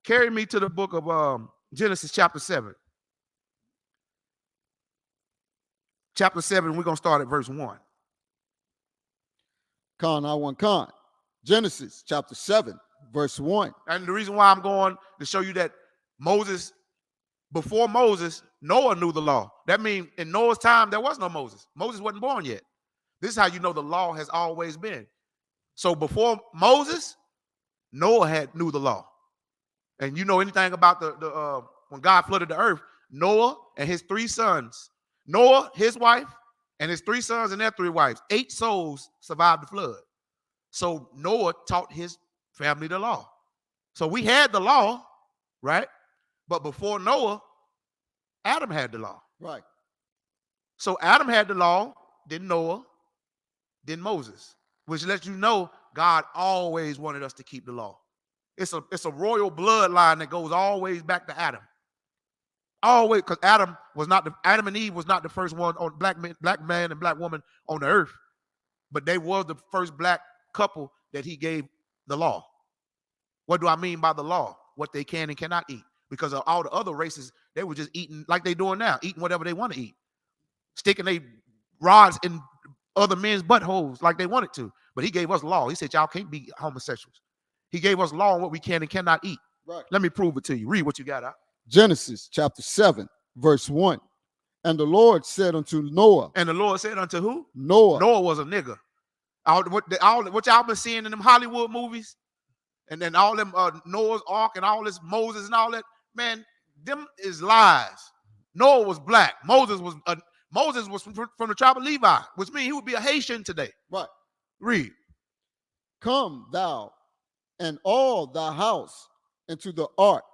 Carry me to the book of Genesis chapter 7. Chapter 7, we're going to start at verse 1. Con, I want con. Genesis chapter 7, verse 1. And the reason why I'm going to show you that before Moses, Noah knew the law. That means in Noah's time, there was no Moses. Moses wasn't born yet. This is how you know the law has always been. So before Moses, Noah knew the law. And you know anything about the when God flooded the earth, Noah and his 3 sons, Noah, his wife, and his 3 sons and their 3 wives, 8 souls survived the flood. So Noah taught his family the law. So we had the law, right? But before Noah, Adam had the law. Right. So Adam had the law, then Noah, then Moses, which lets you know God always wanted us to keep the law. It's a royal bloodline that goes always back to Adam. Always, because Adam and Eve was not the first one on black man and black woman on the earth, but they were the first black couple that he gave the law. What do I mean by the law? What they can and cannot eat. Because of all the other races, they were just eating like they doing now, eating whatever they want to eat, sticking their rods in other men's buttholes like they wanted to. But he gave us law. He said, y'all can't be homosexuals. He gave us law on what we can and cannot eat. Right. Let me prove it to you. Read what you got out. Genesis chapter 7, verse 1. And the Lord said unto Noah. And the Lord said unto who? Noah. Noah was a nigga. What y'all been seeing in them Hollywood movies, and then all them Noah's Ark and all this Moses and all that, man, them is lies. Noah was black. Moses was from the tribe of Levi, which means he would be a Haitian today. Right. Read. Come thou and all thy house into the ark,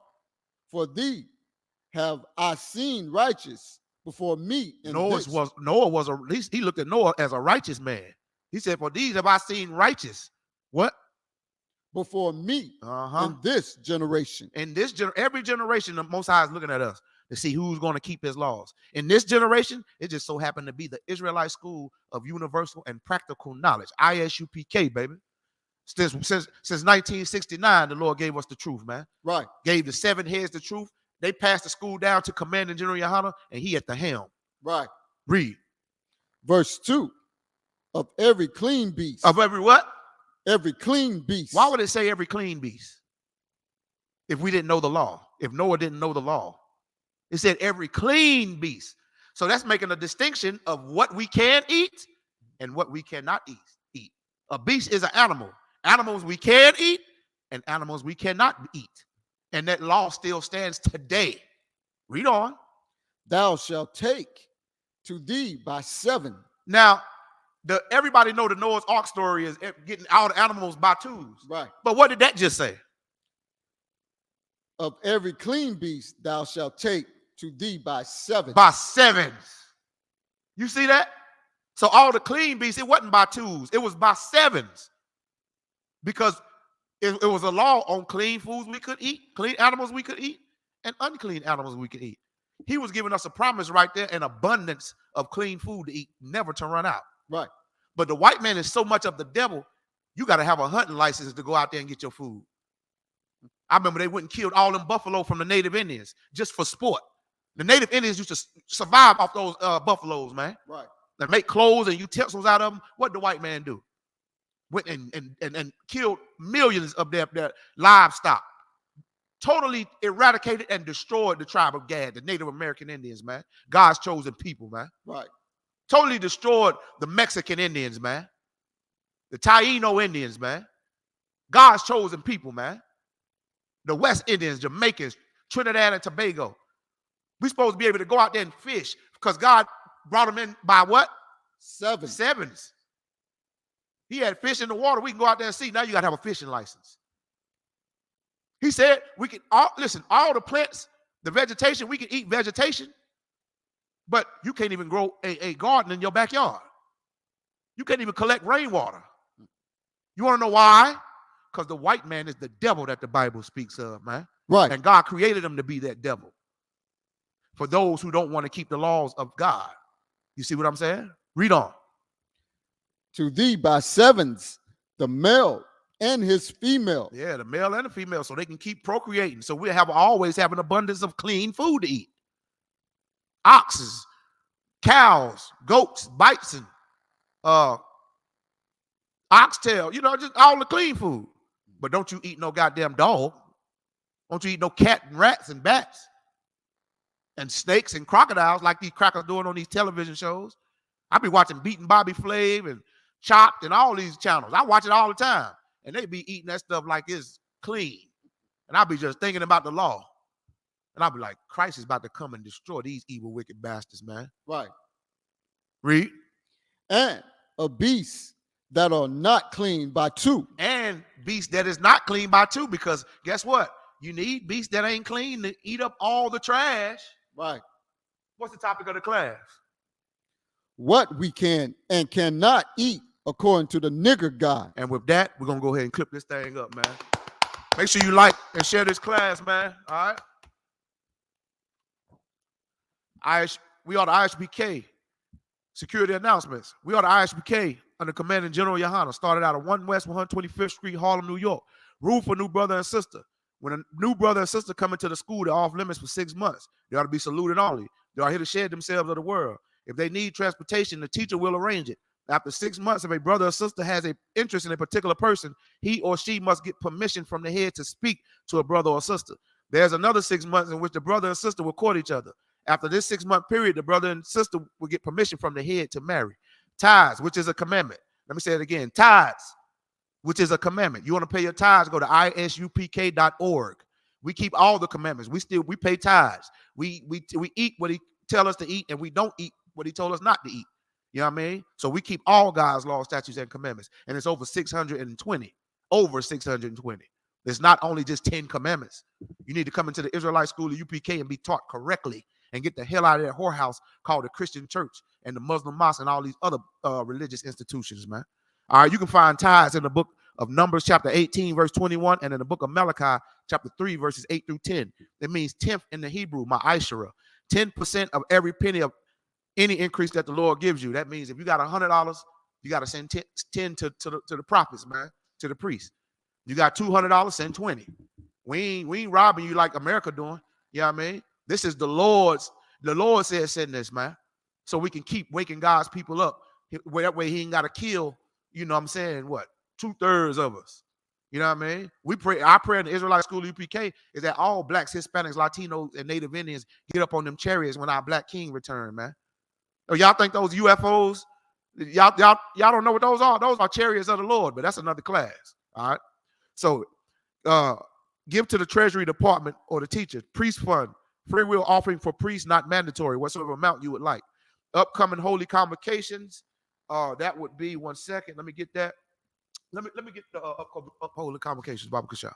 for thee have I seen righteous before me. Noah he looked at Noah as a righteous man. He said, for these have I seen righteous. What? Before me in this generation. In this every generation, the Most High is looking at us to see who's going to keep his laws. In this generation, it just so happened to be the Israelite School of Universal and Practical Knowledge, ISUPK, baby. Since 1969, the Lord gave us the truth, man. Right. Gave the 7 heads the truth. They passed the school down to Commanding General Yohana, and he at the helm. Right. Read. Verse 2. Of every clean beast. Of every what? Every clean beast. Why would it say every clean beast? If we didn't know the law. If Noah didn't know the law. It said every clean beast. So that's making a distinction of what we can eat and what we cannot eat. A beast is an animal. Animals we can eat and animals we cannot eat. And that law still stands today. Read on. Thou shalt take to thee by 7. Now, everybody know the Noah's Ark story is getting all the animals by 2s. Right. But what did that just say? Of every clean beast thou shalt take to thee by 7. By 7s. You see that? So all the clean beasts, it wasn't by 2s. It was by 7s. Because it was a law on clean foods we could eat, clean animals we could eat, and unclean animals we could eat. He was giving us a promise right there, an abundance of clean food to eat, never to run out. Right. But the white man is so much of the devil, you got to have a hunting license to go out there and get your food. I remember they went and killed all them buffalo from the native Indians just for sport. The native Indians used to survive off those buffaloes, man. Right. They make clothes and utensils out of them. What did the white man do? Went and killed millions of their livestock. Totally eradicated and destroyed the tribe of Gad, the Native American Indians, man. God's chosen people, man. Right. Totally destroyed the Mexican Indians, man. The Taino Indians, man. God's chosen people, man. The West Indians, Jamaicans, Trinidad and Tobago. We're supposed to be able to go out there and fish because God brought them in by what? 7. 7s. He had fish in the water. We can go out there and see. Now you got to have a fishing license. He said we can, all the plants, the vegetation, we can eat vegetation. But you can't even grow a garden in your backyard. You can't even collect rainwater. You want to know why? Because the white man is the devil that the Bible speaks of, man. Right. And God created him to be that devil for those who don't want to keep the laws of God. You see what I'm saying? Read on. To thee by sevens, the male and his female. Yeah, the male and the female, so they can keep procreating. So we always have an abundance of clean food to eat. Oxes, cows, goats, bison, oxtail, just all the clean food. But don't you eat no goddamn dog. Don't you eat no cat and rats and bats and snakes and crocodiles like these crackers doing on these television shows. I be watching Beating Bobby Flay and Chopped and all these channels. I watch it all the time. And they be eating that stuff like it's clean. And I be just thinking about the law. And I'll be like, Christ is about to come and destroy these evil, wicked bastards, man. Right. Read. And a beast that are not clean by two. And beast that is not clean by two, because guess what? You need beasts that ain't clean to eat up all the trash. Right. What's the topic of the class? What we can and cannot eat according to the nigger God. And with that, we're going to go ahead and clip this thing up, man. Make sure you like and share this class, man. All right? We are the ISBK. Security announcements. We are the ISBK under Commanding General Yohana. Started out at 1 West 125th Street, Harlem, New York. Rule for new brother and sister. When a new brother and sister come into the school, they're off limits for 6 months. They ought to be saluted only. They are here to shed themselves of the world. If they need transportation, the teacher will arrange it. After 6 months, if a brother or sister has an interest in a particular person, he or she must get permission from the head to speak to a brother or sister. There's another 6 months in which the brother and sister will court each other. After this 6 month period, the brother and sister will get permission from the head to marry. Tithes, which is a commandment. Let me say it again. Tithes, which is a commandment. You want to pay your tithes, go to isupk.org. We keep all the commandments. We pay tithes. We eat what he tell us to eat, and we don't eat what he told us not to eat. You know what I mean? So we keep all God's laws, statutes, and commandments. And it's over 620. Over 620. It's not only just 10 commandments. You need to come into the Israelite school of UPK and be taught correctly and get the hell out of that whorehouse called the Christian church and the Muslim mosque and all these other religious institutions, man. All right, you can find tithes in the book of Numbers chapter 18, verse 21, and in the book of Malachi chapter 3, verses 8 through 10. It means 10th in the Hebrew, ma'ashara. 10% of every penny of any increase that the Lord gives you. That means if you got $100, you got to send 10 to the prophets, man, to the priests. You got $200, send 20. We ain't robbing you like America doing. You know what I mean? This is the Lord's. The Lord said send this, man, so we can keep waking God's people up. That way he ain't got to kill, you know what I'm saying, what, 2/3 of us. You know what I mean? We pray. Our prayer in the Israelite school UPK is that all blacks, Hispanics, Latinos, and Native Indians get up on them chariots when our black king return, man. Oh, y'all think those UFOs? Y'all don't know what those are. Those are chariots of the Lord, but that's another class. All right. So give to the Treasury Department or the teacher. Priest fund, free will offering for priests, not mandatory, whatsoever amount you would like. Upcoming holy convocations. That would be 1 second. Let me get that. Let me get the holy convocations, Baba Kasha.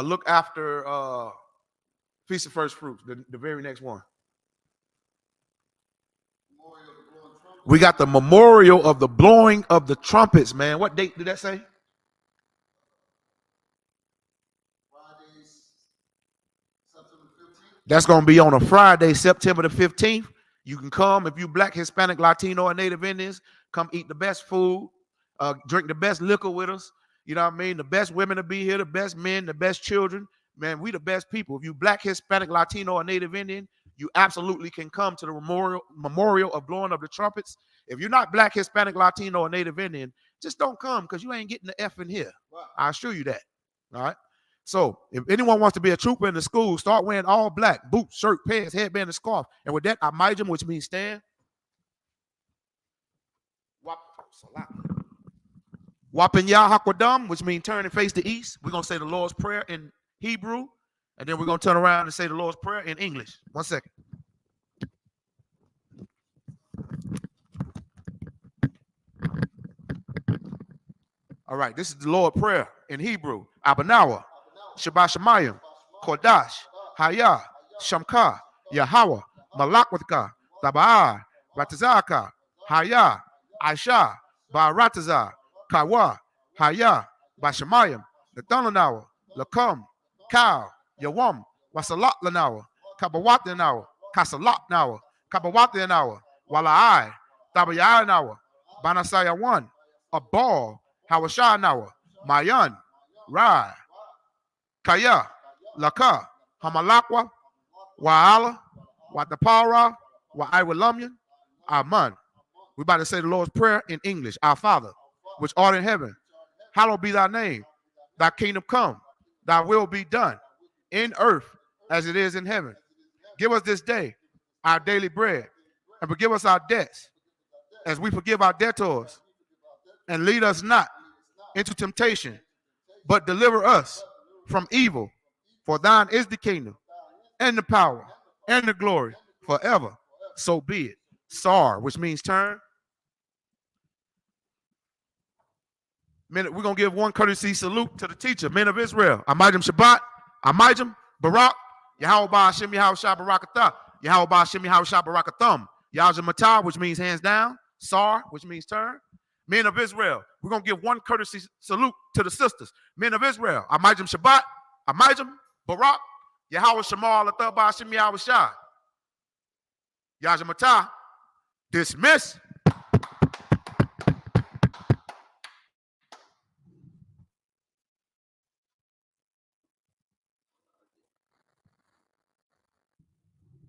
Look after Feast of First Fruits, the very next one. We got the memorial of the blowing of the trumpets, man. What date did that say? That's going to be on a Friday, September the 15th. You can come if you black, Hispanic, Latino, or Native Indians. Come eat the best food, drink the best liquor with us. You know what I mean? The best women to be here, the best men, the best children. Man, we the best people. If you black, Hispanic, Latino, or Native Indian, you absolutely can come to the memorial of blowing of the trumpets. If you're not black, Hispanic, Latino, or Native Indian, just don't come because you ain't getting the F in here. Wow. I assure you that. All right. So if anyone wants to be a trooper in the school, start wearing all black, boots, shirt, pants, headband, and scarf. And with that, amijim, which means stand. Wapinya Hakwadam, which means turn and face the east. We're going to say the Lord's Prayer in Hebrew. And then we're going to turn around and say the Lord's Prayer in English. 1 second. All right, this is the Lord's Prayer in Hebrew. Abanawa, Shabbat Shemayim, Kodash, Hayah, Shamka, Yahweh, Malakwaka, Taba'a, Ratazaka, Haya, Aisha, Barataza, Kawa, Haya, Bashamayim, Lathananawa, Lakum, Cow, Yawam, Wasalat Lanawa, Kabawat Lanawa, Kasalat Nawa, Kabawat Lanawa, Walai, Tabaya Nawa, Banasaya 1, a ball, Hawasha Nawa, Mayan, Rai, Kaya, Laka, Hamalakwa, Wa'ala, Watapara, Wa'iwalamyan, Aman. We're about to say the Lord's Prayer in English. Our Father, which art in heaven, hallowed be thy name. Thy kingdom come, thy will be done, in earth as it is in heaven. Give us this day our daily bread, and forgive us our debts, as we forgive our debtors. And lead us not into temptation, but deliver us from evil. For thine is the kingdom, and the power, and the glory, forever. So be it. Sar, which means turn. We're going to give one courtesy salute to the teacher, men of Israel. Amajim Shabbat, Amajim, Barak, Yahweh Hashem Yahweh Barakatah, Yahweh Hashem Yahweh Barakathum, Yahweh Matah, which means hands down, Sar, which means turn. Men of Israel, we're going to give one courtesy salute to the sisters. Men of Israel, Amajim Shabbat, Amajim, Barak, Yahweh Shamar, Lathabah Hashem Yahweh Shah, Yahweh Matah, dismiss.